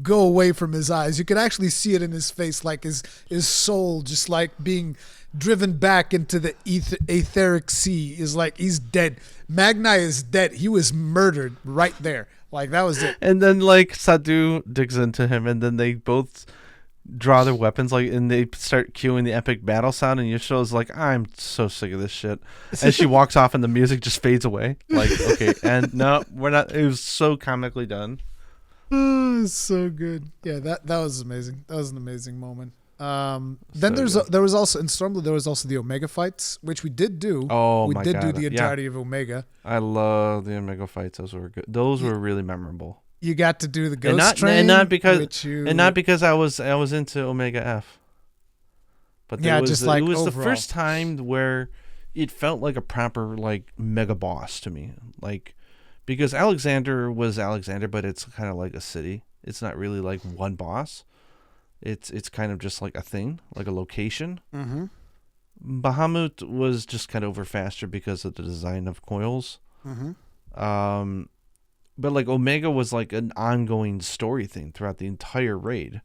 go away from his eyes. You could actually see it in his face, like his soul just like being driven back into the etheric sea. Is like he's dead. Magnai is dead. He was murdered right there. Like that was it. And then like Sadu digs into him, and then they both draw their weapons, like, and they start cueing the epic battle sound, and Y'shto's like, I'm so sick of this shit. And she walks off, and the music just fades away. Like, okay, and no, we're not. It was so comically done. Oh, it's so good. Yeah, that was amazing. That was an amazing moment. Then So there was also in Stormblood there was also the Omega fights, which we did do. Oh we my did God. do the entirety of Omega. I love the Omega fights. Those were good. Those were really memorable. You got to do the Ghost Train, and not because I was into Omega F. But yeah, it was overall. the first time where it felt like a proper like mega boss to me. Like, because Alexander was Alexander, but it's kind of like a city. It's not really like one boss. It's kind of just like a thing, like a location. Mm-hmm. Bahamut was just kind of over faster because of the design of coils. Mm-hmm. But like Omega was like an ongoing story thing throughout the entire raid,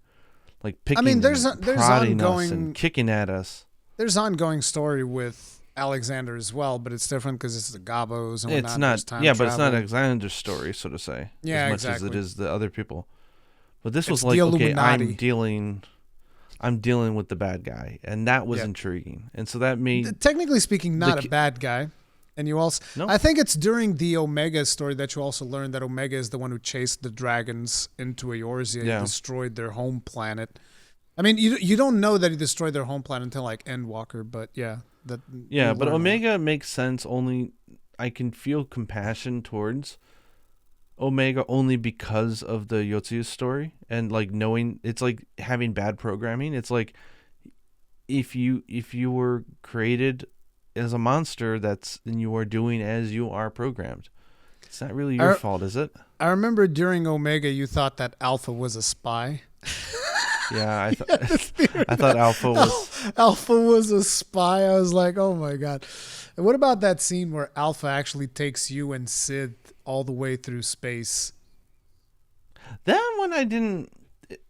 like picking, there's prodding ongoing us and kicking at us. There's ongoing story with Alexander as well, but it's different because it's the Gabos and whatnot. It's not, time but travel. it's not Alexander's story, so to say. Yeah, as much exactly. as it is the other people. But this was It's like, the okay, Illuminati. I'm dealing with the bad guy, and that was intriguing, and so that made technically speaking not a bad guy. And you also, No. I think it's during the Omega story that you also learn that Omega is the one who chased the dragons into Eorzea and destroyed their home planet. I mean, you don't know that he destroyed their home planet until like Endwalker, but yeah. but Omega makes sense. Only I can feel compassion towards Omega only because of the Yotsu's story, and like knowing it's like having bad programming. It's like if you were created as a monster, and you are doing as you are programmed. It's not really your fault, is it? I remember during Omega you thought that Alpha was a spy. Yeah, I thought Alpha was a spy. I was like, oh my God. And what about that scene where Alpha actually takes you and Sid all the way through space? That one I didn't.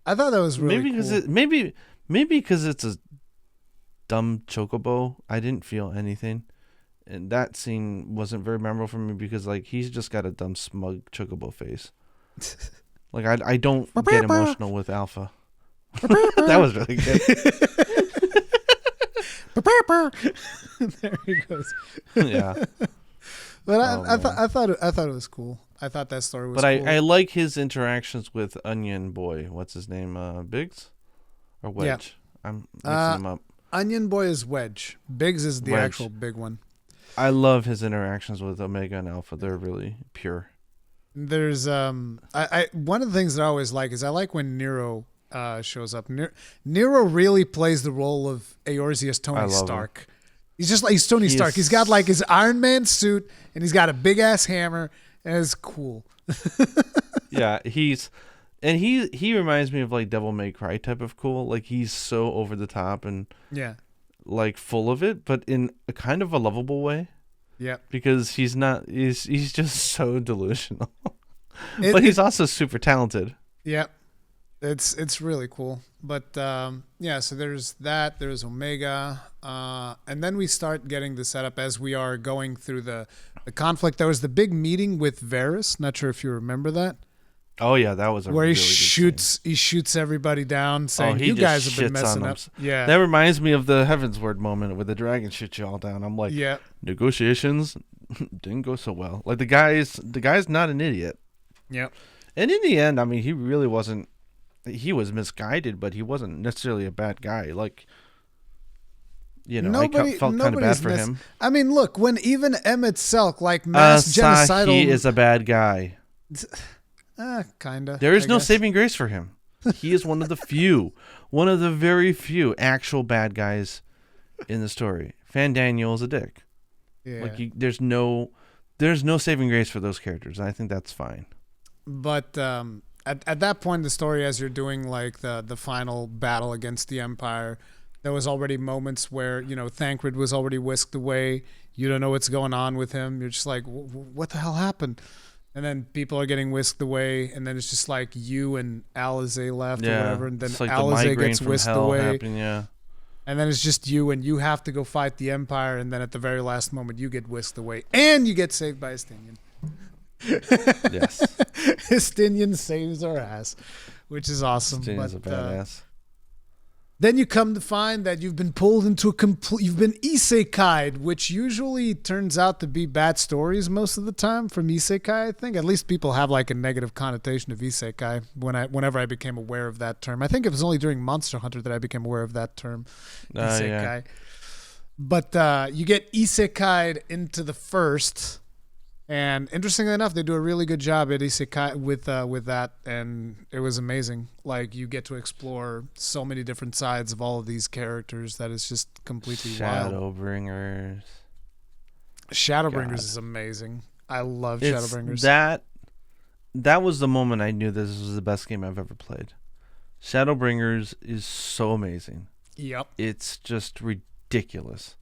I thought that was really cool. Maybe because it's a dumb chocobo, I didn't feel anything, and that scene wasn't very memorable for me because like he's just got a dumb smug chocobo face. Like I don't get emotional with Alpha. That was really good. There he goes. Yeah, but I thought it was cool. I thought that story was. But cool. I like his interactions with Onion Boy. What's his name? Biggs or Wedge? Yeah. I'm mixing them up. Onion Boy is Wedge. Biggs is the actual big one. I love his interactions with Omega and Alpha. They're really pure. There's one of the things that I always like is I like when Nero shows up. Nero really plays the role of Eorzea's Tony Stark. Him. He's just like he's Tony Stark. He's got like his Iron Man suit and he's got a big ass hammer and it's cool. Yeah, he reminds me of like Devil May Cry type of cool. Like he's so over the top and like full of it, but in a kind of a lovable way. Yeah, because he's just so delusional. But he's also super talented. Yeah, it's really cool. But yeah, so there's that. There's Omega, and then we start getting the setup as we are going through the conflict. There was the big meeting with Varys. Not sure if you remember that. Oh yeah, that was a where really he shoots everybody down, saying he you just guys have been shits messing on up. them. Yeah, that reminds me of the Heavensward moment where the dragon shits you all down. I'm like, yeah, negotiations didn't go so well. Like the guy's not an idiot. Yep. And in the end, I mean, he really wasn't. He was misguided, but he wasn't necessarily a bad guy. Like, you know, I felt kind of bad for him. I mean, look, when even Emmett Selk, like mass genocidal, he is a bad guy. Kinda. There is no saving grace for him. He is one of the very few actual bad guys in the story. Fandaniel is a dick. Yeah. Like there's no saving grace for those characters. And I think that's fine. But at that point in the story, as you're doing like the final battle against the Empire, there was already moments where, you know, Thancred was already whisked away. You don't know what's going on with him. You're just like, what the hell happened? And then people are getting whisked away, and then it's just like you and Alizé left or whatever, and then like Alizé gets whisked away. Yeah. And then it's just you, and you have to go fight the Empire, and then at the very last moment, you get whisked away, and you get saved by Estinian. Yes. Estinian saves our ass, which is awesome. Estinian's a badass. Then you come to find that you've been pulled into you've been isekai'd, which usually turns out to be bad stories most of the time from isekai, I think. At least people have like a negative connotation of isekai whenever I became aware of that term. I think it was only during Monster Hunter that I became aware of that term, isekai. Yeah. But you get isekai'd into the first. And interestingly enough, they do a really good job at isekai with that, and it was amazing. Like, you get to explore so many different sides of all of these characters that is just completely wild. Shadowbringers is amazing. I love Shadowbringers. That was the moment I knew this was the best game I've ever played. Shadowbringers is so amazing. Yep. It's just ridiculous.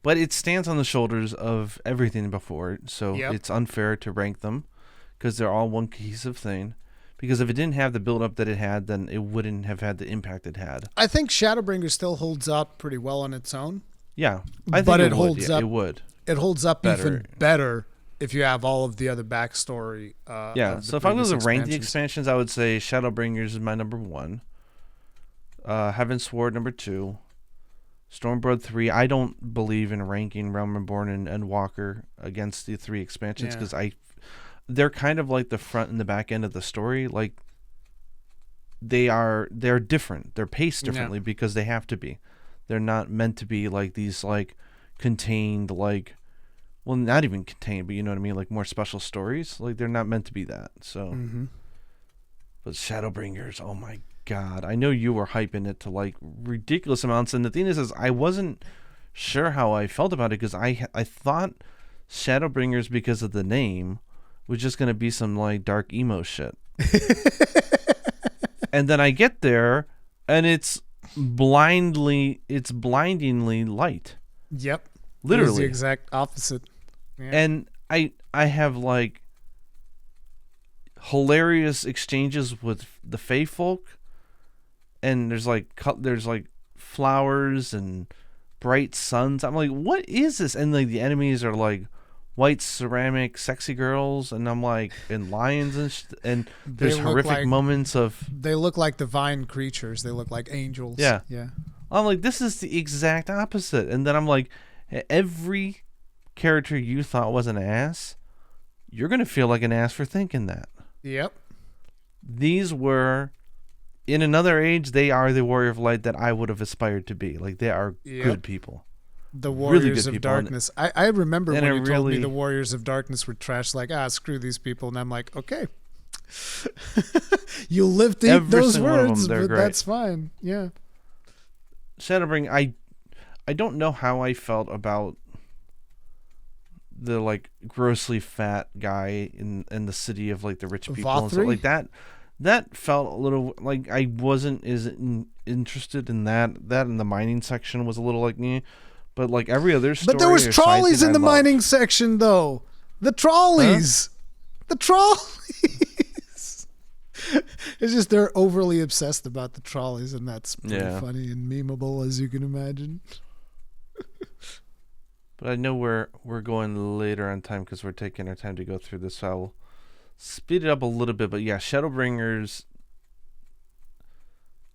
But it stands on the shoulders of everything before it, so it's unfair to rank them because they're all one cohesive thing. Because if it didn't have the build-up that it had, then it wouldn't have had the impact it had. I think Shadowbringers still holds up pretty well on its own. Yeah, I think it holds up. It would. It holds up even better if you have all of the other backstory. So if I was to rank the expansions, I would say Shadowbringers is my number 1. Heavensward number 2. Stormblood 3, I don't believe in ranking Realm Reborn and Walker against the 3 expansions because they're kind of like the front and the back end of the story. Like they're different. They're paced differently because they have to be. They're not meant to be like these like contained like, well, not even contained, but you know what I mean, like more special stories. Like they're not meant to be that. So, but Shadowbringers, oh my God, I know you were hyping it to like ridiculous amounts, and the thing is I wasn't sure how I felt about it because I thought Shadowbringers, because of the name, was just gonna be some like dark emo shit, and then I get there and it's blindingly light. Yep, literally it's the exact opposite. Yeah. And I have like hilarious exchanges with the Fae folk. And there's like flowers and bright suns. I'm like, what is this? And like the enemies are like white ceramic sexy girls, and I'm like, and lions and there's horrific moments of. They look like divine creatures. They look like angels. Yeah. Yeah. I'm like, this is the exact opposite. And then I'm like, every character you thought was an ass, you're gonna feel like an ass for thinking that. Yep. These were. In another age, they are the Warrior of Light that I would have aspired to be. Like, they are good people. The Warriors of Darkness. I remember when you told me the Warriors of Darkness were trash, like, screw these people. And I'm like, okay. You live to eat those words, but that's fine. Yeah. Shadowbring, I don't know how I felt about the, like, grossly fat guy in the city of, like, the rich people. And stuff like that. That felt a little like I wasn't as interested in that. That in the mining section was a little like me, but like every other story. But there was trolleys in the mining section, though. The trolleys. The trolleys. It's just they're overly obsessed about the trolleys, and that's pretty funny and memeable, as you can imagine. But I know we're going later on time because we're taking our time to go through this, so I'll speed it up a little bit. But yeah, Shadowbringers.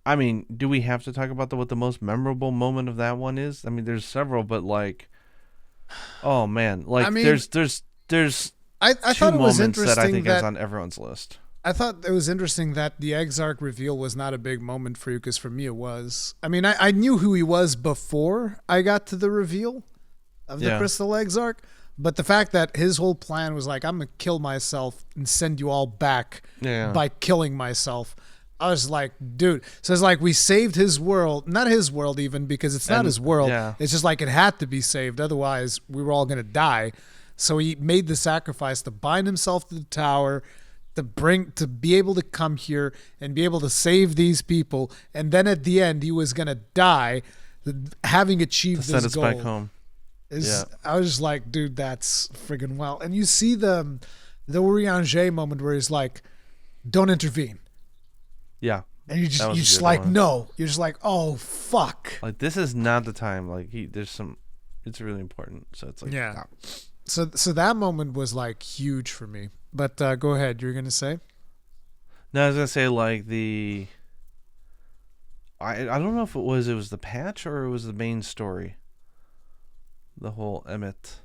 I mean, do we have to talk about what the most memorable moment of that one is? I mean, there's several, but like, oh man, like I mean, there's I thought it was interesting that I think is on everyone's list. I thought it was interesting that the Exarch reveal was not a big moment for you, because for me it was. I mean, I knew who he was before I got to the reveal of the Crystal Exarch, but the fact that his whole plan was like, I'm gonna kill myself and send you all back by killing myself. I was like, dude. So it's like we saved his world. Not his world even, because it's not his world. Yeah. It's just like it had to be saved. Otherwise, we were all going to die. So he made the sacrifice to bind himself to the tower, to be able to come here and be able to save these people. And then at the end, he was going to die having achieved this goal. Send us back home. I was just like, dude, that's friggin' well. And you see the Urianger moment where he's like, don't intervene. Yeah. And you just like, no. You're just like, oh, fuck. Like, this is not the time. Like, it's really important. So it's like, yeah. So that moment was like huge for me. But go ahead. You were going to say? No, I was going to say like I don't know if it was the patch or it was the main story. The whole Emmett.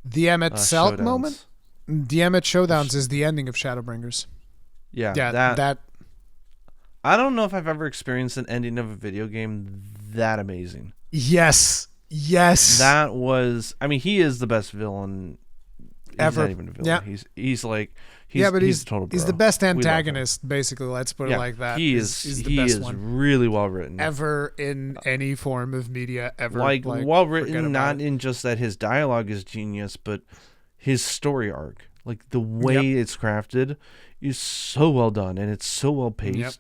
The Emmett Selt moment? The Emmett Showdowns is the ending of Shadowbringers. Yeah. That I don't know if I've ever experienced an ending of a video game that amazing. Yes. That was. I mean, he is the best villain ever. He's not even a villain. Yeah. He's like. He's a total bro. He's the best antagonist, basically. Let's put it like that. He is the best one. Really well written. Ever in any form of media ever. Like well written, not in just that his dialogue is genius, but his story arc. Like the way it's crafted is so well done, and it's so well paced. Yep.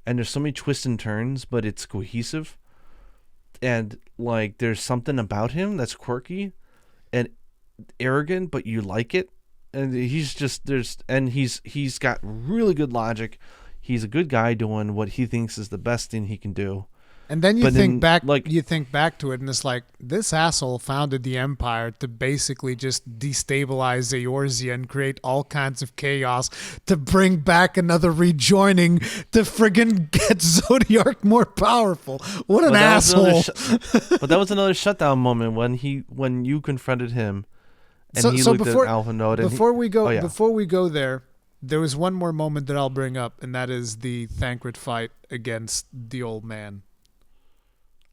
And there's so many twists and turns, but it's cohesive. And like there's something about him that's quirky and arrogant, but you like it. And he's got really good logic. He's a good guy doing what he thinks is the best thing he can do. And then you think back to it, and it's like, this asshole founded the Empire to basically just destabilize Eorzea and create all kinds of chaos to bring back another rejoining to friggin' get Zodiark more powerful. What an asshole! But that was another shutdown moment when you confronted him, and he looked at Alpha Node. Before we go there was one more moment that I'll bring up, and that is the Thancred fight against the old man.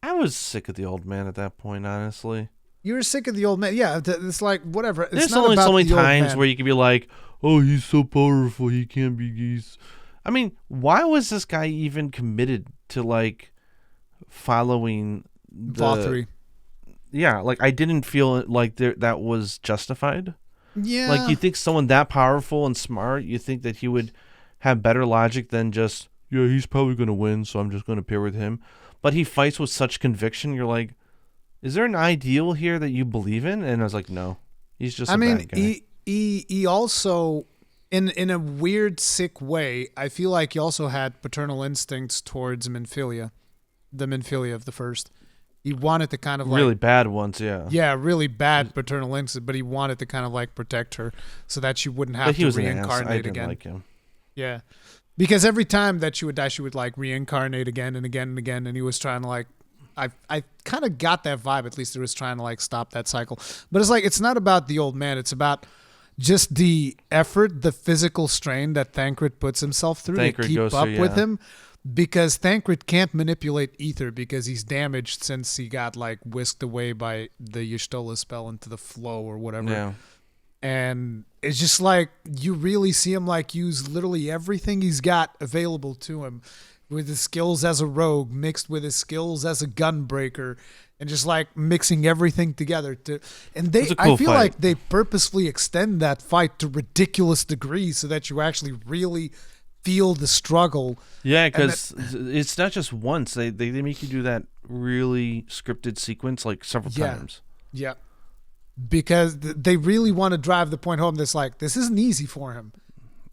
I was sick of the old man at that point, honestly. You were sick of the old man? Yeah, it's like, whatever. There's only so many times where you can be like, oh, he's so powerful, he can't be... I mean, why was this guy even committed to, like, following Valkyrie? Yeah, like, I didn't feel like that was justified. Yeah. Like, you think someone that powerful and smart, you think that he would have better logic than just, yeah, he's probably going to win, so I'm just going to pair with him. But he fights with such conviction. You're like, is there an ideal here that you believe in? And I was like, no, he's just. Bad guy. He also, in a weird, sick way, I feel like he also had paternal instincts towards Minfilia, the Minfilia of the first. He wanted to kind of really bad ones, yeah. Yeah, really bad paternal instincts, but he wanted to kind of like protect her so that she wouldn't have to reincarnate I didn't again. Like him. Yeah. Because every time that she would die, she would like reincarnate again and again and again. And he was trying to like, I kind of got that vibe. At least he was trying to like stop that cycle. But it's like, it's not about the old man. It's about just the effort, the physical strain that Thancred puts himself through to keep up with him. Because Thancred can't manipulate ether because he's damaged since he got like whisked away by the Y'shtola spell into the flow or whatever. Yeah. And it's just like you really see him like use literally everything he's got available to him with his skills as a rogue mixed with his skills as a gunbreaker and just like mixing everything together I feel like they purposefully extend that fight to ridiculous degrees so that you actually really feel the struggle. Yeah, because it's not just once. They make you do that really scripted sequence like several times. Yeah. because they really want to drive the point home. That's like, this isn't easy for him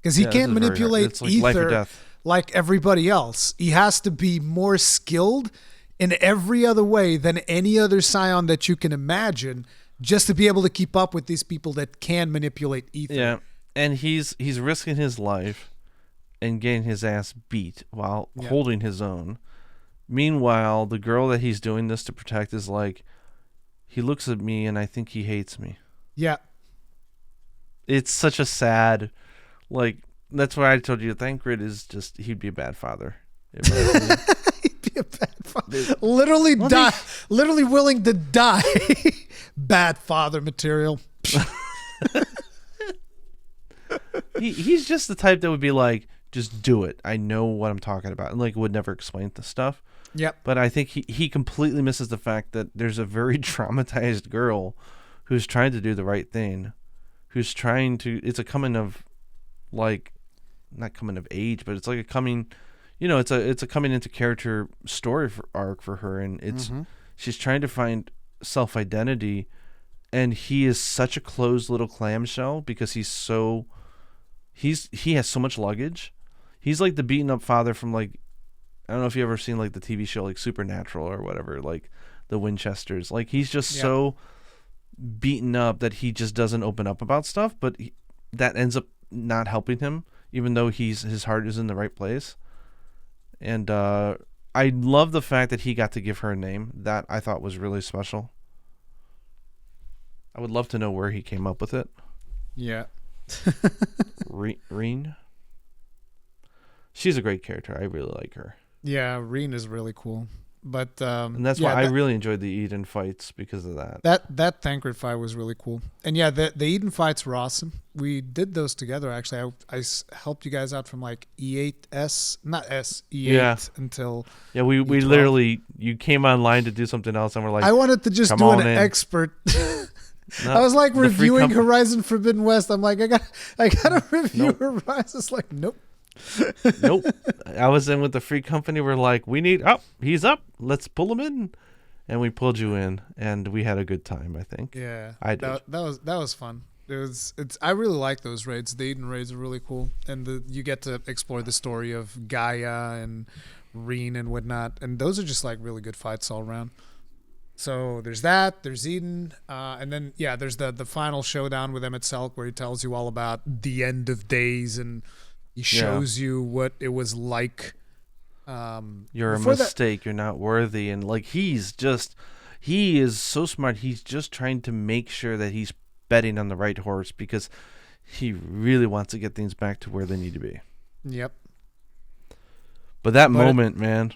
because he can't manipulate like life or ether death. like everybody else. He has to be more skilled in every other way than any other scion that you can imagine, just to be able to keep up with these people that can manipulate ether. Yeah, and he's risking his life and getting his ass beat while holding his own. Meanwhile, the girl that he's doing this to protect is like, he looks at me and I think he hates me. Yeah. It's such a sad, like, that's why I told you Thancred is just, he'd be a bad father. He'd be a bad father. Literally willing to die. Bad father material. He's just the type that would be like, just do it. I know what I'm talking about. And like would never explain the stuff. Yep. But I think he completely misses the fact that there's a very traumatized girl who's trying to do the right thing. Who's trying to, it's a coming of, like, not coming of age, but it's like a coming, it's a coming into character story arc for her. And it's, she's trying to find self-identity. And he is such a closed little clamshell because he has so much luggage. He's like the beaten up father from, like, I don't know if you ever seen like the TV show like Supernatural or whatever, like the Winchesters. Like he's just so beaten up that he just doesn't open up about stuff, but that ends up not helping him, even though his heart is in the right place. And I love the fact that he got to give her a name. That I thought was really special. I would love to know where he came up with it. Yeah. Reen. She's a great character. I really like her. Yeah, Reen is really cool. But and that's why I really enjoyed the Eden fights because of that. That Thancred fight was really cool. And yeah, the Eden fights were awesome. We did those together actually. I helped you guys out from like E8S, not S, E8 until we E12. literally, you came online to do something else and we're like, I wanted to just do an expert. No, I was like reviewing Horizon Forbidden West. I'm like, I gotta review Horizon. It's like, nope. Nope. I was in with the free company. We're like, he's up. Let's pull him in. And we pulled you in and we had a good time, I think. Yeah. I did. That was fun. I really like those raids. The Eden raids are really cool. And you get to explore the story of Gaia and Reen and whatnot. And those are just like really good fights all around. So there's that, there's Eden, and then, there's the final showdown with Emmett Selk where he tells you all about the end of days and he shows you what it was like. You're a mistake, you're not worthy. And like he is so smart. He's just trying to make sure that he's betting on the right horse because he really wants to get things back to where they need to be. Yep. But that moment, man,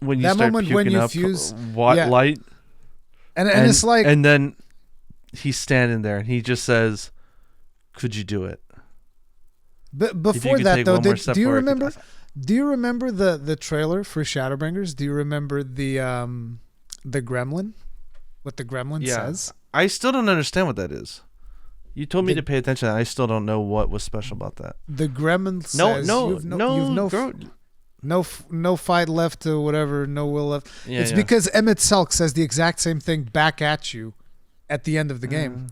when you start puking up light... And it's like... And then he's standing there and he just says, could you do it? But before that, though, do you remember the trailer for Shadowbringers? Do you remember the gremlin? What the gremlin says? I still don't understand what that is. You told me to pay attention. I still don't know what was special about that. The gremlin says... No fight left to whatever, no will left. It's because Emmett Selk says the exact same thing back at you at the end of the game.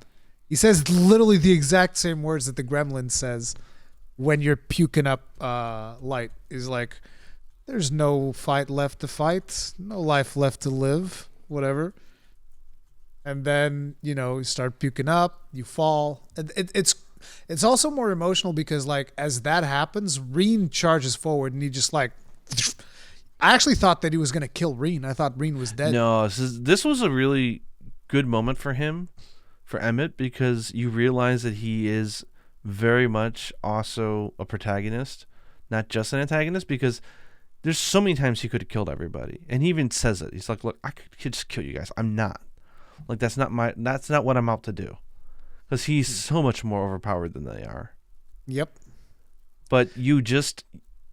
He says literally the exact same words that the gremlin says when you're puking up light. He's like, there's no fight left to fight, no life left to live, whatever. And then, you start puking up, you fall. It's also more emotional because, like, as that happens, Reen charges forward and he just, like... I actually thought that he was going to kill Reen. I thought Reen was dead. No, this was a really good moment for him, for Emmett, because you realize that he is very much also a protagonist, not just an antagonist, because there's so many times he could have killed everybody. And he even says it. He's like, look, I could just kill you guys. I'm not. Like, that's not what I'm out to do. Because he's so much more overpowered than they are. Yep. But you just,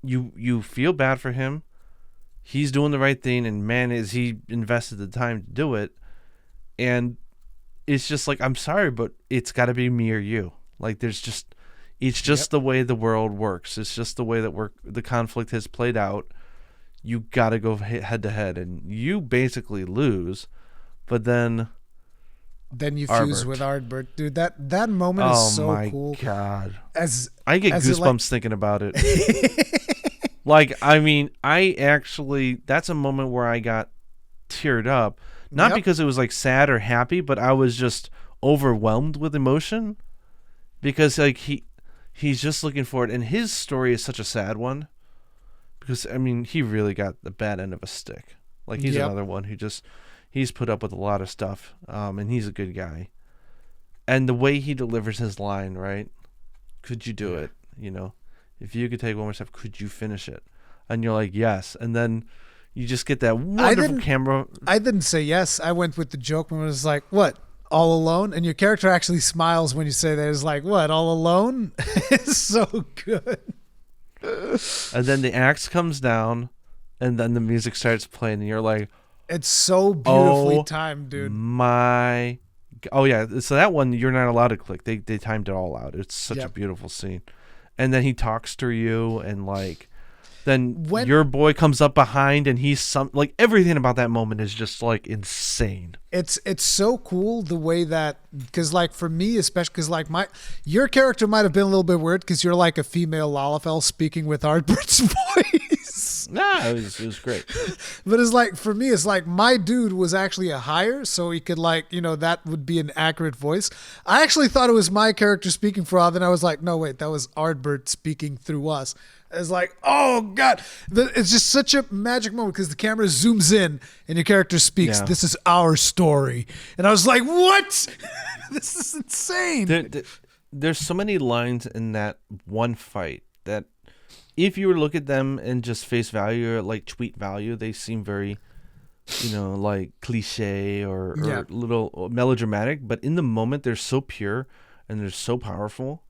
you feel bad for him. He's doing the right thing, and man, is he invested the time to do it. And it's just like, I'm sorry, but it's got to be me or you. Like, it's just the way the world works. It's just the way that the conflict has played out. You got to go head to head, and you basically lose. But then Then you fuse Arbert. with Ardbert. Dude, that moment is so cool. Oh my god. As I get as it, goosebumps thinking about it. Like, I mean, that's a moment where I got teared up. Not because it was like sad or happy, but I was just overwhelmed with emotion. Because like he's just looking for it, and his story is such a sad one. Because I mean, he really got the bad end of a stick. Like he's another one who he's put up with a lot of stuff, and he's a good guy. And the way he delivers his line, right? Could you do it? You know, if you could take one more step, could you finish it? And you're like, yes. And then you just get that wonderful camera. I didn't say yes. I went with the joke when it was like, what? All alone? And your character actually smiles when you say that. It's like, what? All alone? It's so good. And then the axe comes down, and then the music starts playing, and you're like, it's so beautifully timed, dude. Oh yeah, so that one you're not allowed to click. They timed it all out. It's such a beautiful scene. And then he talks to you, and like, then your boy comes up behind, and he's like, everything about that moment is just like insane. It's so cool the way that, because like for me especially, because like your character might have been a little bit weird because you're like a female Lalafell speaking with Ardbert's voice. Nah, it was great. But it's like, for me, it's like my dude was actually a hire, so he could like, that would be an accurate voice. I actually thought it was my character speaking for Odd, and I was like, no, wait, that was Ardbert speaking through us. It's like, oh God, it's just such a magic moment because the camera zooms in and your character speaks. Yeah. This is our story. And I was like, what? This is insane. There's so many lines in that one fight that if you were to look at them and just face value or like tweet value, they seem very, like cliche or a little melodramatic. But in the moment, they're so pure and they're so powerful.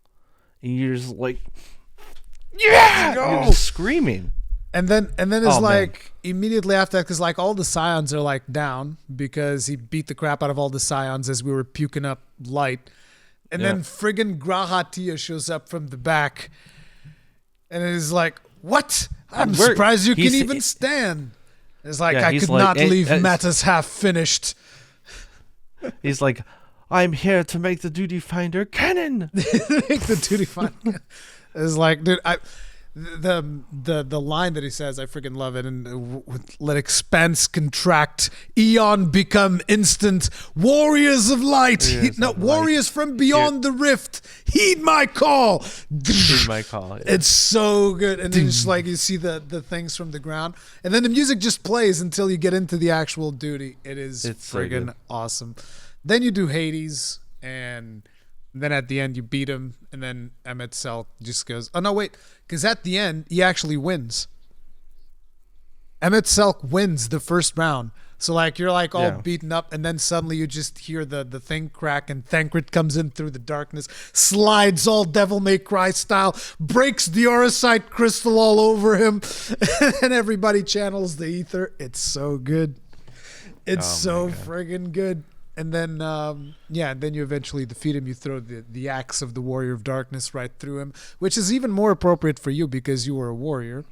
And you're just like, yeah, you're just screaming. And then it's like immediately after that, because like all the scions are like down because he beat the crap out of all the scions as we were puking up light. And then friggin' Grahatia shows up from the back. And it is like, what? I'm surprised you can even stand. It's like, I could not leave matters half finished. He's like, I'm here to make the duty finder canon. Make the duty finder. It's like, dude, the line that he says, I freaking love it. And let expanse contract, eon become instant, warriors of light. Warriors from beyond the rift, heed my call. Heed my call. Yeah. It's so good. And then just like you see the things from the ground, and then the music just plays until you get into the actual duty. It's friggin' so awesome. Then you do Hades, and then at the end you beat him, and then Emmett Selk just goes, oh no, wait, because at the end he actually wins. Emmett Selk wins the first round. So like you're like all beaten up, and then suddenly you just hear the thing crack, and Thancred comes in through the darkness, slides all Devil May Cry style, breaks the Aurosite crystal all over him, and everybody channels the ether. It's so good. It's so friggin' good. And then, then you eventually defeat him. You throw the axe of the Warrior of Darkness right through him, which is even more appropriate for you because you were a warrior.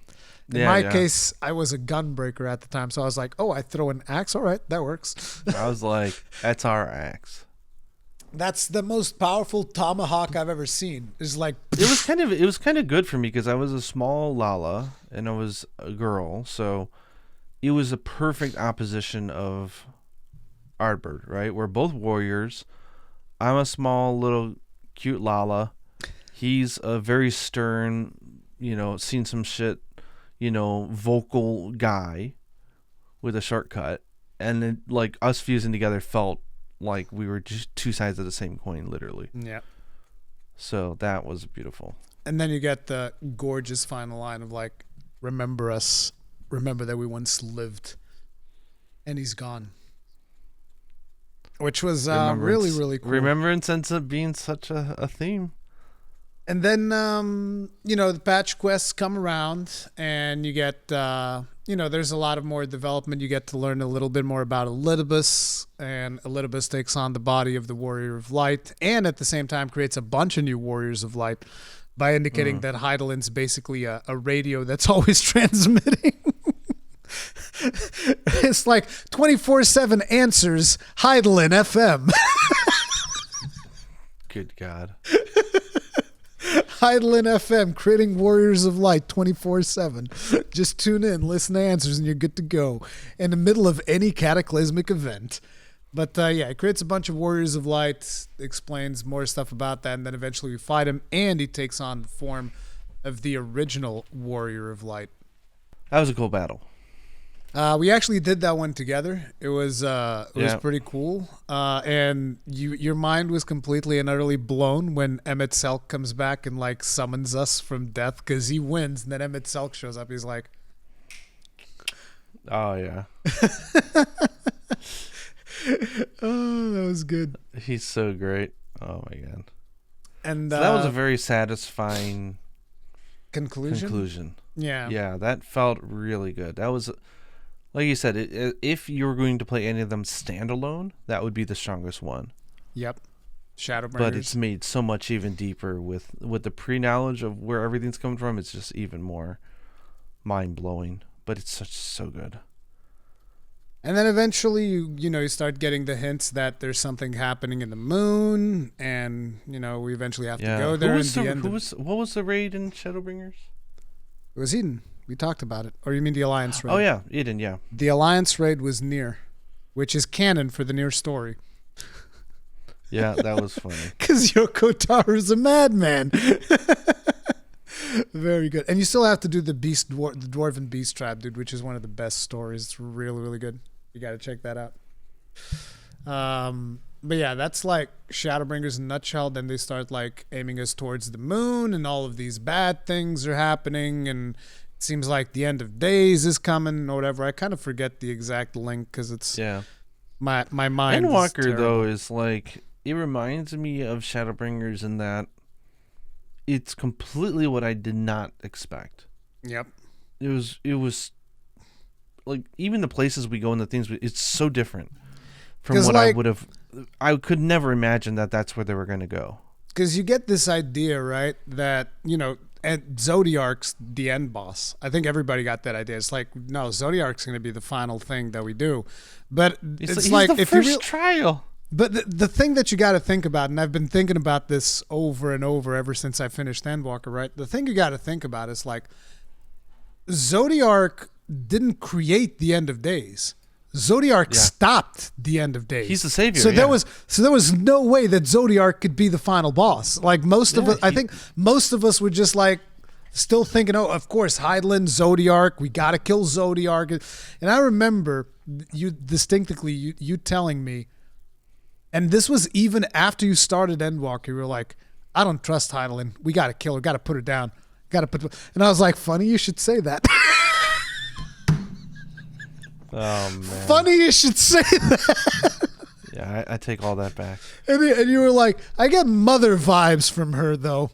In my case, I was a gunbreaker at the time, so I was like, oh, I throw an axe? All right, that works. I was like, that's our axe. That's the most powerful tomahawk I've ever seen. It's like... It was kind of good for me because I was a small Lala, and I was a girl, so it was a perfect opposition of Ardbert, right? We're both warriors. I'm a small little cute Lala. He's a very stern, seen some shit, vocal guy with a shortcut. And it, like us fusing together felt like we were just two sides of the same coin, literally. Yeah. So that was beautiful. And then you get the gorgeous final line of like, remember us, remember that we once lived, and he's gone. Which was really, really cool. Remembrance ends up being such a theme. And then, the patch quests come around, and you get, there's a lot of more development. You get to learn a little bit more about Elidibus, and Elidibus takes on the body of the Warrior of Light, and at the same time creates a bunch of new Warriors of Light by indicating that Heidelin's basically a radio that's always transmitting. It's like 24/7 answers, Heidelin FM. Good God. Hydaelyn FM, creating Warriors of Light 24/7. Just tune in, listen to answers, and you're good to go in the middle of any cataclysmic event. But it creates a bunch of Warriors of Light, explains more stuff about that, and then eventually we fight him, and he takes on the form of the original Warrior of Light. That was a cool battle. We actually did that one together. It was pretty cool. And your mind was completely and utterly blown when Emmett Selk comes back and like summons us from death because he wins, and then Emmett Selk shows up. He's like, "Oh yeah." Oh, that was good. He's so great. Oh my God. And so that was a very satisfying conclusion. Yeah, that felt really good. That was, like you said, if you were going to play any of them standalone, that would be the strongest one. Yep. Shadowbringers. But it's made so much even deeper with the pre-knowledge of where everything's coming from. It's just even more mind-blowing. But it's so good. And then eventually you start getting the hints that there's something happening in the moon, and we eventually have to go there. What was the raid in Shadowbringers? It was Eden. We talked about it. Or you mean the Alliance raid? Oh yeah, Eden. Yeah. The Alliance raid was Nier, which is canon for the Nier story. Yeah, that was funny. Because Yoko Taro's a madman. Very good. And you still have to do the the Dwarven Beast Tribe, dude, which is one of the best stories. It's really, really good. You got to check that out. But yeah, that's like Shadowbringers in a nutshell. Then they start like aiming us towards the moon, and all of these bad things are happening, and it seems like the end of days is coming or whatever. I kind of forget the exact link because it's my mind. Endwalker though is like, it reminds me of Shadowbringers in that it's completely what I did not expect. Yep. It was like, even the places we go and the things, it's so different from what I would have. I could never imagine that that's where they were going to go. Because you get this idea, right, that, and Zodiark's the end boss. I think everybody got that idea. It's like, no, Zodiark's going to be the final thing that we do. But it's like the first trial. But the thing that you got to think about, and I've been thinking about this over and over ever since I finished Endwalker, right? The thing you got to think about is like, Zodiark didn't create the end of days. Zodiark stopped the end of days. He's the savior. So there was no way that Zodiark could be the final boss. Like most of us, I think most of us were just like still thinking, oh, of course, Hydaelyn, Zodiark, we got to kill Zodiark. And I remember you distinctly you telling me, and this was even after you started Endwalker, you were like, I don't trust Hydaelyn. We got to kill her. Got to put her down. And I was like, funny you should say that. Oh, man. Funny you should say that. Yeah, I take all that back. And you were like, I get mother vibes from her, though.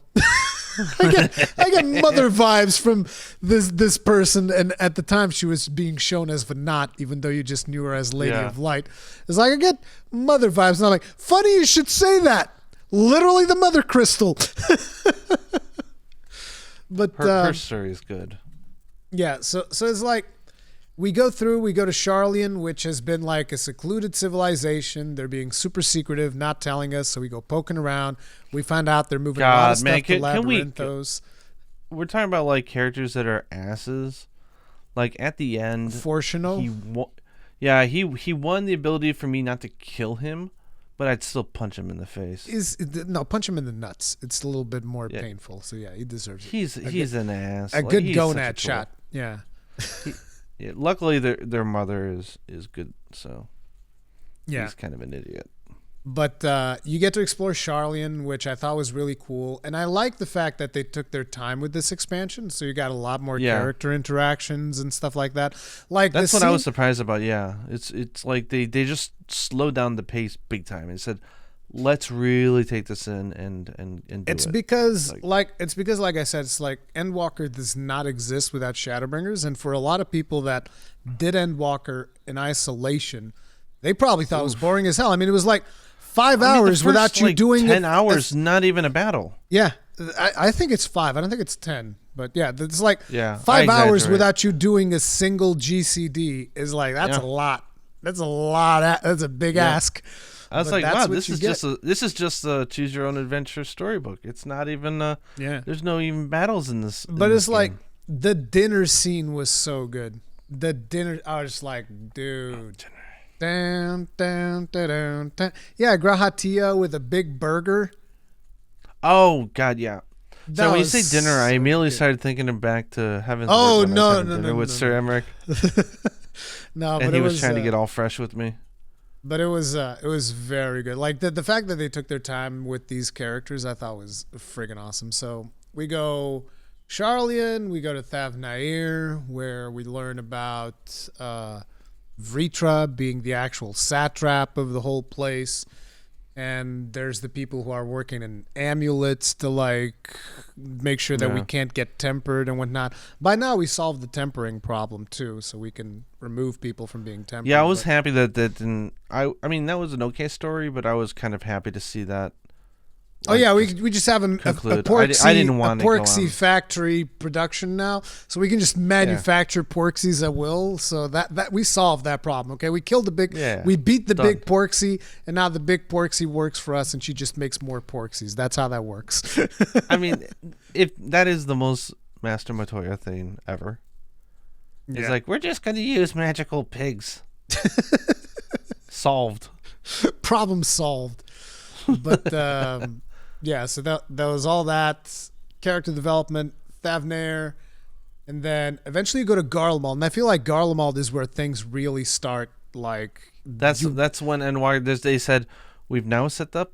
I get mother vibes from this person. And at the time, she was being shown as Vanat, even though you just knew her as Lady of Light. It's like, I get mother vibes. And I'm like, funny you should say that. Literally the mother crystal. But her story is good. Yeah, so it's like, we go to Sharlayan, which has been like a secluded civilization. They're being super secretive, not telling us. So we go poking around. We find out they're moving a lot of stuff to Labyrinthos. We're talking about like characters that are asses. Like at the end, Fortuno. He won the ability for me not to kill him, but I'd still punch him in the face. Punch him in the nuts. It's a little bit more painful. So yeah, he deserves it. He's an ass. A good gonad shot. Yeah. Yeah, luckily their mother is good, so he's kind of an idiot. But you get to explore Sharlayan, which I thought was really cool, and I like the fact that they took their time with this expansion. So you got a lot more character interactions and stuff like that. Like that's what I was surprised about. Yeah, it's like they just slowed down the pace big time and said, let's really take this in and do it's it. Because like I said, it's like Endwalker does not exist without Shadowbringers, and for a lot of people that did Endwalker in isolation, they probably thought it was boring as hell. I mean, it was like 5 hours without you doing 10 hours, not even a battle. Yeah, I think it's 5. I don't think it's 10. But yeah, it's like 5 hours without you doing a single GCD is like, that's a lot. That's a lot. That's a big ask. I was like, wow, this is just a choose your own adventure storybook. It's not even there's no even battles in this. But it's like the dinner scene was so good. The dinner, I was like, dude. Down. Yeah, grahatia with a big burger. Oh God, yeah. So when you say dinner, I immediately good. started thinking back to Heaven's Oh, Word when I was having no, dinner with Sir Emmerich. No, and but he it was trying to get all fresh with me. But it was very good. Like the fact that they took their time with these characters, I thought was friggin' awesome. So we go Charlian, we go to Thavnair, where we learn about Vritra being the actual satrap of the whole place. And there's the people who are working in amulets to like make sure that we can't get tempered and whatnot. By now we solved the tempering problem too, so we can remove people from being tempered. Yeah, I was happy that didn't. I mean, that was an okay story, but I was kind of happy to see that. Like, we just have a Porksy factory production now, so we can just manufacture Porksies at will. So that we solved that problem. Okay, we killed we beat the big Porksy, and now the big Porksy works for us, and she just makes more Porksies. That's how that works. I mean, if that is the most Master Matoya thing ever. He's like, we're just gonna use magical pigs. Solved. Problem solved. But. Yeah, so that was all that character development, Thavnair, and then eventually you go to Garlemald, and I feel like Garlemald is where things really start. Like that's when they said we've now set up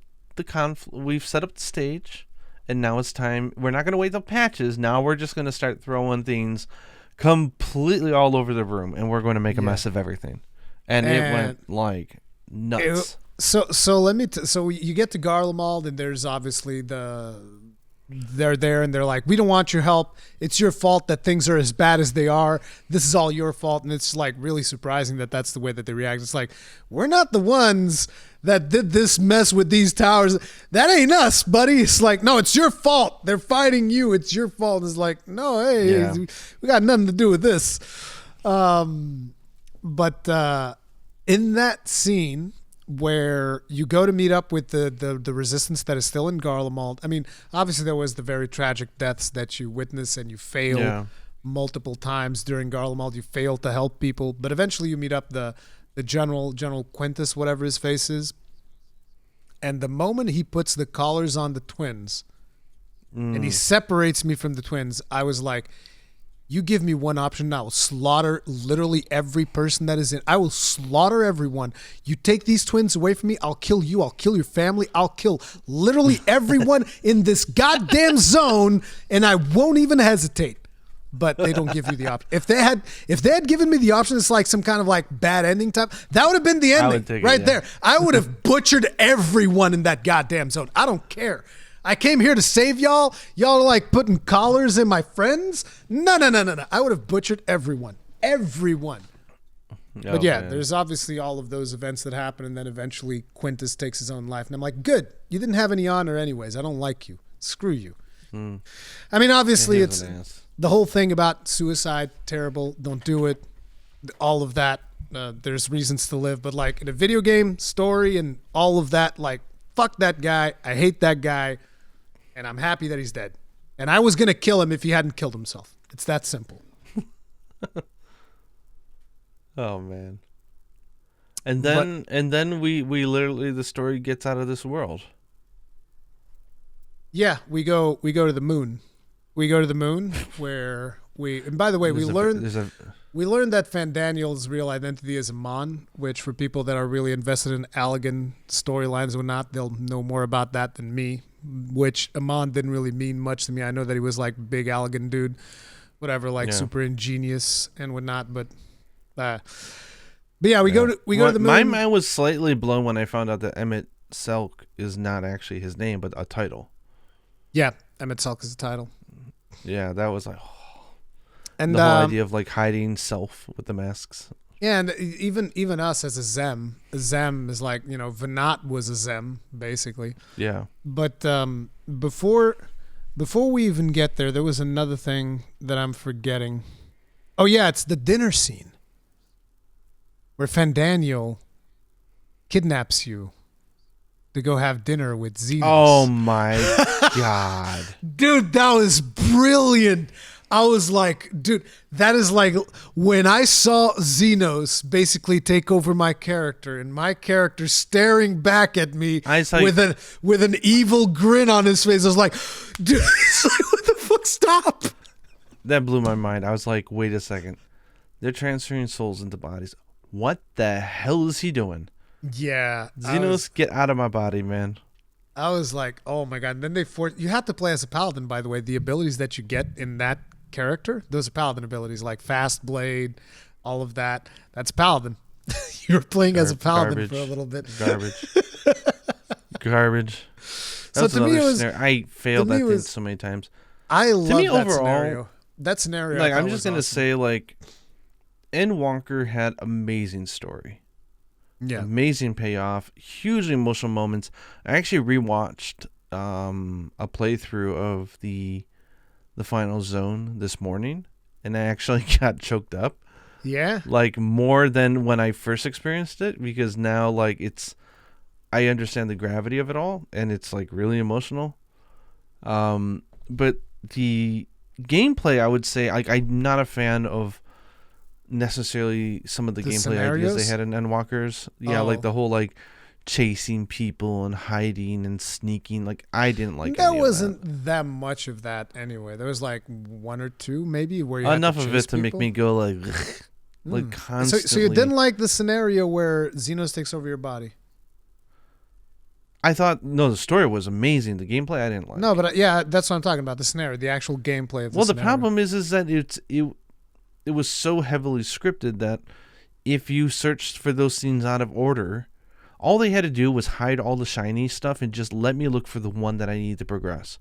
we've set up the stage, and now it's time. We're not going to wait till patches. Now we're just going to start throwing things completely all over the room, and we're going to make a mess of everything. And it went like nuts. So let me. So you get to Garlemald, and there's obviously they're there, and they're like, we don't want your help. It's your fault that things are as bad as they are. This is all your fault, and it's like really surprising that that's the way that they react. It's like, we're not the ones that did this mess with these towers. That ain't us, buddy. It's like, no, it's your fault. They're fighting you. It's your fault. It's like, no, hey, we got nothing to do with this. But in that scene where you go to meet up with the resistance that is still in Garlemald. I mean, obviously there was the very tragic deaths that you witness, and you fail multiple times during Garlemald. You fail to help people, but eventually you meet up the General Quintus, whatever his face is. And the moment he puts the collars on the twins and he separates me from the twins, I was like, you give me one option, I will slaughter literally every person that is in. I will slaughter everyone. You take these twins away from me, I'll kill you. I'll kill your family. I'll kill literally everyone in this goddamn zone, and I won't even hesitate. But they don't give you the option. If they had given me the option, it's like some kind of like bad ending type. That would have been the ending there. I would have butchered everyone in that goddamn zone. I don't care. I came here to save y'all. Y'all are like putting collars in my friends. No. I would have butchered everyone. But yeah, there's obviously all of those events that happen, and then eventually Quintus takes his own life. And I'm like, good. You didn't have any honor anyways. I don't like you. Screw you. I mean, obviously it's the whole thing about suicide, terrible. Don't do it. All of that. There's reasons to live. But like in a video game story and all of that, like, fuck that guy. I hate that guy. And I'm happy that he's dead. And I was going to kill him if he hadn't killed himself. It's that simple. Oh, man. And then we literally, the story gets out of this world. Yeah, we go to the moon. We go to the moon where and by the way, we learned that Fandaniel's real identity is Amon, which for people that are really invested in Allegan storylines or not, they'll know more about that than me, which Amon didn't really mean much to me. I know that he was like big Allegan dude, whatever, like super ingenious and whatnot, but yeah, we go to the moon. My mind was slightly blown when I found out that Emmett Selk is not actually his name, but a title. Yeah, Emmett Selk is the title. Yeah, that was like, and the whole idea of like hiding self with the masks. Yeah, and even us as a Zem is like, you know, Venat was a Zem basically. Yeah. But before we even get there was another thing that I'm forgetting. Oh yeah, it's the dinner scene where Fandaniel kidnaps you to go have dinner with Xenos. Oh my god. Dude, that was brilliant. I was like, dude, that is like when I saw Xenos basically take over my character and my character staring back at me with an evil grin on his face. I was like, dude, it's like, what the fuck? Stop. That blew my mind. I was like, wait a second. They're transferring souls into bodies. What the hell is he doing? Yeah. Xenos, get out of my body, man. I was like, oh my god. And then you have to play as a paladin, by the way. The abilities that you get in that character, those are paladin abilities, like Fast Blade, all of that. That's paladin. You were playing as a paladin for a little bit. Garbage. So to me, it was. I failed that thing so many times. I love that scenario. That scenario. Like, I'm just gonna say, like, Endwalker had amazing story. Yeah. Amazing payoff. Hugely emotional moments. I actually rewatched a playthrough of the final zone this morning, and I actually got choked up. Yeah. Like, more than when I first experienced it, because now, like, I understand the gravity of it all, and it's, like, really emotional. But the gameplay, I would say, like, I'm not a fan of necessarily some of the gameplay scenarios? ideas they had in Endwalkers. Yeah, like the whole, like, chasing people and hiding and sneaking. Like, I didn't like there any wasn't of that. that much of that anyway. There was like one or two maybe where you enough had to of it to make people. me go like like constantly. So you didn't like the scenario where Xenos takes over your body? I thought the story was amazing. The gameplay I didn't like. No, but yeah, that's what I'm talking about. The scenario, the actual gameplay of the the problem is that it was so heavily scripted that if you searched for those scenes out of order, all they had to do was hide all the shiny stuff and just let me look for the one that I need to progress.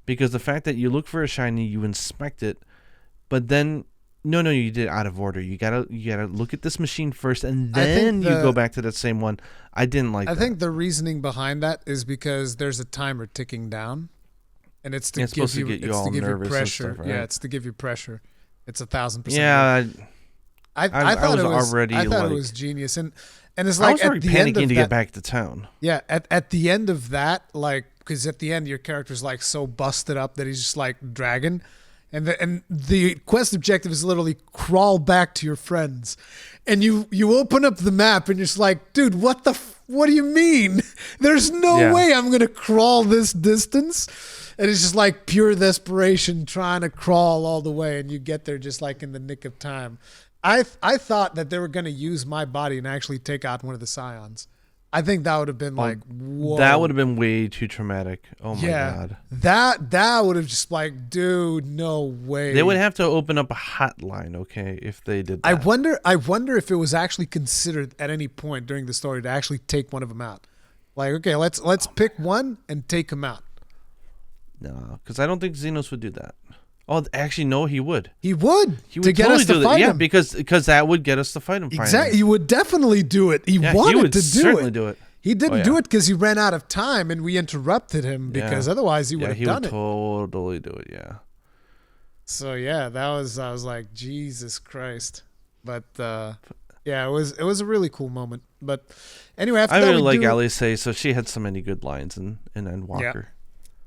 Because the fact that you look for a shiny, you inspect it, but then no, you did it out of order. You gotta look at this machine first, and then you go back to that same one. I didn't like that. I think the reasoning behind that is because there's a timer ticking down, and it's to give you all nervous pressure. And stuff, right? Yeah, it's to give you pressure. It's 1,000%. Yeah, I thought it was genius, and it's like I was already panicking to get back to town. Yeah, at the end of that, like, because at the end your character's like so busted up that he's just like dragging, and the quest objective is literally crawl back to your friends, and you open up the map and you're just like, dude, what do you mean? There's no way I'm gonna crawl this distance. And it's just like pure desperation trying to crawl all the way, and you get there just like in the nick of time. I thought that they were going to use my body and actually take out one of the Scions. I think that would have been like, whoa. That would have been way too traumatic. Oh my god. That would have just like, dude, no way. They would have to open up a hotline, okay, if they did that. I wonder if it was actually considered at any point during the story to actually take one of them out. Like, okay, let's pick one and take him out. No, because I don't think Xenos would do that. Oh, actually, no, he would. He would to get totally us to fight him. Yeah, because that would get us to fight him. Exactly, he would definitely do it. He wanted to certainly do it. He didn't do it because he ran out of time, and we interrupted him because otherwise he would have done it. He would totally do it. Yeah. So yeah, I was like, Jesus Christ, but yeah, it was a really cool moment. But anyway, after I that, really like Ali Say. So she had so many good lines in Endwalker. Yeah.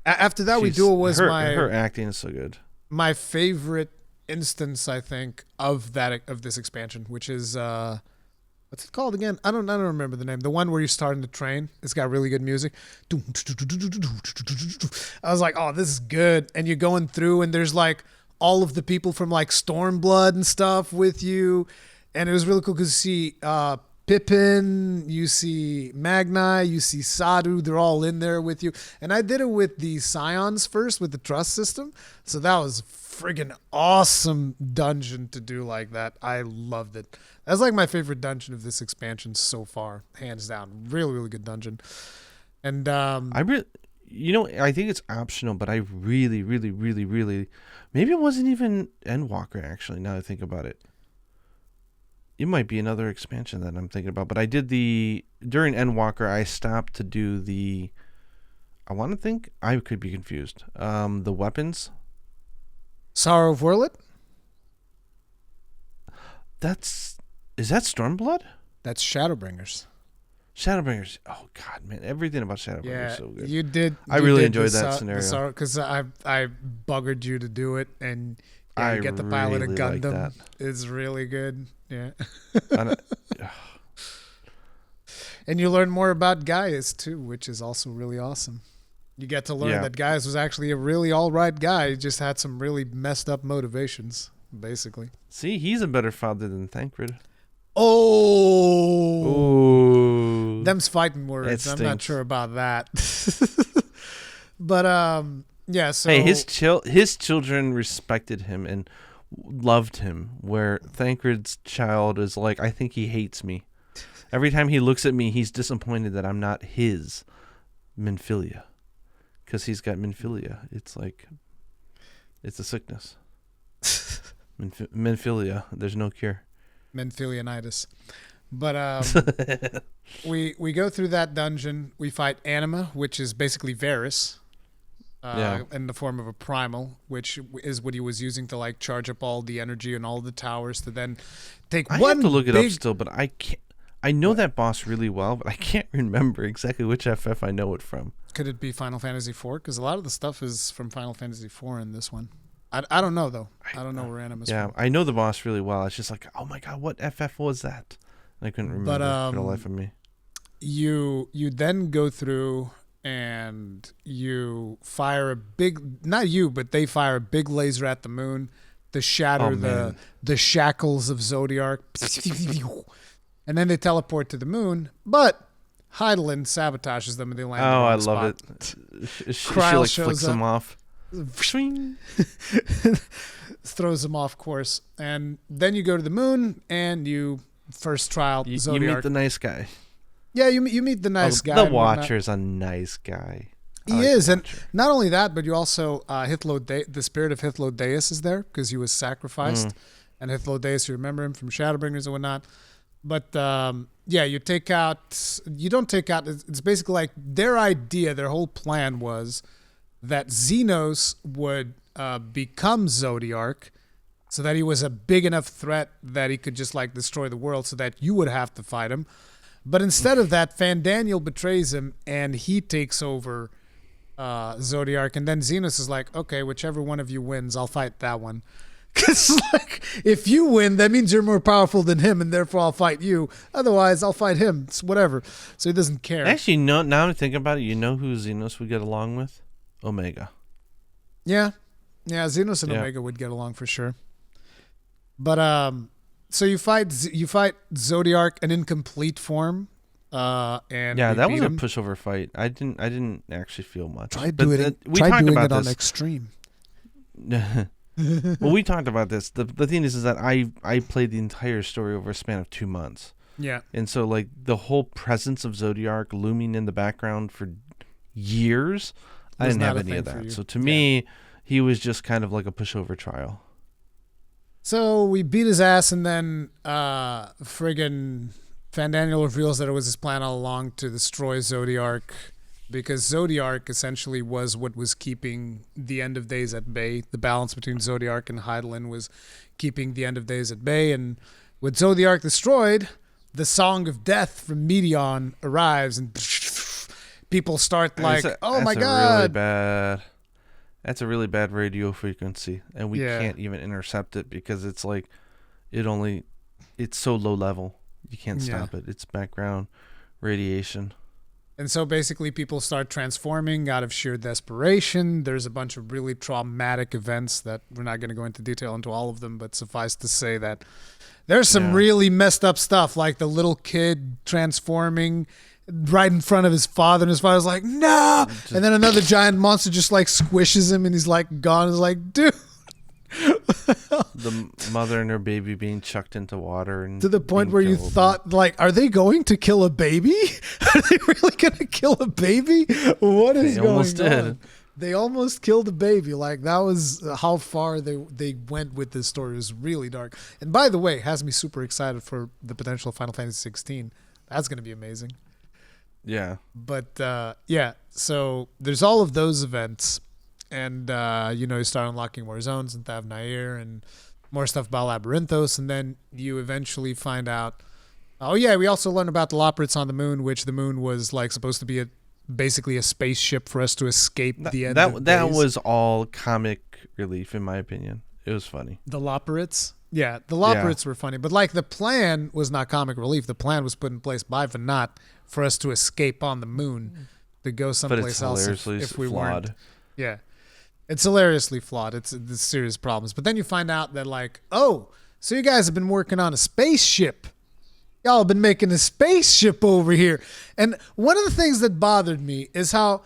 After that, her acting is so good. My favorite instance, I think, of this expansion, which is what's it called again? I don't remember the name. The one where you start in the train. It's got really good music. I was like, oh, this is good. And you're going through, and there's like all of the people from like Stormblood and stuff with you, and it was really cool because you see Pippin, you see Magni, you see Sadu, they're all in there with you. And I did it with the Scions first with the trust system. So that was friggin' awesome dungeon to do like that. I loved it. That's like my favorite dungeon of this expansion so far, hands down. Really, really good dungeon. And I think it's optional, but I really, really, really, really, maybe it wasn't even Endwalker actually, now that I think about it. It might be another expansion that I'm thinking about, but I did during Endwalker, I stopped to do I could be confused. The weapons. Sorrow of Werlet? Is that Stormblood? That's Shadowbringers. Shadowbringers. Oh God, man, everything about Shadowbringers Yeah, is so good. you did. I really enjoyed that scenario because I buggered you to do it, and you get the pilot of really like Gundam. that. It's really good. Yeah. I And you learn more about Gaius too, which is also really awesome. You get to learn that Gaius was actually a really all right guy. He just had some really messed up motivations, basically. See, he's a better father than Thancred. Oh, them's fighting words. I'm not sure about that. But yeah. So hey, his children respected him and loved him. Where Thancred's child is like, I think he hates me. Every time he looks at me, he's disappointed that I'm not his Minfilia, because he's got Minfilia. It's like, it's a sickness. Minfilia. There's no cure. Menphilianitis. But we go through that dungeon. We fight Anima, which is basically Varys, in the form of a primal, which is what he was using to like charge up all the energy and all the towers to then take I one. have to look it up still, but I can't. I know that boss really well, but I can't remember exactly which FF I know it from. Could it be Final Fantasy IV? Because a lot of the stuff is from Final Fantasy IV in this one. I don't know though. I don't know where Anima's from. I know the boss really well. It's just like, oh my god, what FF was that? I couldn't remember for the life of me. You then go through and you fire a big, not you, but they fire a big laser at the moon to shatter the shackles of Zodiac. And then they teleport to the moon, but Heidelin sabotages them and they land in the wrong spot. I love it. She like flicks them off. Throws them off course. And then you go to the moon and you first trial Zodiac. You meet the nice guy. Yeah, you meet the nice guy. The Watcher's a nice guy. He is, and not only that, but you also the spirit of Hythlodaeus is there because he was sacrificed. And Hythlodaeus, you remember him from Shadowbringers and whatnot. But you take out. You don't take out. It's basically like their idea. Their whole plan was that Xenos would become Zodiac, so that he was a big enough threat that he could just like destroy the world, so that you would have to fight him. But instead of that, Fandaniel betrays him and he takes over Zodiac, and then Xenos is like, okay, whichever one of you wins, I'll fight that one. Because like, if you win, that means you're more powerful than him, and therefore I'll fight you. Otherwise, I'll fight him. It's whatever. So he doesn't care. Actually, no. Now I'm thinking about it. You know who Xenos would get along with? Omega. Yeah, Xenos and Omega would get along for sure. But so you fight Zodiac, an incomplete form. And that was a pushover fight. I didn't actually feel much. Try doing it on extreme. Well, we talked about this. The thing is that I played the entire story over a span of 2 months. Yeah. And so like the whole presence of Zodiac looming in the background for years, I didn't have any of that. So to me, he was just kind of like a pushover trial. So we beat his ass, and then friggin' Fandaniel reveals that it was his plan all along to destroy Zodiac, because Zodiac essentially was what was keeping the End of Days at bay. The balance between Zodiac and Heidelin was keeping the End of Days at bay. And with Zodiac destroyed, the Song of Death from Meteon arrives, and people start like, oh my god. That's a really bad radio frequency, and we can't even intercept it because it's like, it's so low level. You can't stop it. It's background radiation. And so basically people start transforming out of sheer desperation. There's a bunch of really traumatic events that we're not going to go into detail into all of them, but suffice to say that there's some really messed up stuff, like the little kid transforming right in front of his father, and his father's like, no! And then another giant monster just like squishes him and he's like gone. It's like, dude. The mother and her baby being chucked into water, and to the point where you thought, like, are they going to kill a baby? Are they really going to kill a baby? What is going on? They almost killed a baby. Like, that was how far they went with this story. It was really dark. And by the way, it has me super excited for the potential of Final Fantasy 16. That's going to be amazing. Yeah. But so there's all of those events. And, you start unlocking more zones in Thav Nair and more stuff about Labyrinthos. And then you eventually find out Oh yeah, we also learned about the Loporrits on the moon, which the moon was like supposed to be basically a spaceship for us to escape the end of That days. was all comic relief, in my opinion. It was funny. The Loporrits? Yeah, the Loporrits were funny, but like the plan was not comic relief. The plan was put in place by Venat for us to escape on the moon, to go someplace else if we weren't. Yeah, it's hilariously flawed. It's serious problems. But then you find out that like, oh, so you guys have been working on a spaceship. Y'all have been making a spaceship over here. And one of the things that bothered me is how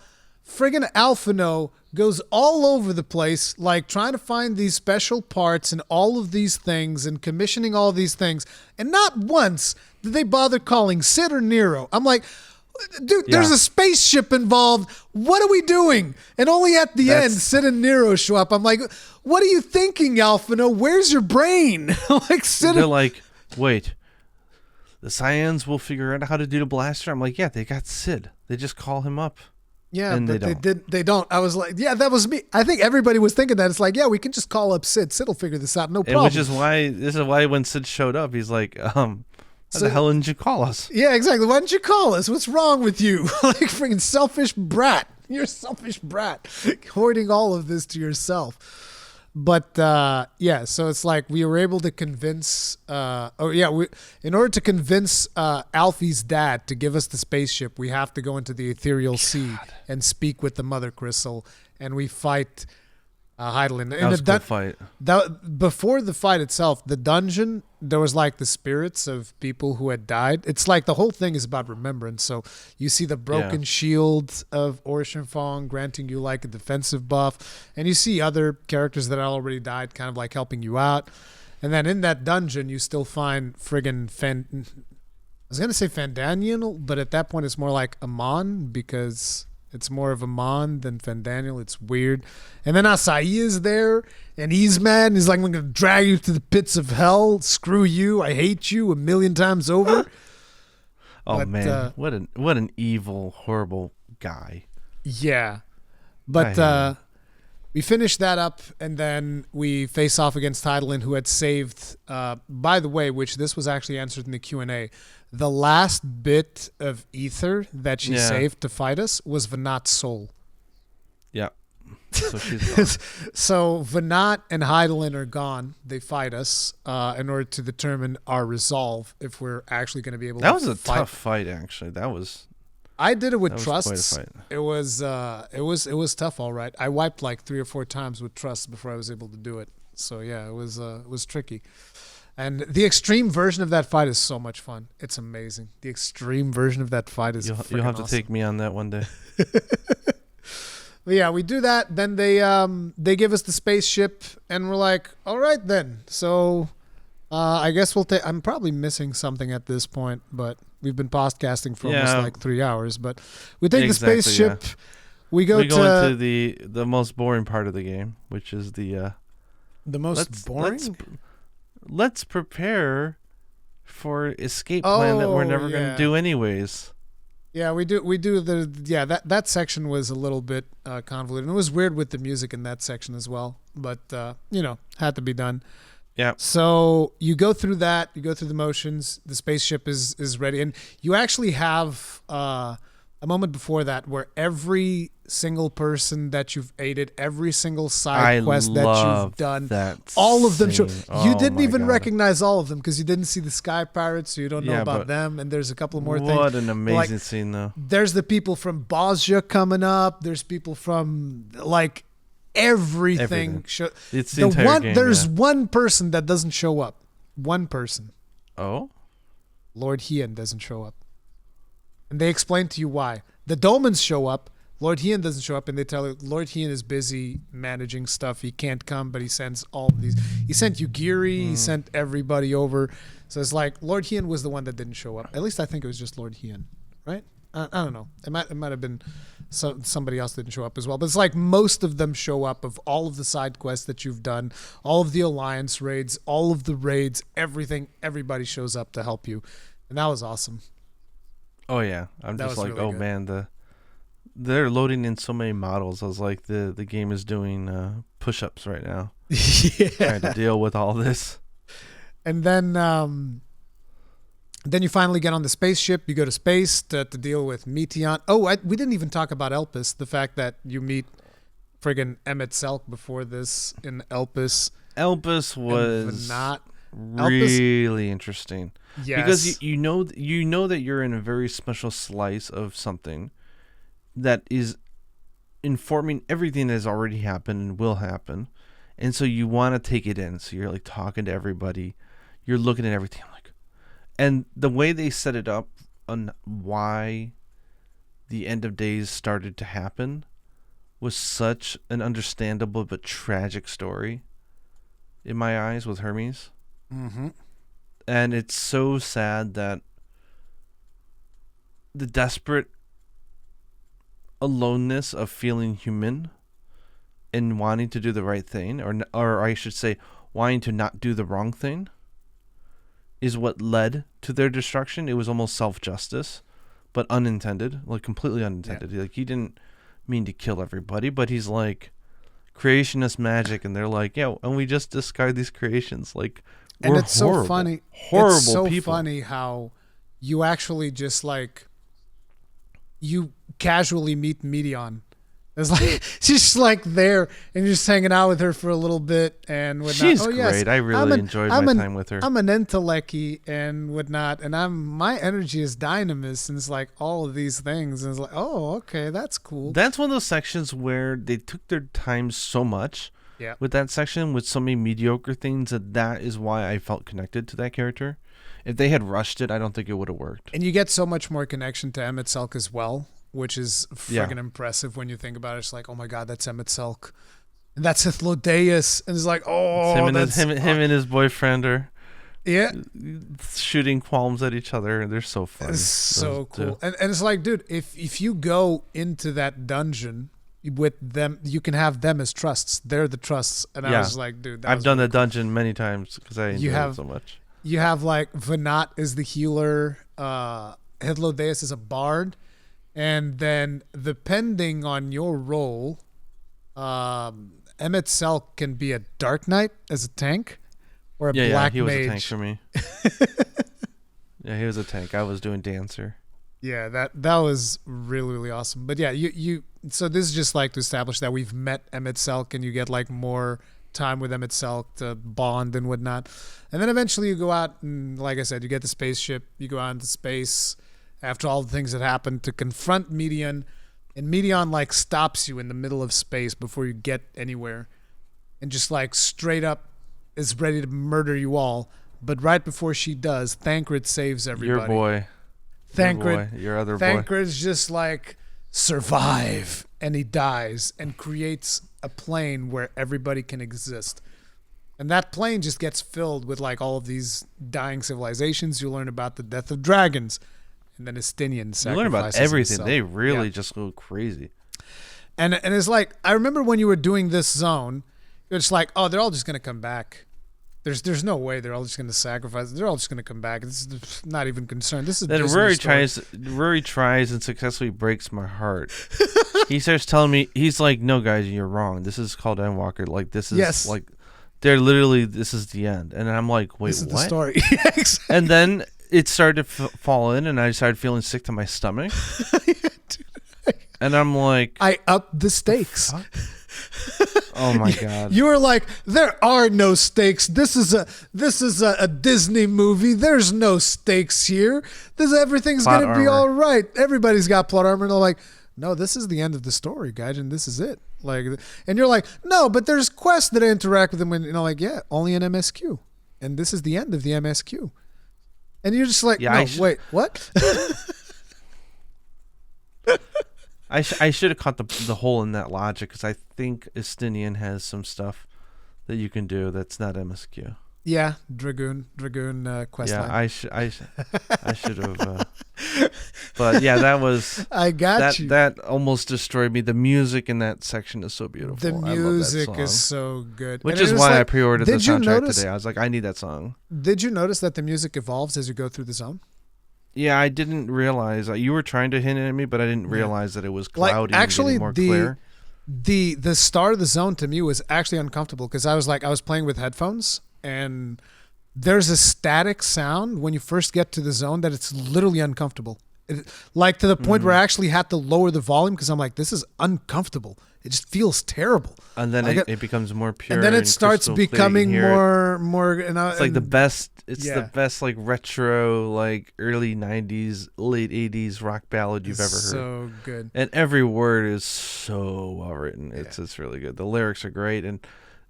friggin' Alphino goes all over the place, like trying to find these special parts and all of these things and commissioning all these things. And not once did they bother calling Sid or Nero. I'm like, dude, there's a spaceship involved. What are we doing? And only at the end, Sid and Nero show up. I'm like, what are you thinking, Alphino? Where's your brain? Like, They're like, wait, the Cyans will figure out how to do the blaster. I'm like, yeah, they got Sid. They just call him up. Yeah, and but they don't. I was like, yeah, that was me. I think everybody was thinking that. It's like, yeah, we can just call up Sid. Sid will figure this out, no problem. Which is why when Sid showed up, he's like, why the hell didn't you call us? Yeah, exactly. Why didn't you call us? What's wrong with you? Like, freaking selfish brat. You're a selfish brat, hoarding all of this to yourself. But yeah, so it's like we were able to convince. In order to convince Alfie's dad to give us the spaceship, we have to go into the ethereal sea and speak with the Mother Crystal, and we fight Heidelin. That was a cool fight. Before the fight itself, the dungeon, there was like the spirits of people who had died. It's like the whole thing is about remembrance. So you see the broken shield of Orshinfong granting you like a defensive buff, and you see other characters that had already died kind of like helping you out. And then in that dungeon, you still find friggin' I was going to say Fandaniel, but at that point it's more like Amon because it's more of Amon than Fandaniel. It's weird. And then Acai is there, and he's mad. And he's like, I'm going to drag you to the pits of hell. Screw you. I hate you 1,000,000 times over. Man. What an evil, horrible guy. Yeah. But we finished that up, and then we face off against Heidelin, who had saved, by the way, which this was actually answered in the Q&A, the last bit of ether that she saved to fight us was Venat's soul. Yeah. So she's gone. So Venat and Heidelin are gone. They fight us in order to determine our resolve if we're actually going to be able to fight. That was a tough fight, actually. I did it with Trust. Quite a fight. It was tough, all right. I wiped like 3 or 4 times with Trust before I was able to do it. So yeah, it was tricky. And the extreme version of that fight is so much fun. It's amazing. The extreme version of that fight is You'll have to take me on that one day. But yeah, we do that. Then they give us the spaceship, and we're like, all right then. So I guess we'll take. I'm probably missing something at this point, but we've been podcasting for almost like 3 hours. But we take the spaceship. Yeah. We go into the most boring part of the game, which is the most boring. Let's prepare for escape plan that we're never going to do anyways. Yeah, we do that section was a little bit convoluted. And it was weird with the music in that section as well, but had to be done. Yeah. So you go through that, you go through the motions, the spaceship is ready, and you actually have a moment before that where every single person that you've aided, every single side quest that you've done, all of them you didn't even recognize all of them because you didn't see the Sky Pirates, so you don't know about them, and there's a couple more things. What an amazing scene, though. There's the people from Bosnia coming up. There's people from like everything. It's the entire game. There's one person that doesn't show up. One person. Oh? Lord Hien doesn't show up. And they explain to you why. The Dolmens show up. Lord Hien doesn't show up, and they tell you Lord Hien is busy managing stuff. He can't come, but he sends all of these. He sent Yugiri. He sent everybody over. So it's like Lord Hien was the one that didn't show up. At least I think it was just Lord Hien, right? I don't know. It might have been somebody else didn't show up as well. But it's like most of them show up of all of the side quests that you've done, all of the Alliance raids, all of the raids, everything. Everybody shows up to help you, and that was awesome. Oh yeah, I'm just like, really good. Man, they're loading in so many models. I was like, the game is doing push-ups right now. Yeah. Trying to deal with all this. And then Then you finally get on the spaceship. You go to space to deal with Meteon. Oh, we didn't even talk about Elpis. The fact that you meet friggin' Emmett Selk before this in Elpis. Elpis was not really interesting. Yes. Because you know that you're in a very special slice of something that is informing everything that has already happened and will happen. And so you want to take it in. So you're like talking to everybody. You're looking at everything. And the way they set it up on why the end of days started to happen was such an understandable but tragic story in my eyes with Hermes. Mm-hmm. And it's so sad that the desperate aloneness of feeling human and wanting to do the right thing, or I should say, wanting to not do the wrong thing, is what led to their destruction. It was almost self-justice, but unintended, like completely unintended. Yeah. Like he didn't mean to kill everybody, but he's like, creationist magic, and they're like, yeah, and we just discard these creations. Like, and we're it's horrible, so funny. Horrible it's so people. Funny how you actually just like you casually meet Meteon. It's like she's just like there, and you're just hanging out with her for a little bit and whatnot. She's great. Yes, I really enjoyed my time with her. I'm an intellecty and whatnot, and my energy is dynamis, and it's like all of these things, and it's like, oh, okay, that's cool. That's one of those sections where they took their time so much. Yeah. With that section, with so many mediocre things, that is why I felt connected to that character. If they had rushed it, I don't think it would have worked. And you get so much more connection to Emmett Selk as well, which is friggin' impressive when you think about it. It's like, oh my God, that's Emmett Selk. And that's Hythlodaeus. And it's like, oh, it's him and his boyfriend are shooting palms at each other. They're so funny. It's so cool. And it's like, dude, if you go into that dungeon with them, you can have them as trusts. They're the trusts. And I was like, dude, I've done the dungeon many times because I enjoy it so much. You have like Venat is the healer. Hythlodaeus is a bard. And then, depending on your role, Emmett Selk can be a Dark Knight as a tank, or a Black Mage. Yeah, he was a tank for me. Yeah, he was a tank. I was doing Dancer. Yeah, that was really, really awesome. But yeah, you so this is just like to establish that we've met Emmett Selk, and you get like more time with Emmett Selk to bond and whatnot. And then eventually you go out, and like I said, you get the spaceship, you go out into space. After all the things that happened, to confront Meteon, and Meteon like stops you in the middle of space before you get anywhere, and just like straight up is ready to murder you all. But right before she does, Thancred saves everybody. Your boy. Your other boy. Thancred's just like, survive, and he dies and creates a plane where everybody can exist. And that plane just gets filled with like all of these dying civilizations. You learn about the death of dragons. And then Estinian sacrifices. You learn about everything. Himself. They really just go crazy. And it's like, I remember when you were doing this zone, it's like, oh, they're all just going to come back. There's no way they're all just going to sacrifice. They're all just going to come back. It's not even concerned. This is then Rory tries and successfully breaks my heart. He starts telling me, he's like, no, guys, you're wrong. This is called Endwalker. Like, this is like, they're literally, this is the end. And I'm like, wait, this is what? The story. Exactly. And then it started to fall in, and I started feeling sick to my stomach. And I'm like, I upped the stakes. Oh my God. You were like, there are no stakes. This is a Disney movie. There's no stakes here. Everything's going to be all right. Everybody's got plot armor. And they're like, no, this is the end of the story, Gaijin. This is it. Like, and you're like, no, but there's quests that interact with them. And like, yeah, only an MSQ. And this is the end of the MSQ. And you're just like, no, wait, what? I should have caught the hole in that logic, because I think Estinian has some stuff that you can do that's not MSQ. Yeah, Dragoon quest line. I should have. But yeah, that was. I got you. That almost destroyed me. The music in that section is so beautiful. The music is so good, which is why I pre-ordered the soundtrack today. I was like, I need that song. Did you notice that the music evolves as you go through the zone? Yeah, I didn't realize. You were trying to hint at me, but I didn't realize that it was cloudy. Like, actually, and more clear. The start of the zone to me was actually uncomfortable, because I was playing with headphones, and there's a static sound when you first get to the zone that it's literally uncomfortable. Like to the point where I actually had to lower the volume because I'm like, this is uncomfortable. It just feels terrible. And then it becomes more pure. And then it starts becoming more. It's like the best. It's the best like retro like early '90s, late '80s rock ballad you've ever heard. So good. And every word is so well written. It's really good. The lyrics are great, and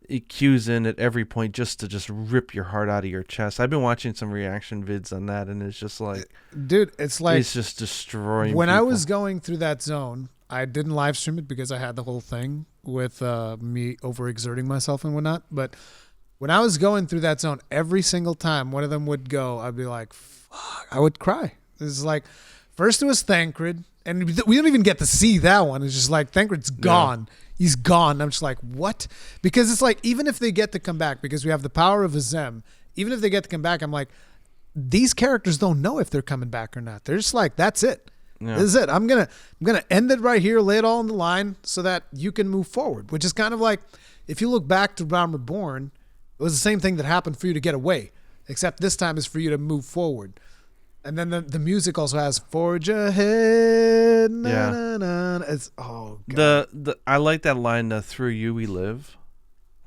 it cues in at every point just to rip your heart out of your chest. I've been watching some reaction vids on that, and it's just like, dude, it's like it's just destroying. When people. I was going through that zone, I didn't live stream it because I had the whole thing with me overexerting myself and whatnot. But when I was going through that zone, every single time one of them would go, I'd be like, fuck, I would cry. It's like, first it was Thancred, and we don't even get to see that one. It's just like, Thancred's gone. Yeah. He's gone. I'm just like, what? Because it's like, even if they get to come back, because we have the power of Azem, even if they get to come back, I'm like, these characters don't know if they're coming back or not. They're just like, that's it. Yeah. This is it. I'm gonna end it right here, lay it all on the line so that you can move forward. Which is kind of like, if you look back to Realm Reborn, it was the same thing that happened for you to get away, except this time is for you to move forward. And then the music also has Forge Ahead. Na, na, na. It's God. I like that line, through you we live.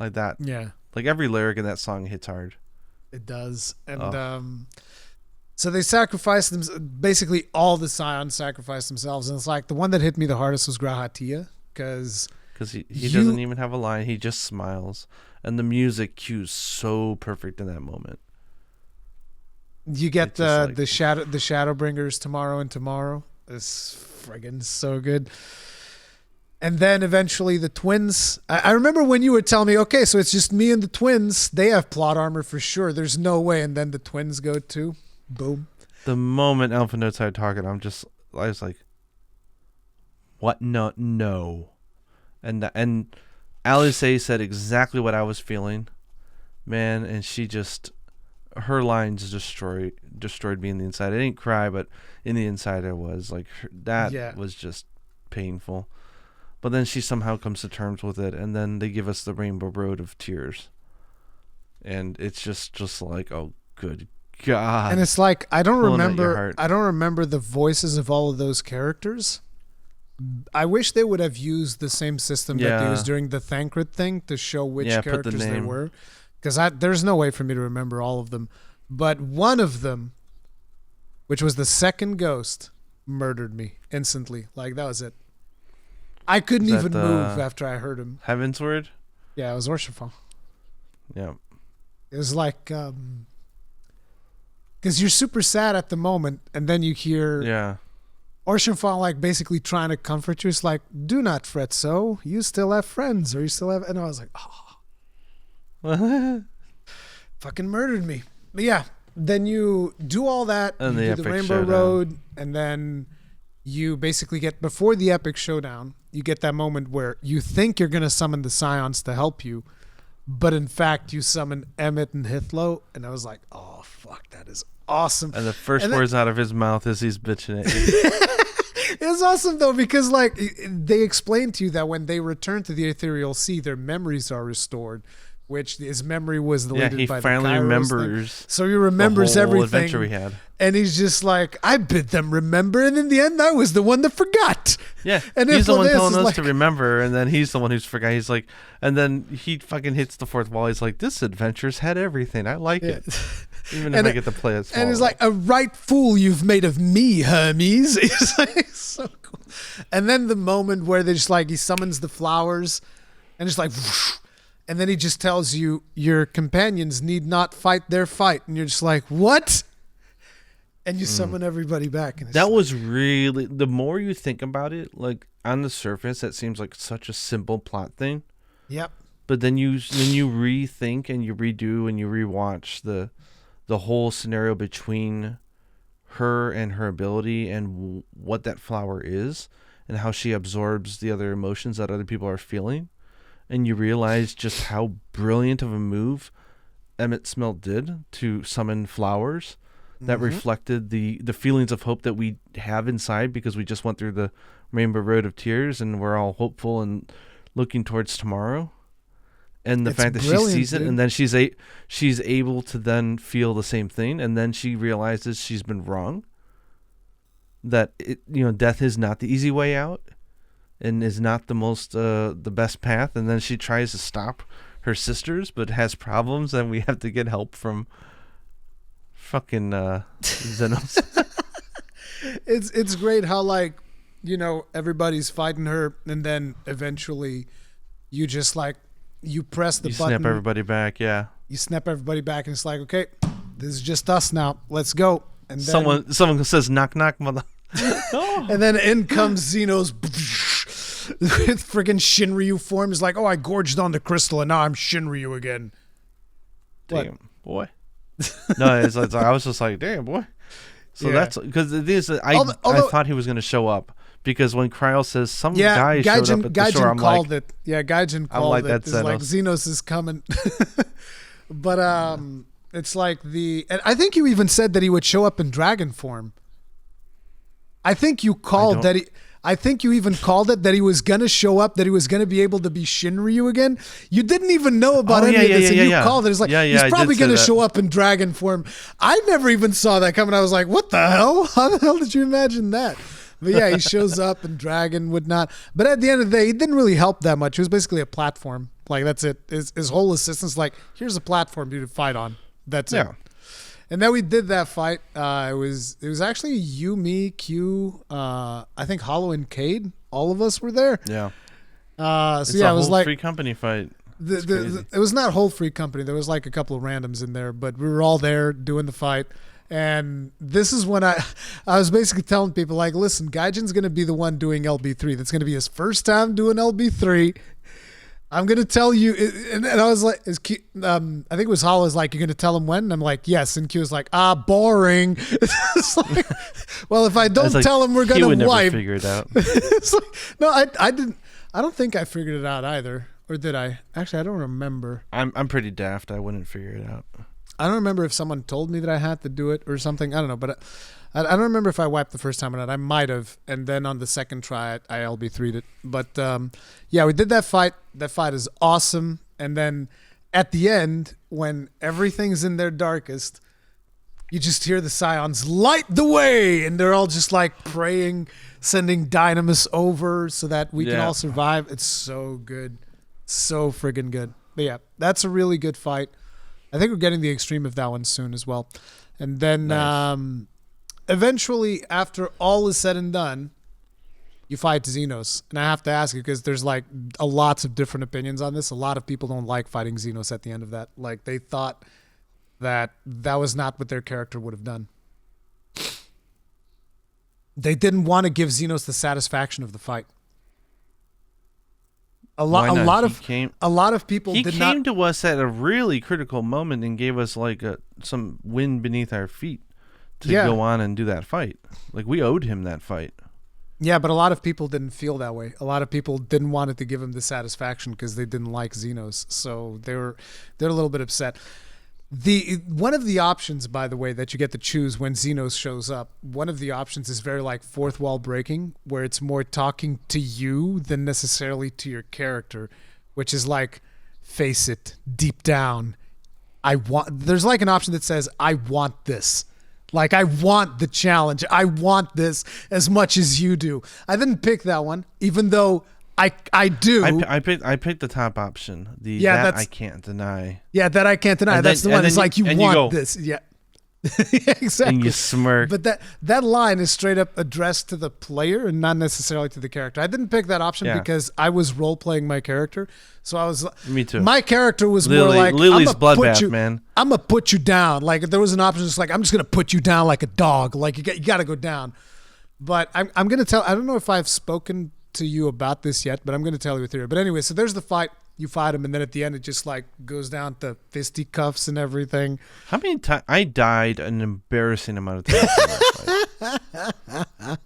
Like that. Yeah. Like every lyric in that song hits hard. It does. And so they sacrificed them. Basically all the Scions sacrificed themselves. And it's like the one that hit me the hardest was Grahatia. Because he doesn't even have a line. He just smiles. And the music cues so perfect in that moment. You get the Shadowbringers tomorrow and tomorrow. It's friggin' so good. And then eventually the twins. I remember when you were telling me, okay, so it's just me and the twins. They have plot armor for sure. There's no way. And then the twins go too. Boom. The moment Alpha Note started talking, I was like, what? No. And Alice said exactly what I was feeling, man. And she just. Her lines destroyed me in the inside. I didn't cry, but in the inside I was like, that was just painful. But then she somehow comes to terms with it, and then they give us the Rainbow Road of Tears, and it's just like, oh, good God. And it's like I don't remember the voices of all of those characters. I wish they would have used the same system that they used during the Thancred thing to show which characters they were. Because there's no way for me to remember all of them. But one of them, which was the second ghost, murdered me instantly. Like, that was it. I couldn't even move after I heard him. Heavensward? Yeah, it was Orshafal. Yeah. It was like... because you're super sad at the moment, and then you hear... Orshafal, like, basically trying to comfort you. It's like, do not fret so. You still have friends, or you still have... And I was like, oh... fucking murdered me. But yeah, then you do all that, and you do the Rainbow Road, and then you basically get, before the epic showdown, you get that moment where you think you're going to summon the Scions to help you, but in fact you summon Emmett and Hithlo, and I was like, oh fuck, that is awesome. And the first words out of his mouth is he's bitching at you. It was awesome though, because like they explain to you that when they return to the Ethereal Sea, their memories are restored. Which his memory was deleted by the Kairos finally remembers thing. So he remembers the whole everything. Adventure we had. And he's just like, I bid them remember, and in the end, I was the one that forgot. Yeah, and he's the one telling us to remember, and then he's the one who's forgot. He's like, and then he fucking hits the fourth wall. He's like, this adventure's had everything. I like it. Even if I get to play it small. And he's like, a right fool you've made of me, Hermes. He's like, so cool. And then the moment where they just like, he summons the flowers, and it's like... Whoosh, and then he just tells you your companions need not fight their fight. And you're just like, what? And you summon everybody back. And that was really, the more you think about it, like on the surface, that seems like such a simple plot thing. Yep. But then you rethink and you redo and you rewatch the whole scenario between her and her ability and what that flower is and how she absorbs the other emotions that other people are feeling. And you realize just how brilliant of a move Emmett Smelt did to summon flowers that reflected the feelings of hope that we have inside because we just went through the Rainbow Road of Tears and we're all hopeful and looking towards tomorrow. and the It's fact that she brilliant, sees it, dude. and then she's able to then feel the same thing, and then she realizes she's been wrong. That death is not the easy way out, and is not the most the best path. And then she tries to stop her sisters, but has problems, and we have to get help from fucking Xenos. It's great how, like, everybody's fighting her, and then eventually you just, like, you press the button. Snap everybody back, yeah. You snap everybody back, and it's like, okay, this is just us now. Let's go. And then, someone says knock knock, mother. and then in comes Xenos with friggin' Shinryu form. He's like, oh, I gorged on the crystal, and now I'm Shinryu again. Damn, boy. No, I was just like, damn, boy. So that's because it is. I thought he was going to show up because when Cryo says some guy showed up at the shore, I'm called like, it. Yeah, Gaijin called it. It's like Xenos is coming. But it's like and I think you even said that he would show up in dragon form. I think you called that I think you even called it that he was gonna show up, that he was gonna be able to be Shinryu again. You didn't even know about any of this, and you called it. It's like he's probably gonna show up in dragon form. I never even saw that coming. I was like, what the hell? How the hell did you imagine that? But yeah, he shows up in dragon, whatnot. But at the end of the day, he didn't really help that much. It was basically a platform. Like, that's it. His whole assistance, like, here's a platform you to fight on. That's it. And then we did that fight. It was actually you, me, Q, I think Hollow and Cade. All of us were there. Yeah. So yeah, it was like free company fight. It was not whole free company. There was like a couple of randoms in there, but we were all there doing the fight. And this is when I was basically telling people, like, listen, Gaijin's going to be the one doing LB3. That's going to be his first time doing LB3. I'm going to tell you. And I was like, I think it was Hollow was like, you're going to tell him when? And I'm like, yes. And Q was like, boring. It's like, well, if I don't tell him, we're going to wipe. Never figure it out. It's like, no, I didn't. I don't think I figured it out either. Or did I? Actually, I don't remember. I'm pretty daft. I wouldn't figure it out. I don't remember if someone told me that I had to do it or something. I don't know, but I don't remember if I wiped the first time or not. I might have, and then on the second try, I LB3'd it. But yeah, we did that fight. That fight is awesome. And then at the end, when everything's in their darkest, you just hear the Scions light the way, and they're all just like praying, sending Dynamis over so that we can all survive. It's so good, so friggin' good. But yeah, that's a really good fight. I think we're getting the extreme of that one soon as well. And then eventually, after all is said and done, you fight Xenos. And I have to ask you, because there's like lots of different opinions on this. A lot of people don't like fighting Xenos at the end of that. Like, they thought that was not what their character would have done. They didn't want to give Xenos the satisfaction of the fight. A lot of people He did came not. to us at a really critical moment and gave us like some wind beneath our feet to go on and do that fight. Like, we owed him that fight. Yeah, but a lot of people didn't feel that way. A lot of people didn't want it to give him the satisfaction because they didn't like Xenos, so they're a little bit upset. One of the options, by the way, that you get to choose when Xenos shows up, one of the options is very like fourth wall breaking, where it's more talking to you than necessarily to your character, which is like, face it, deep down, there's like an option that says, I want this. Like, I want the challenge. I want this as much as you do. I didn't pick that one, even though I do. I picked the top option. That I can't deny. Yeah, that I can't deny. That's the one. It's like, you want this. Yeah. Yeah, exactly. And you smirk. But that line is straight up addressed to the player and not necessarily to the character. I didn't pick that option because I was role playing my character. So I was. Me too. My character was more like, Lily's bloodbath, man. I'm gonna put you down. Like, if there was an option, just like, I'm just gonna put you down like a dog. Like, you got to go down. But I'm gonna tell. I don't know if I've spoken to you about this yet, but I'm gonna tell you a theory. But anyway, so there's the fight. You fight him, and then at the end, it just like goes down to fisticuffs and everything. How many times I died an embarrassing amount of times in that fight.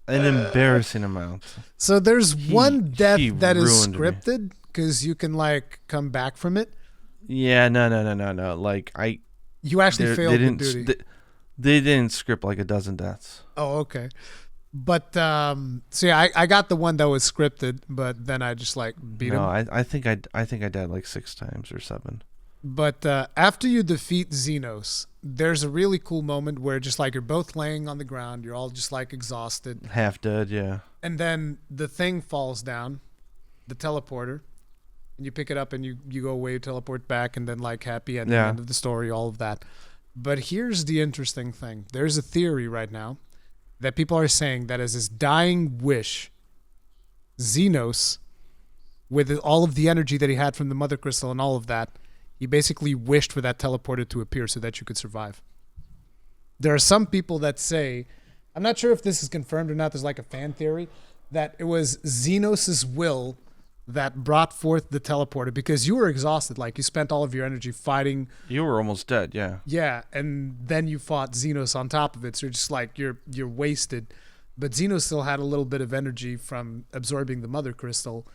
An embarrassing amount. So there's one death that is scripted because you can like come back from it. Yeah, no. Like, you actually failed the duty. They didn't script like a dozen deaths. Oh, okay. But so yeah, I got the one that was scripted, but then I just like beat him. No, I think I died like 6 times or 7. But after you defeat Xenos, there's a really cool moment where just like you're both laying on the ground, you're all just like exhausted, Half dead, yeah. and then the thing falls down, the teleporter, and you pick it up and you go away, you teleport back, and then like happy ending, end of the story, all of that. But here's the interesting thing: there's a theory right now that people are saying that as his dying wish, Xenos, with all of the energy that he had from the Mother Crystal and all of that, he basically wished for that teleporter to appear so that you could survive. There are some people that say, I'm not sure if this is confirmed or not, there's like a fan theory, that it was Xenos' will that brought forth the teleporter because you were exhausted. Like you spent all of your energy fighting. You were almost dead, yeah. Yeah, and then you fought Xenos on top of it. So you're just like, you're wasted. But Xenos still had a little bit of energy from absorbing the Mother Crystal,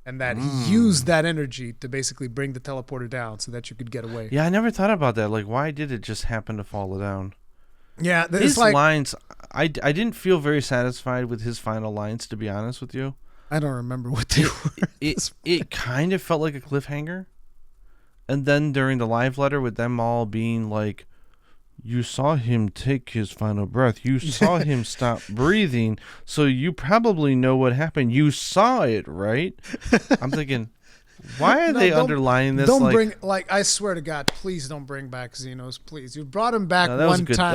and that he used that energy to basically bring the teleporter down so that you could get away. Yeah, I never thought about that. Like, why did it just happen to fall down? Yeah, his lines, I didn't feel very satisfied with his final lines, to be honest with you. I don't remember what they were. It kind of felt like a cliffhanger. And then during the live letter with them all being like, you saw him take his final breath. You saw him stop breathing. So you probably know what happened. You saw it, right? I'm thinking, why are they underlining this? I swear to God, please don't bring back Xenos, please. You brought him back time that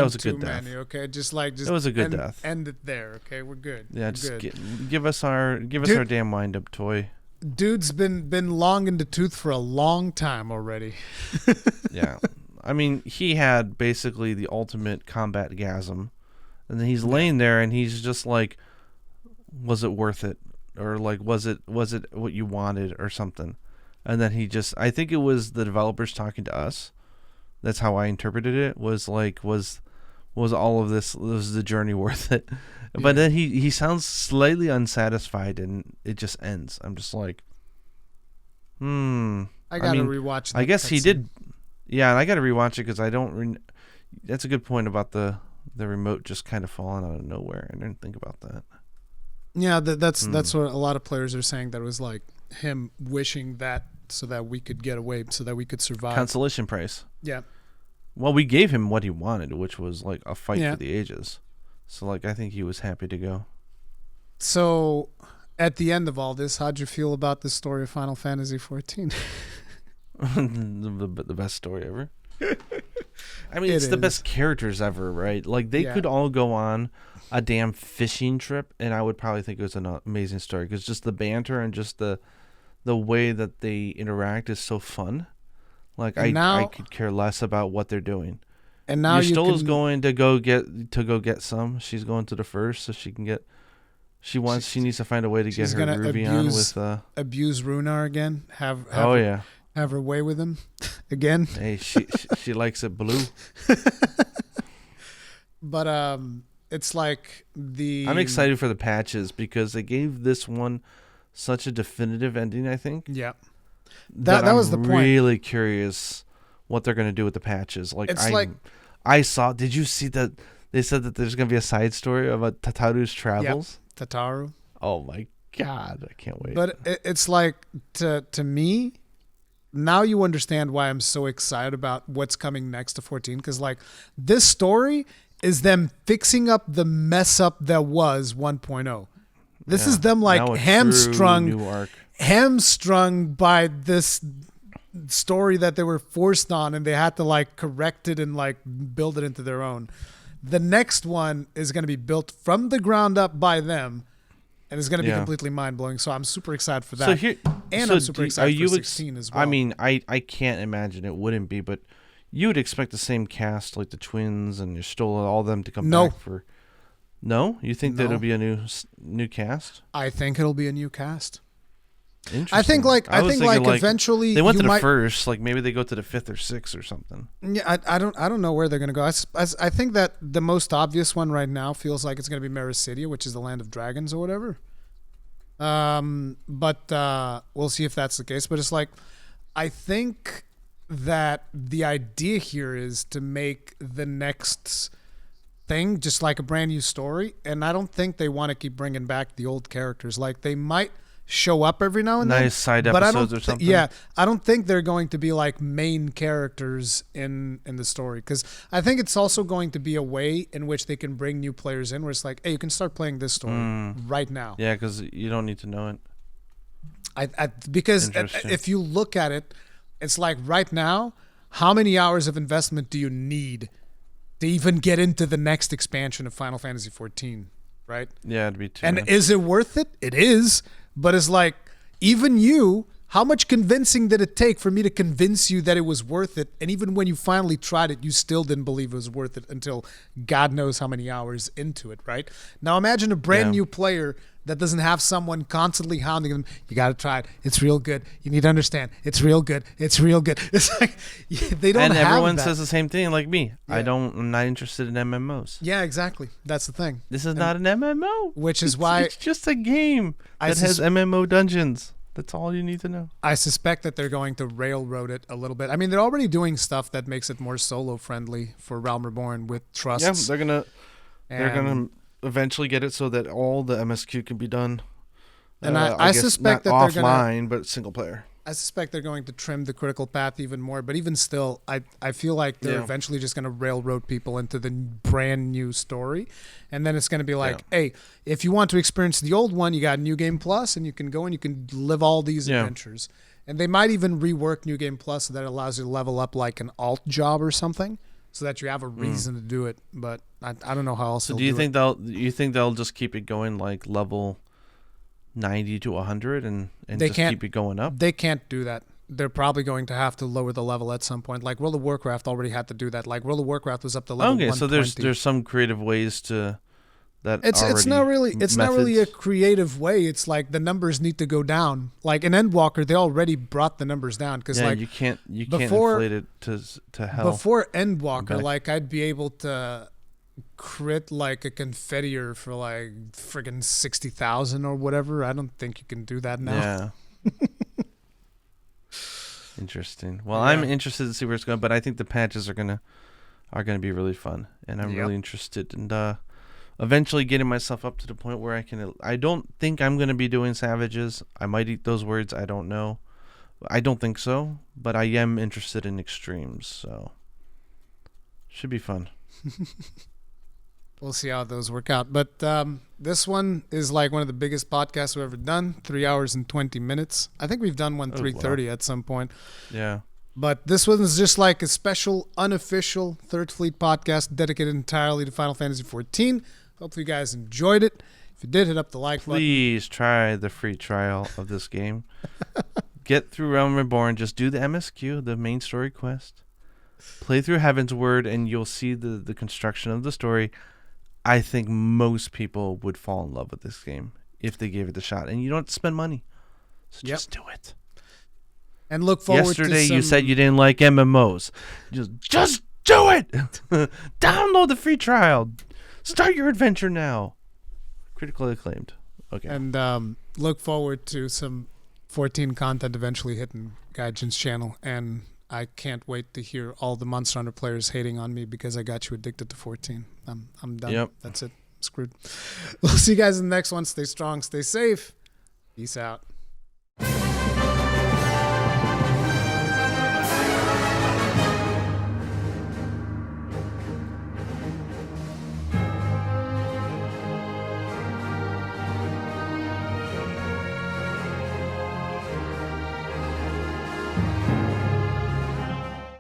was a too good many, death. okay? It was a good death. End it there, okay? We're good. Yeah, we're just give us our damn wind up toy. Dude's been long in the tooth for a long time already. Yeah. I mean, he had basically the ultimate combat gasm. And then he's laying there and he's just like, was it worth it? Or like, was it what you wanted or something? And then I think it was the developers talking to us. That's how I interpreted it. Was like, was all of this, was the journey worth it? Yeah. But then he sounds slightly unsatisfied and it just ends. I'm just like, I gotta rewatch that. I guess he did. Yeah, and I got to rewatch it because I don't. That's a good point about the remote just kind of falling out of nowhere. I didn't think about that. Yeah, that's what a lot of players are saying. That it was like him wishing that so that we could get away, so that we could survive. Consolation prize. Yeah. Well, we gave him what he wanted, which was like a fight for the ages. So like, I think he was happy to go. So, at the end of all this, how'd you feel about the story of Final Fantasy XIV? The best story ever. I mean, it's the best characters ever, right? Like they could all go on a damn fishing trip, and I would probably think it was an amazing story because just the banter and just the way that they interact is so fun. Like I could care less about what they're doing. And now Yustola's going to go get some. She's going to the first, so she can get. She needs to find a way to get her Ruby on with. Abuse Runar again. Have her way with him again. Hey, she likes it blue. But it's like I'm excited for the patches because they gave this one such a definitive ending. I think. Yeah. That was the point. I'm really curious what they're going to do with the patches. I saw. Did you see that? They said that there's going to be a side story about Tataru's travels. Yep. Tataru. Oh my God! I can't wait. But it's like to me. Now you understand why I'm so excited about what's coming next to 14. Because like this story is them fixing up the mess up that was 1.0. This is them like hamstrung by this story that they were forced on, and they had to like correct it and like build it into their own. The next one is going to be built from the ground up by them. And it's going to be completely mind-blowing, so I'm super excited for that. I'm super excited for 16 as well. I mean, I can't imagine it wouldn't be, but you would expect the same cast, like the twins and Yustola, all of them to come back for... No? You think that it'll be a new cast? I think it'll be a new cast. Interesting. I think eventually they went to the first, like maybe they go to the 5th or 6th or something. Yeah, I don't know where they're gonna go. I think that the most obvious one right now feels like it's gonna be Mericidia, which is the land of dragons or whatever. But we'll see if that's the case. But it's like, I think that the idea here is to make the next thing, just like a brand new story. And I don't think they want to keep bringing back the old characters. Like, they might show up every now and then. Nice side episodes or something. Yeah, I don't think they're going to be like main characters in the story, because I think it's also going to be a way in which they can bring new players in, where it's like, hey, you can start playing this story right now. Yeah, because you don't need to know it. Because if you look at it, it's like right now, how many hours of investment do you need to even get into the next expansion of Final Fantasy XIV, right? Yeah, it'd be too And much. is it worth it? It is. But it's like, even you, how much convincing did it take for me to convince you that it was worth it? And even when you finally tried it, you still didn't believe it was worth it until God knows how many hours into it, right? Now imagine a brand new player that doesn't have someone constantly hounding them. You got to try it. It's real good. You need to understand. It's real good. It's real good. It's like, they don't have that. And everyone says the same thing like me. Yeah. I'm not interested in MMOs. Yeah, exactly. That's the thing. This is not an MMO. Which is why it's just a game that has MMO dungeons. That's all you need to know. I suspect that they're going to railroad it a little bit. I mean, they're already doing stuff that makes it more solo friendly for Realm Reborn with trusts. Yeah, they're gonna eventually get it so that all the MSQ can be done. And I guess suspect not that they're offline, but single player. I suspect they're going to trim the critical path even more. But even still, I feel like they're eventually just going to railroad people into the brand new story. And then it's going to be like, hey, if you want to experience the old one, you got New Game Plus, and you can go and you can live all these adventures. And they might even rework New Game Plus so that it allows you to level up like an alt job or something, so that you have a reason to do it. But I don't know how else. So do you think they'll just keep it going like level 90 to 100 and just keep it going up? They can't do that. They're probably going to have to lower the level at some point. Like World of Warcraft already had to do that. Like World of Warcraft was up to level 120. So there's some creative ways to that. It's not really a creative way. It's like the numbers need to go down. Like in Endwalker, they already brought the numbers down because you can't inflate it to hell. Before Endwalker, like I'd be able to crit like a confettier for like friggin' 60,000 or whatever. I don't think you can do that now. Yeah. Interesting. Well, I'm interested to see where it's going, but I think the patches are gonna be really fun, and I'm really interested in eventually getting myself up to the point where I don't think I'm gonna be doing savages. I might eat those words. I don't know. I don't think so, but I am interested in extremes, so should be fun. We'll see how those work out. But this one is like one of the biggest podcasts we've ever done. 3 hours and 20 minutes. I think we've done one 3:30 at some point. Yeah. But this one is just like a special, unofficial Third Fleet podcast dedicated entirely to Final Fantasy XIV. Hopefully you guys enjoyed it. If you did, hit up the like button. Please try the free trial of this game. Get through Realm Reborn. Just do the MSQ, the main story quest. Play through Heaven's Word, and you'll see the construction of the story. I think most people would fall in love with this game if they gave it a shot. And you don't have to spend money. So just do it. And look forward Yesterday you said you didn't like MMOs. Just do it! Download the free trial. Start your adventure now. Critically acclaimed. Okay. And look forward to some 14 content eventually hitting Gaijin's channel. And I can't wait to hear all the Monster Hunter players hating on me because I got you addicted to 14. I'm done. Yep. That's it. I'm screwed. We'll see you guys in the next one. Stay strong. Stay safe. Peace out.